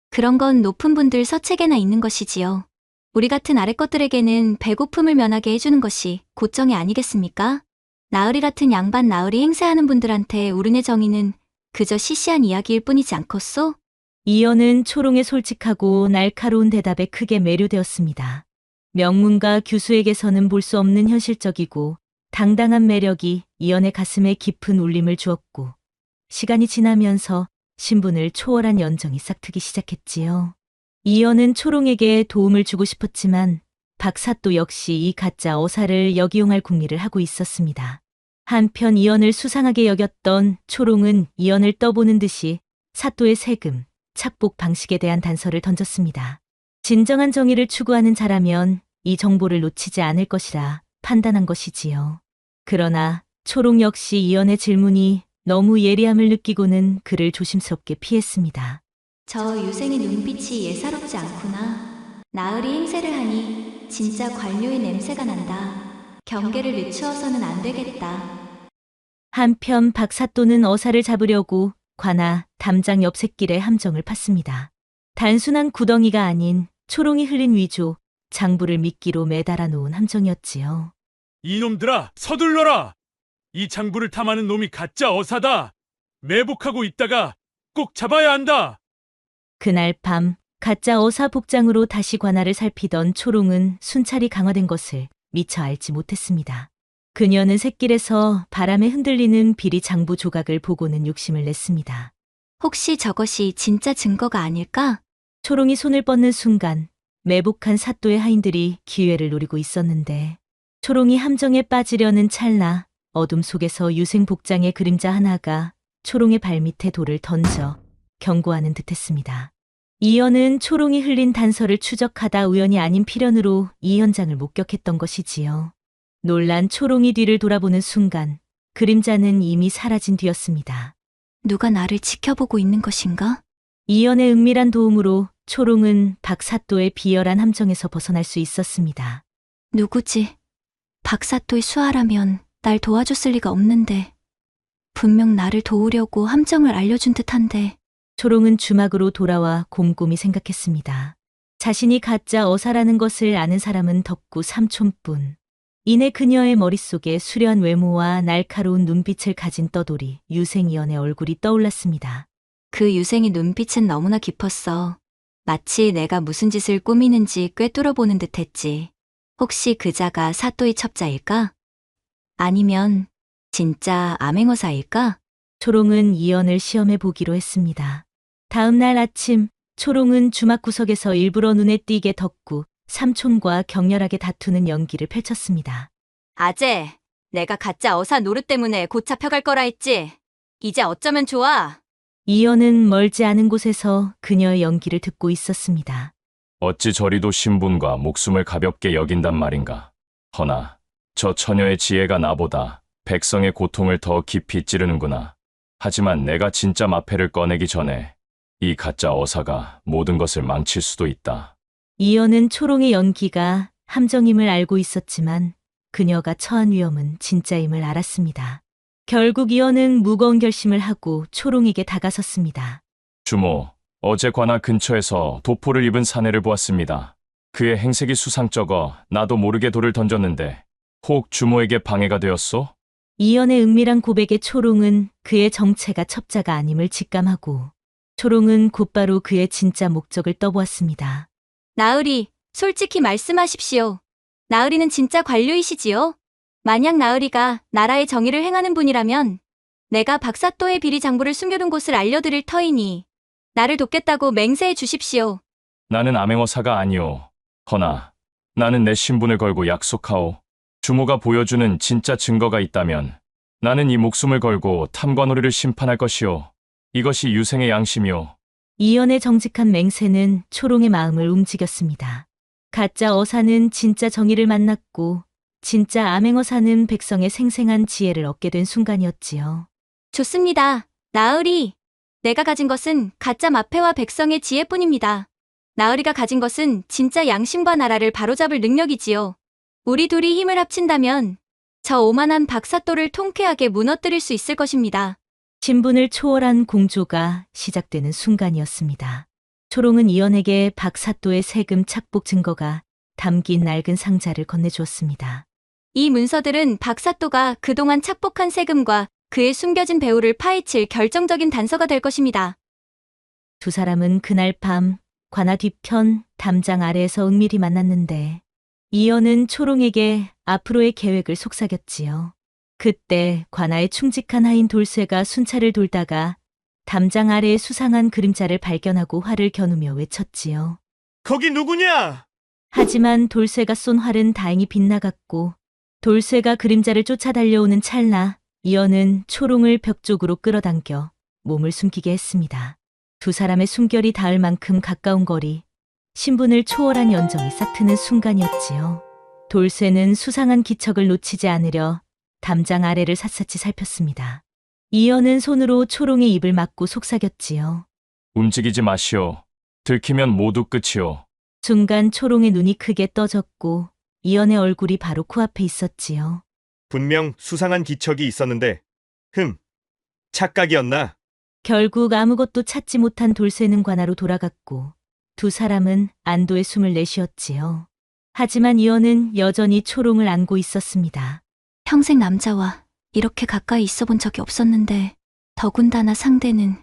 그런 건 높은 분들 서책에나 있는 것이지요. 우리 같은 아래 것들에게는 배고픔을 면하게 해주는 것이 곧정이 아니겠습니까? 나으리 같은 양반 나으리 행세하는 분들한테 우리네 정의는 그저 시시한 이야기일 뿐이지 않겠소? 이연은 초롱의 솔직하고 날카로운 대답에 크게 매료되었습니다. 명문가 교수에게서는 볼 수 없는 현실적이고 당당한 매력이 이연의 가슴에 깊은 울림을 주었고 시간이 지나면서 신분을 초월한 연정이 싹트기 시작했지요. 이연은 초롱에게 도움을 주고 싶었지만 박사또 역시 이 가짜 어사를 역이용할 궁리를 하고 있었습니다. 한편 이연을 수상하게 여겼던 초롱은 이연을 떠보는 듯이 사또의 세금, 착복 방식에 대한 단서를 던졌습니다. 진정한 정의를 추구하는 자라면 이 정보를 놓치지 않을 것이라 판단한 것이지요. 그러나 초롱 역시 이연의 질문이 너무 예리함을 느끼고는 그를 조심스럽게 피했습니다. 저 유생의 눈빛이 예사롭지 않구나. 나으리 행세를 하니 진짜 관료의 냄새가 난다. 경계를 늦추어서는 안 되겠다. 한편 박사또는 어사를 잡으려고 관아 담장 옆 샛길에 함정을 팠습니다. 단순한 구덩이가 아닌 초롱이 흘린 위조, 장부를 미끼로 매달아 놓은 함정이었지요. 이놈들아, 서둘러라! 이 장부를 탐하는 놈이 가짜 어사다. 매복하고 있다가 꼭 잡아야 한다. 그날 밤 가짜 어사 복장으로 다시 관아를 살피던 초롱은 순찰이 강화된 것을 미처 알지 못했습니다. 그녀는 샛길에서 바람에 흔들리는 비리 장부 조각을 보고는 욕심을 냈습니다. 혹시 저것이 진짜 증거가 아닐까? 초롱이 손을 뻗는 순간 매복한 사또의 하인들이 기회를 노리고 있었는데 초롱이 함정에 빠지려는 찰나 어둠 속에서 유생 복장의 그림자 하나가 초롱의 발밑에 돌을 던져 경고하는 듯했습니다. 이연은 초롱이 흘린 단서를 추적하다 우연이 아닌 필연으로 이 현장을 목격했던 것이지요. 놀란 초롱이 뒤를 돌아보는 순간 그림자는 이미 사라진 뒤였습니다. 누가 나를 지켜보고 있는 것인가? 이연의 은밀한 도움으로 초롱은 박사또의 비열한 함정에서 벗어날 수 있었습니다. 누구지? 박사또의 수하라면 날 도와줬을 리가 없는데. 분명 나를 도우려고 함정을 알려준 듯한데. 초롱은 주막으로 돌아와 곰곰이 생각했습니다. 자신이 가짜 어사라는 것을 아는 사람은 덕구 삼촌뿐. 이내 그녀의 머릿속에 수려한 외모와 날카로운 눈빛을 가진 떠돌이 유생이연의 얼굴이 떠올랐습니다. 그 유생이 눈빛은 너무나 깊었어. 마치 내가 무슨 짓을 꾸미는지 꿰뚫어보는 듯했지. 혹시 그자가 사또의 첩자일까? 아니면 진짜 암행어사일까? 초롱은 이연을 시험해 보기로 했습니다. 다음 날 아침 초롱은 주막 구석에서 일부러 눈에 띄게 덕구 삼촌과 격렬하게 다투는 연기를 펼쳤습니다. 아재, 내가 가짜 어사 노릇 때문에 곧 잡혀갈 거라 했지. 이제 어쩌면 좋아. 이연은 멀지 않은 곳에서 그녀의 연기를 듣고 있었습니다. 어찌 저리도 신분과 목숨을 가볍게 여긴단 말인가. 허나 저 처녀의 지혜가 나보다 백성의 고통을 더 깊이 찌르는구나. 하지만 내가 진짜 마패를 꺼내기 전에 이 가짜 어사가 모든 것을 망칠 수도 있다. 이연은 초롱의 연기가 함정임을 알고 있었지만 그녀가 처한 위험은 진짜임을 알았습니다. 결국 이연은 무거운 결심을 하고 초롱에게 다가섰습니다. 주모, 어제 관아 근처에서 도포를 입은 사내를 보았습니다. 그의 행색이 수상쩍어 나도 모르게 돌을 던졌는데 혹 주모에게 방해가 되었소? 이연의 은밀한 고백에 초롱은 그의 정체가 첩자가 아님을 직감하고 초롱은 곧바로 그의 진짜 목적을 떠보았습니다. 나으리, 솔직히 말씀하십시오. 나으리는 진짜 관료이시지요? 만약 나으리가 나라의 정의를 행하는 분이라면 내가 박사또의 비리 장부를 숨겨둔 곳을 알려드릴 터이니 나를 돕겠다고 맹세해 주십시오. 나는 암행어사가 아니오. 허나 나는 내 신분을 걸고 약속하오. 주모가 보여주는 진짜 증거가 있다면 나는 이 목숨을 걸고 탐관오리를 심판할 것이오. 이것이 유생의 양심이오. 이연의 정직한 맹세는 초롱의 마음을 움직였습니다. 가짜 어사는 진짜 정의를 만났고 진짜 암행어사는 백성의 생생한 지혜를 얻게 된 순간이었지요. 좋습니다. 나으리, 내가 가진 것은 가짜 마패와 백성의 지혜뿐입니다. 나으리가 가진 것은 진짜 양심과 나라를 바로잡을 능력이지요. 우리 둘이 힘을 합친다면 저 오만한 박사또를 통쾌하게 무너뜨릴 수 있을 것입니다. 신분을 초월한 공조가 시작되는 순간이었습니다. 초롱은 이연에게 박사또의 세금 착복 증거가 담긴 낡은 상자를 건네주었습니다. 이 문서들은 박사또가 그동안 착복한 세금과 그의 숨겨진 배후를 파헤칠 결정적인 단서가 될 것입니다. 두 사람은 그날 밤 관아 뒤편 담장 아래에서 은밀히 만났는데 이연은 초롱에게 앞으로의 계획을 속삭였지요. 그때 관아의 충직한 하인 돌쇠가 순찰을 돌다가 담장 아래의 수상한 그림자를 발견하고 활을 겨누며 외쳤지요. 거기 누구냐? 하지만 돌쇠가 쏜 활은 다행히 빗나갔고 돌쇠가 그림자를 쫓아 달려오는 찰나 이연은 초롱을 벽 쪽으로 끌어당겨 몸을 숨기게 했습니다. 두 사람의 숨결이 닿을 만큼 가까운 거리, 신분을 초월한 연정이 싹트는 순간이었지요. 돌쇠는 수상한 기척을 놓치지 않으려 담장 아래를 샅샅이 살폈습니다. 이연은 손으로 초롱의 입을 막고 속삭였지요. 움직이지 마시오. 들키면 모두 끝이오. 순간 초롱의 눈이 크게 떠졌고 이연의 얼굴이 바로 코앞에 있었지요. 분명 수상한 기척이 있었는데 착각이었나? 결국 아무것도 찾지 못한 돌쇠는 관아로 돌아갔고 두 사람은 안도의 숨을 내쉬었지요. 하지만 이연은 여전히 초롱을 안고 있었습니다. 평생 남자와 이렇게 가까이 있어 본 적이 없었는데 더군다나 상대는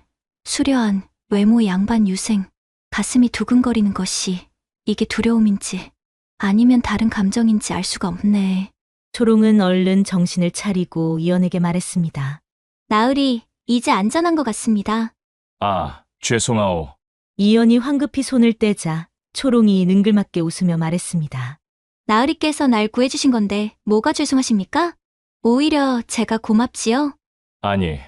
수려한 외모의 양반 유생. 가슴이 두근거리는 것이 이게 두려움인지 아니면 다른 감정인지 알 수가 없네. 초롱은 얼른 정신을 차리고 이연에게 말했습니다. 나으리, 이제 안전한 것 같습니다. 아, 죄송하오. 이연이 황급히 손을 떼자 초롱이 능글맞게 웃으며 말했습니다. 나으리께서 날 구해주신 건데 뭐가 죄송하십니까? 오히려 제가 고맙지요. 아니,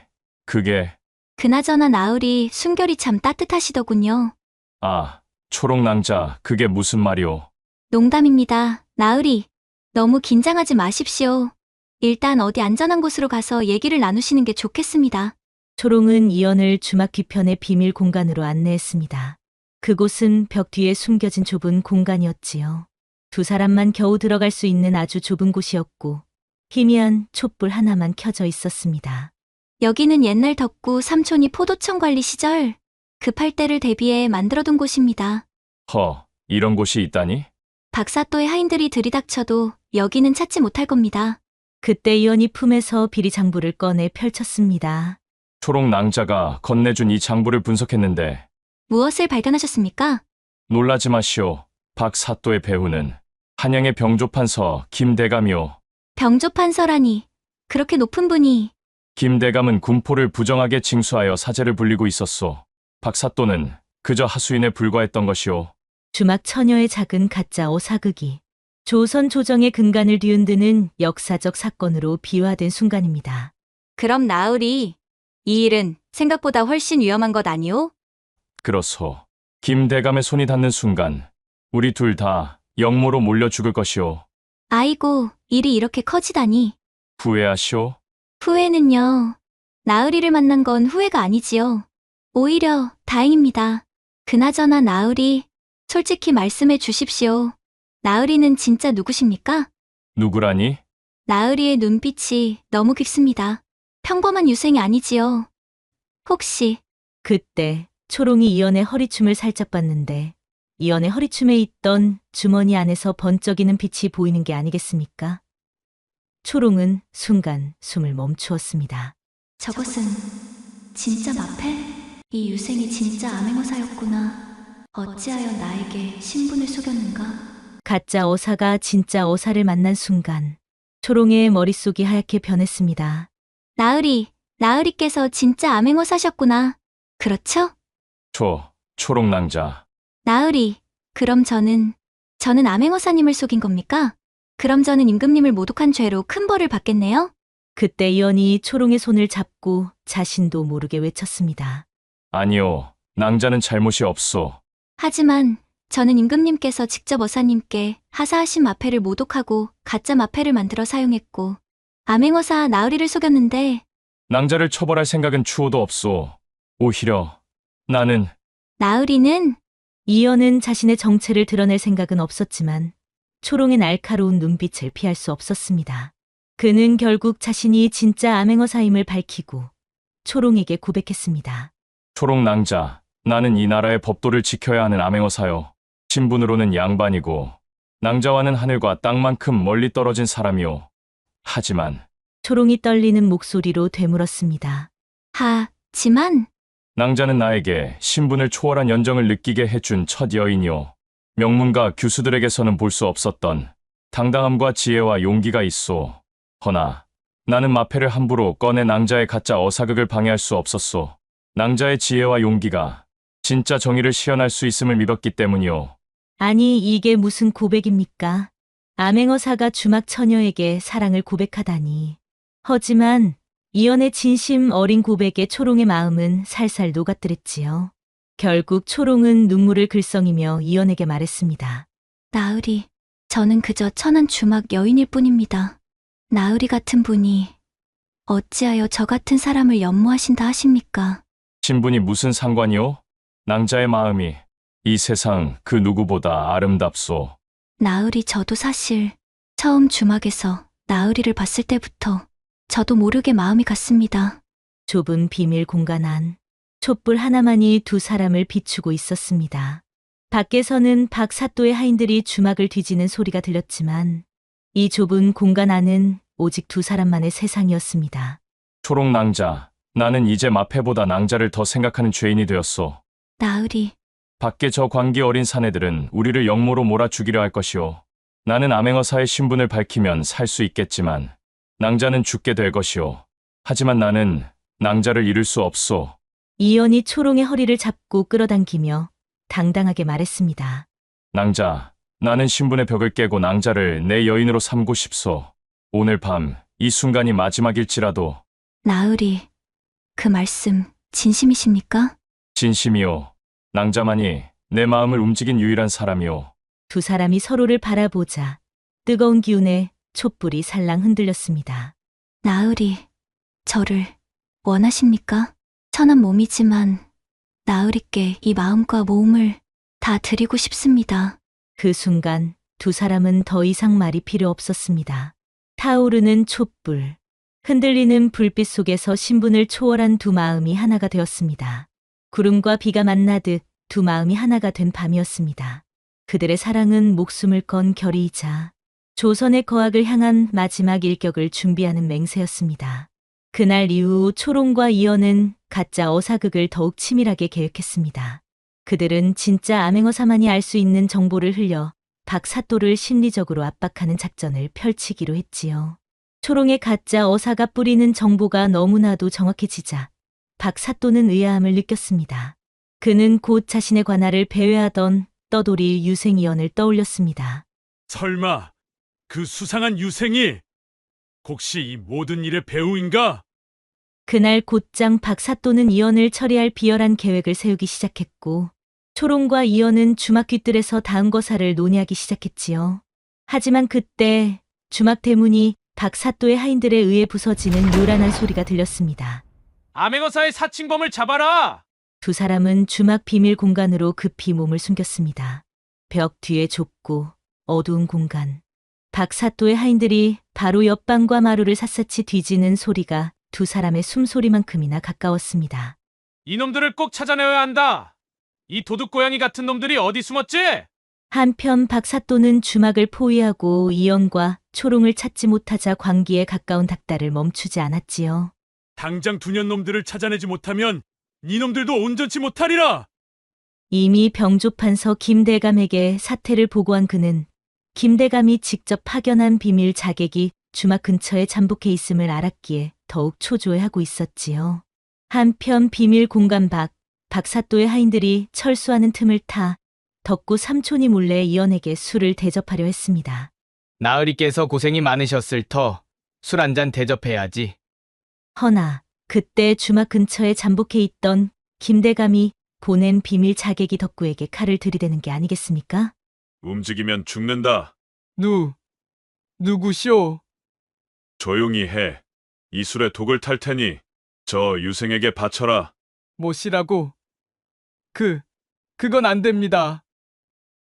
그게, 그나저나 나으리 순결이 참 따뜻하시더군요. 아, 초록낭자, 그게 무슨 말이오? 농담입니다. 나으리, 너무 긴장하지 마십시오. 일단 어디 안전한 곳으로 가서 얘기를 나누시는 게 좋겠습니다. 초롱은 이연을 주막 뒤편의 비밀 공간으로 안내했습니다. 그곳은 벽 뒤에 숨겨진 좁은 공간이었지요. 두 사람만 겨우 들어갈 수 있는 아주 좁은 곳이었고 희미한 촛불 하나만 켜져 있었습니다. 여기는 옛날 덕구 삼촌이 포도청 관리 시절 급할 때를 대비해 만들어둔 곳입니다. 이런 곳이 있다니? 박사또의 하인들이 들이닥쳐도 여기는 찾지 못할 겁니다. 그때 이연이 품에서 비리 장부를 꺼내 펼쳤습니다. 초록낭자가 건네준 이 장부를 분석했는데 무엇을 발견하셨습니까? 놀라지 마시오. 박사또의 배후는 한양의 병조판서 김대감이오. 병조판서라니, 그렇게 높은 분이. 김대감은 군포를 부정하게 징수하여 사제를 불리고 있었소. 박사또는 그저 하수인에 불과했던 것이오. 주막 처녀의 작은 가짜 오사극이 조선 조정의 근간을 뒤흔드는 역사적 사건으로 비화된 순간입니다. 그럼 나으리, 이 일은 생각보다 훨씬 위험한 것 아니오? 그렇소. 김대감의 손이 닿는 순간 우리 둘 다 역모로 몰려 죽을 것이오. 아이고, 일이 이렇게 커지다니. 후회하시오? 후회는요. 나으리를 만난 건 후회가 아니지요. 오히려 다행입니다. 그나저나 나으리, 솔직히 말씀해 주십시오. 나으리는 진짜 누구십니까? 누구라니? 나으리의 눈빛이 너무 깊습니다. 평범한 유생이 아니지요. 혹시 그때 초롱이 이연의 허리춤을 살짝 봤는데 이연의 허리춤에 있던 주머니 안에서 번쩍이는 빛이 보이는 게 아니겠습니까? 초롱은 순간 숨을 멈추었습니다. 저것은 진짜 마패? 이 유생이 진짜 암행어사였구나. 어찌하여 나에게 신분을 속였는가? 가짜 어사가 진짜 어사를 만난 순간 초롱의 머릿속이 하얗게 변했습니다. 나으리께서 진짜 암행어사셨구나. 그렇죠? 초록낭자. 나으리, 그럼 저는 암행어사님을 속인 겁니까? 그럼 저는 임금님을 모독한 죄로 큰 벌을 받겠네요? 그때 이연이 초롱의 손을 잡고 자신도 모르게 외쳤습니다. 아니요, 낭자는 잘못이 없소. 하지만 저는 임금님께서 직접 어사님께 하사하신 마패를 모독하고 가짜 마패를 만들어 사용했고 암행어사 나으리를 속였는데 낭자를 처벌할 생각은 추호도 없소. 오히려 나는 나으리는 이연은 자신의 정체를 드러낼 생각은 없었지만 초롱의 날카로운 눈빛을 피할 수 없었습니다. 그는 결국 자신이 진짜 암행어사임을 밝히고 초롱에게 고백했습니다. 초록낭자, 나는 이 나라의 법도를 지켜야 하는 암행어사요. 신분으로는 양반이고 낭자와는 하늘과 땅만큼 멀리 떨어진 사람이오. 하지만 초롱이 떨리는 목소리로 되물었습니다. 하지만 낭자는 나에게 신분을 초월한 연정을 느끼게 해준 첫 여인이오. 명문가 교수들에게서는 볼 수 없었던 당당함과 지혜와 용기가 있소. 허나 나는 마패를 함부로 꺼내 낭자의 가짜 어사극을 방해할 수 없었소. 낭자의 지혜와 용기가 진짜 정의를 시현할 수 있음을 믿었기 때문이오. 아니, 이게 무슨 고백입니까? 암행어사가 주막 처녀에게 사랑을 고백하다니. 하지만 이연의 진심 어린 고백에 초롱의 마음은 살살 녹아들었지요. 결국 초롱은 눈물을 글썽이며 이연에게 말했습니다. 나으리, 저는 그저 천한 주막 여인일 뿐입니다. 나으리 같은 분이 어찌하여 저 같은 사람을 연모하신다 하십니까? 신분이 무슨 상관이오? 낭자의 마음이 이 세상 그 누구보다 아름답소. 나으리, 저도 사실 처음 주막에서 나으리를 봤을 때부터 저도 모르게 마음이 갔습니다. 좁은 비밀 공간 안 촛불 하나만이 두 사람을 비추고 있었습니다. 밖에서는 박사또의 하인들이 주막을 뒤지는 소리가 들렸지만 이 좁은 공간 안은 오직 두 사람만의 세상이었습니다. 초록 낭자, 나는 이제 마패보다 낭자를 더 생각하는 죄인이 되었소. 나으리, 밖에 저 광기 어린 사내들은 우리를 영모로 몰아 죽이려 할 것이오. 나는 암행어사의 신분을 밝히면 살 수 있겠지만 낭자는 죽게 될 것이오. 하지만 나는 낭자를 잃을 수 없소. 이연이 초롱의 허리를 잡고 끌어당기며 당당하게 말했습니다. 낭자, 나는 신분의 벽을 깨고 낭자를 내 여인으로 삼고 싶소. 오늘 밤 이 순간이 마지막일지라도. 나으리, 그 말씀 진심이십니까? 진심이오. 낭자만이 내 마음을 움직인 유일한 사람이오. 두 사람이 서로를 바라보자 뜨거운 기운에 촛불이 살랑 흔들렸습니다. 나으리, 저를 원하십니까? 천한 몸이지만 나으리께 이 마음과 몸을 다 드리고 싶습니다. 그 순간 두 사람은 더 이상 말이 필요 없었습니다. 타오르는 촛불, 흔들리는 불빛 속에서 신분을 초월한 두 마음이 하나가 되었습니다. 구름과 비가 만나듯 두 마음이 하나가 된 밤이었습니다. 그들의 사랑은 목숨을 건 결의이자 조선의 거학을 향한 마지막 일격을 준비하는 맹세였습니다. 그날 이후 초롱과 이연은 가짜 어사극을 더욱 치밀하게 계획했습니다. 그들은 진짜 암행어사만이 알 수 있는 정보를 흘려 박사또를 심리적으로 압박하는 작전을 펼치기로 했지요. 초롱의 가짜 어사가 뿌리는 정보가 너무나도 정확해지자 박사또는 의아함을 느꼈습니다. 그는 곧 자신의 관할을 배회하던 떠돌이 유생이연을 떠올렸습니다. 설마 그 수상한 유생이 혹시 이 모든 일의 배우인가? 그날 곧장 박사또는 이연을 처리할 비열한 계획을 세우기 시작했고 초롱과 이연은 주막 뒷뜰에서 다음 거사를 논의하기 시작했지요. 하지만 그때 주막 대문이 박사또의 하인들에 의해 부서지는 요란한 소리가 들렸습니다. 암행어사의 사칭범을 잡아라! 두 사람은 주막 비밀 공간으로 급히 몸을 숨겼습니다. 벽 뒤에 좁고 어두운 공간. 박사또의 하인들이 바로 옆방과 마루를 샅샅이 뒤지는 소리가 두 사람의 숨소리만큼이나 가까웠습니다. 이놈들을 꼭 찾아내야 한다! 이 도둑고양이 같은 놈들이 어디 숨었지? 한편 박사또는 주막을 포위하고 이연과 초롱을 찾지 못하자 광기에 가까운 닭달을 멈추지 않았지요. 당장 두년 놈들을 찾아내지 못하면 이놈들도 온전치 못하리라! 이미 병조판서 김대감에게 사태를 보고한 그는 김대감이 직접 파견한 비밀 자객이 주막 근처에 잠복해 있음을 알았기에 더욱 초조해하고 있었지요. 한편 비밀 공간 밖 박사또의 하인들이 철수하는 틈을 타 덕구 삼촌이 몰래 이연에게 술을 대접하려 했습니다. 나으리께서 고생이 많으셨을 터 술 한 잔 대접해야지. 허나 그때 주막 근처에 잠복해 있던 김대감이 보낸 비밀 자객이 덕구에게 칼을 들이대는 게 아니겠습니까? 움직이면 죽는다. 누구시오? 조용히 해. 이 술에 독을 탈 테니 저 유생에게 바쳐라. 뭐시라고? 그건 안 됩니다.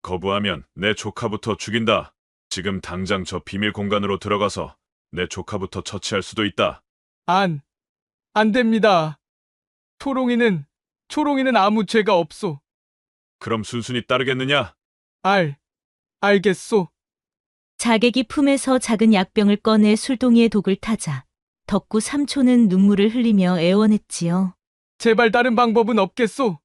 거부하면 내 조카부터 죽인다. 지금 당장 저 비밀 공간으로 들어가서 내 조카부터 처치할 수도 있다. 안 됩니다. 초롱이는 아무 죄가 없소. 그럼 순순히 따르겠느냐? 알겠소. 자객이 품에서 작은 약병을 꺼내 술동이에 독을 타자 덕구 삼촌은 눈물을 흘리며 애원했지요. 제발 다른 방법은 없겠소?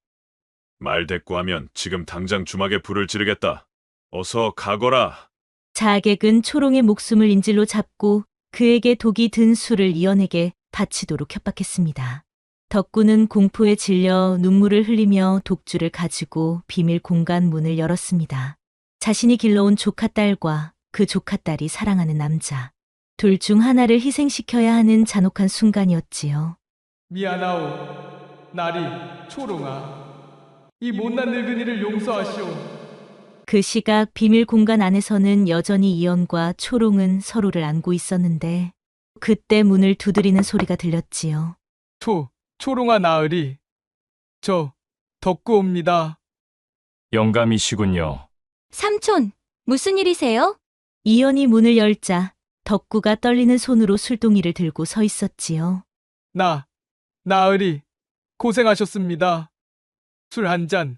말 대꾸하면 지금 당장 주막에 불을 지르겠다. 어서 가거라. 자객은 초롱의 목숨을 인질로 잡고 그에게 독이 든 술을 이연에게 바치도록 협박했습니다. 덕구는 공포에 질려 눈물을 흘리며 독주를 가지고 비밀 공간 문을 열었습니다. 자신이 길러온 조카딸과 그 조카딸이 사랑하는 남자. 둘 중 하나를 희생시켜야 하는 잔혹한 순간이었지요. 미안하오. 나리, 초롱아. 이 못난 늙은이를 용서하시오. 그 시각 비밀 공간 안에서는 여전히 이연과 초롱은 서로를 안고 있었는데 그때 문을 두드리는 소리가 들렸지요. 초롱아 나으리. 저 덕구옵니다. 영감이시군요. 삼촌, 무슨 일이세요? 이연이 문을 열자 덕구가 떨리는 손으로 술동이를 들고 서 있었지요. 나으리, 고생하셨습니다. 술 한 잔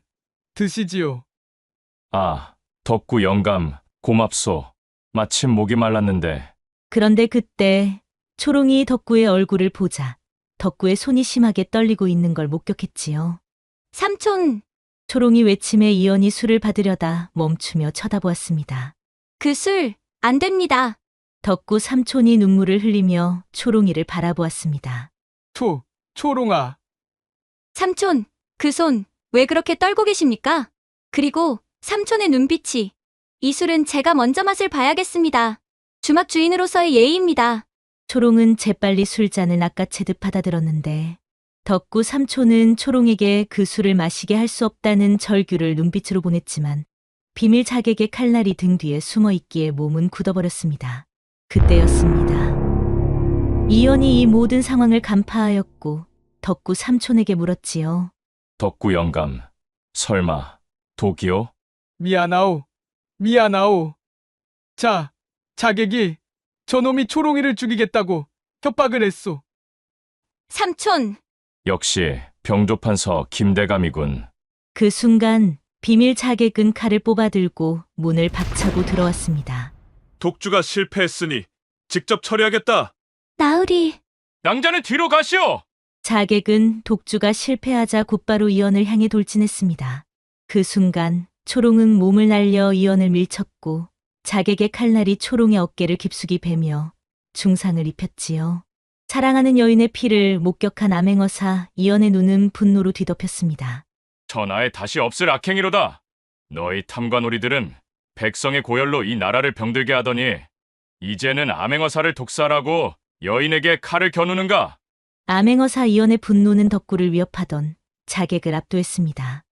드시지요. 아, 덕구 영감, 고맙소. 마침 목이 말랐는데 그런데 그때 초롱이 덕구의 얼굴을 보자 덕구의 손이 심하게 떨리고 있는 걸 목격했지요. 삼촌, 초롱이 외침에 이연이 술을 받으려다 멈추며 쳐다보았습니다. 그 술, 안 됩니다. 덕구 삼촌이 눈물을 흘리며 초롱이를 바라보았습니다. 초롱아. 삼촌, 그 손, 왜 그렇게 떨고 계십니까? 그리고 삼촌의 눈빛이. 이 술은 제가 먼저 맛을 봐야겠습니다. 주막 주인으로서의 예의입니다. 초롱은 재빨리 술잔을 낚아채듯 받아들었는데 덕구 삼촌은 초롱에게 그 술을 마시게 할 수 없다는 절규를 눈빛으로 보냈지만 비밀 자객의 칼날이 등 뒤에 숨어 있기에 몸은 굳어버렸습니다. 그때였습니다. 이연이 이 모든 상황을 간파하였고 덕구 삼촌에게 물었지요. 덕구 영감, 설마 독이요? 미안하오. 자객이 저놈이 초롱이를 죽이겠다고 협박을 했소. 삼촌, 역시 병조판서 김대감이군. 그 순간 비밀 자객은 칼을 뽑아들고 문을 박차고 들어왔습니다. 독주가 실패했으니 직접 처리하겠다. 나으리. 낭자는 뒤로 가시오! 자객은 독주가 실패하자 곧바로 이연을 향해 돌진했습니다. 그 순간 초롱은 몸을 날려 이연을 밀쳤고 자객의 칼날이 초롱의 어깨를 깊숙이 베며 중상을 입혔지요. 사랑하는 여인의 피를 목격한 암행어사 이연의 눈은 분노로 뒤덮였습니다. 천하에 다시 없을 악행이로다. 너희 탐관오리들은 백성의 고열로 이 나라를 병들게 하더니 이제는 암행어사를 독살하고 여인에게 칼을 겨누는가? 암행어사 이연의 분노는 덕구를 위협하던 자객을 압도했습니다.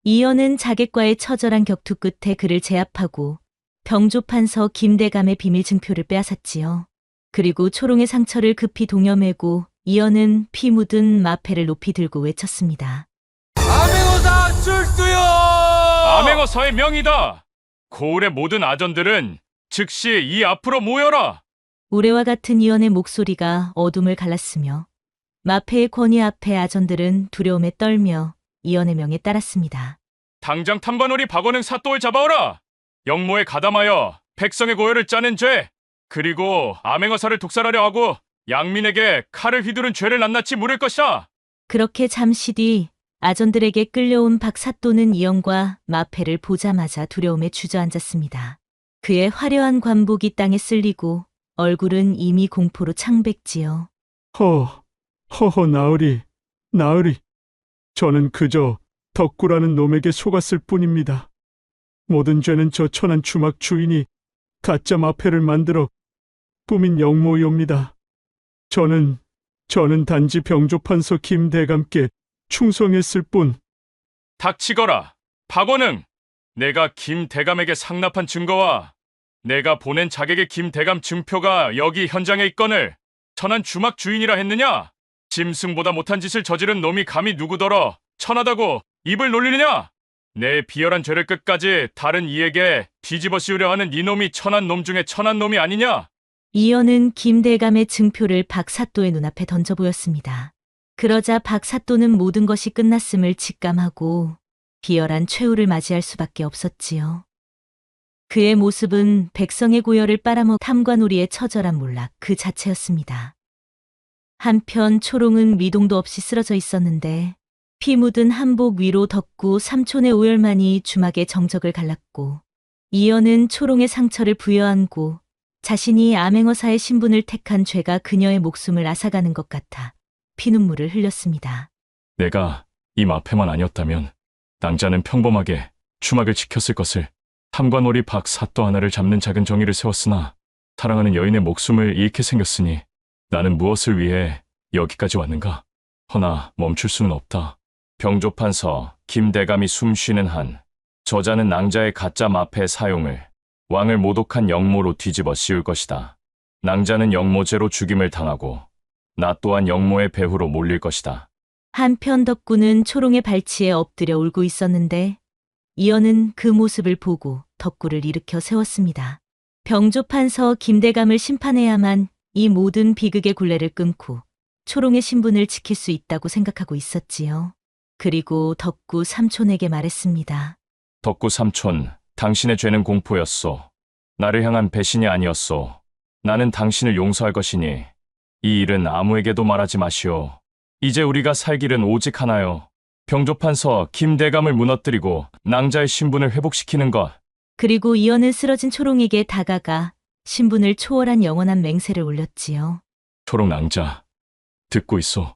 이연은 자객과의 처절한 격투 끝에 그를 제압하고 병조판서 김대감의 비밀 증표를 빼앗았지요. 그리고 초롱의 상처를 급히 동여매고 이연은 피 묻은 마패를 높이 들고 외쳤습니다. 암행어사 출두요! 암행어사의 명이다! 고을의 모든 아전들은 즉시 이 앞으로 모여라! 우레와 같은 이연의 목소리가 어둠을 갈랐으며 마패의 권위 앞에 아전들은 두려움에 떨며 이연의 명에 따랐습니다. 당장 탐관오리 박원흥 사또를 잡아오라! 영모에 가담하여 백성의 고열을 짜낸 죄, 그리고 암행어사를 독살하려 하고 양민에게 칼을 휘두른 죄를 낱낱이 물을 것이다. 그렇게 잠시 뒤 아전들에게 끌려온 박사또는 이연과 마패를 보자마자 두려움에 주저앉았습니다. 그의 화려한 관복이 땅에 쓸리고 얼굴은 이미 공포로 창백지요. 허허 나으리. 저는 그저 덕구라는 놈에게 속았을 뿐입니다. 모든 죄는 저 천한 주막 주인이 가짜 마패를 만들어 꾸민 영모이옵니다. 저는 단지 병조판서 김대감께 충성했을 뿐. 닥치거라, 박원흥! 내가 김대감에게 상납한 증거와 내가 보낸 자객의 김대감 증표가 여기 현장에 있거늘 천한 주막 주인이라 했느냐? 짐승보다 못한 짓을 저지른 놈이 감히 누구더러 천하다고 입을 놀리느냐? 내 비열한 죄를 끝까지 다른 이에게 뒤집어 씌우려 하는 이놈이 천한 놈 중에 천한 놈이 아니냐? 이연은 김대감의 증표를 박사또의 눈앞에 던져 보였습니다. 그러자 박사또는 모든 것이 끝났음을 직감하고 비열한 최후를 맞이할 수밖에 없었지요. 그의 모습은 백성의 고열을 빨아먹 탐관오리의 처절한 몰락 그 자체였습니다. 한편 초롱은 미동도 없이 쓰러져 있었는데 피 묻은 한복 위로 덕구 삼촌의 오열만이 주막의 정적을 갈랐고 이연은 초롱의 상처를 부여안고 자신이 암행어사의 신분을 택한 죄가 그녀의 목숨을 앗아가는 것 같아 피눈물을 흘렸습니다. 내가 이 마패만 아니었다면 낭자는 평범하게 주막을 지켰을 것을. 탐관오리 박사또 하나를 잡는 작은 정의를 세웠으나 사랑하는 여인의 목숨을 잃게 생겼으니 나는 무엇을 위해 여기까지 왔는가? 허나 멈출 수는 없다. 병조판서 김대감이 숨쉬는 한 저자는 낭자의 가짜 마패 사용을 왕을 모독한 영모로 뒤집어 씌울 것이다. 낭자는 영모죄로 죽임을 당하고 나 또한 영모의 배후로 몰릴 것이다. 한편 덕구는 초롱의 발치에 엎드려 울고 있었는데 이연은 그 모습을 보고 덕구를 일으켜 세웠습니다. 병조판서 김대감을 심판해야만 이 모든 비극의 굴레를 끊고 초롱의 신분을 지킬 수 있다고 생각하고 있었지요. 그리고 덕구 삼촌에게 말했습니다. 덕구 삼촌, 당신의 죄는 공포였소. 나를 향한 배신이 아니었소. 나는 당신을 용서할 것이니 이 일은 아무에게도 말하지 마시오. 이제 우리가 살 길은 오직 하나요. 병조판서 김대감을 무너뜨리고 낭자의 신분을 회복시키는 것. 그리고 이어는 쓰러진 초롱에게 다가가 신분을 초월한 영원한 맹세를 올렸지요. 초록 낭자, 듣고 있소.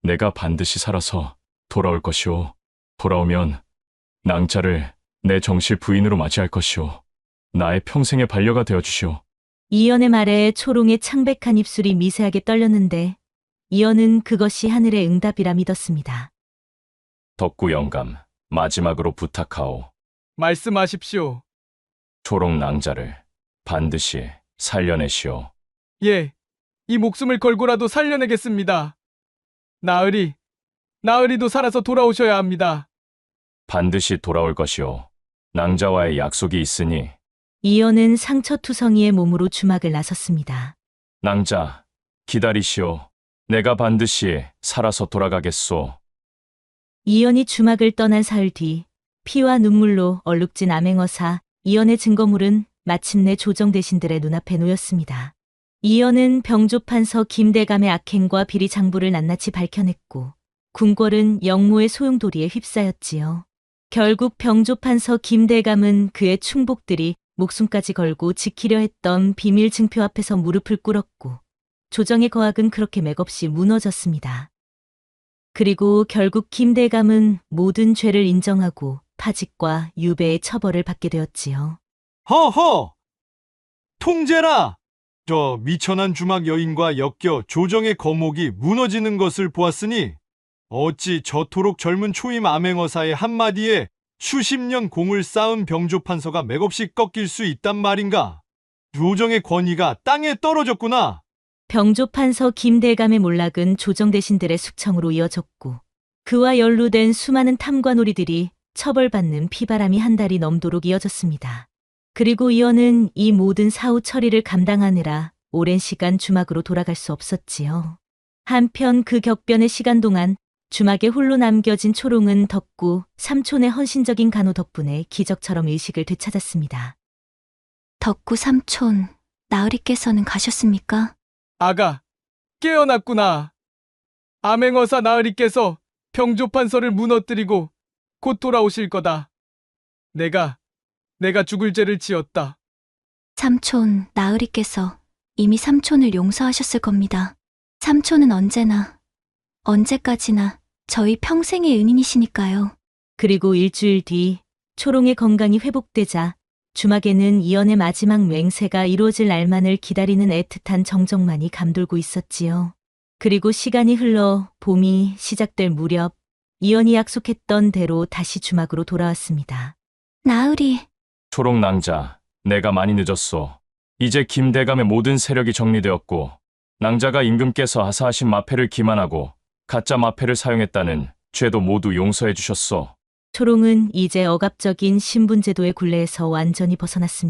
내가 반드시 살아서 돌아올 것이오. 돌아오면 낭자를 내 정실 부인으로 맞이할 것이오. 나의 평생의 반려가 되어주시오. 이연의 말에 초롱의 창백한 입술이 미세하게 떨렸는데 이연은 그것이 하늘의 응답이라 믿었습니다. 덕구 영감, 마지막으로 부탁하오. 말씀하십시오. 초록 낭자를 반드시 살려내시오. 예, 이 목숨을 걸고라도 살려내겠습니다. 나으리도 살아서 돌아오셔야 합니다. 반드시 돌아올 것이오. 낭자와의 약속이 있으니. 이연은 상처투성이의 몸으로 주막을 나섰습니다. 낭자, 기다리시오. 내가 반드시 살아서 돌아가겠소. 이연이 주막을 떠난 사흘 뒤 피와 눈물로 얼룩진 암행어사 이연의 증거물은 마침내 조정 대신들의 눈앞에 놓였습니다. 이연은 병조판서 김대감의 악행과 비리 장부를 낱낱이 밝혀냈고 궁궐은 영모의 소용돌이에 휩싸였지요. 결국 병조판서 김대감은 그의 충복들이 목숨까지 걸고 지키려 했던 비밀 증표 앞에서 무릎을 꿇었고 조정의 거학은 그렇게 맥없이 무너졌습니다. 그리고 결국 김대감은 모든 죄를 인정하고 파직과 유배의 처벌을 받게 되었지요. 허허! 통제라! 저 미천한 주막 여인과 엮여 조정의 거목이 무너지는 것을 보았으니 어찌 저토록 젊은 초임 암행어사의 한마디에 수십 년 공을 쌓은 병조판서가 맥없이 꺾일 수 있단 말인가? 조정의 권위가 땅에 떨어졌구나. 병조판서 김대감의 몰락은 조정 대신들의 숙청으로 이어졌고 그와 연루된 수많은 탐관오리들이 처벌받는 피바람이 한 달이 넘도록 이어졌습니다. 그리고 이어는 이 모든 사후 처리를 감당하느라 오랜 시간 주막으로 돌아갈 수 없었지요. 한편 그 격변의 시간 동안 주막에 홀로 남겨진 초롱은 덕구 삼촌의 헌신적인 간호 덕분에 기적처럼 의식을 되찾았습니다. 덕구 삼촌, 나으리께서는 가셨습니까? 아가, 깨어났구나. 암행어사 나으리께서 병조판서를 무너뜨리고 곧 돌아오실 거다. 내가 죽을 죄를 지었다. 삼촌, 나으리께서 이미 삼촌을 용서하셨을 겁니다. 삼촌은 언제까지나 저희 평생의 은인이시니까요. 그리고 일주일 뒤 초롱의 건강이 회복되자 주막에는 이연의 마지막 맹세가 이루어질 날만을 기다리는 애틋한 정적만이 감돌고 있었지요. 그리고 시간이 흘러 봄이 시작될 무렵 이연이 약속했던 대로 다시 주막으로 돌아왔습니다. 나으리. 초록 낭자, 내가 많이 늦었소. 이제 김대감의 모든 세력이 정리되었고 낭자가 임금께서 하사하신 마패를 기만하고 가짜 마패를 사용했다는 죄도 모두 용서해 주셨소. 초롱은 이제 억압적인 신분제도의 굴레에서 완전히 벗어났습니다.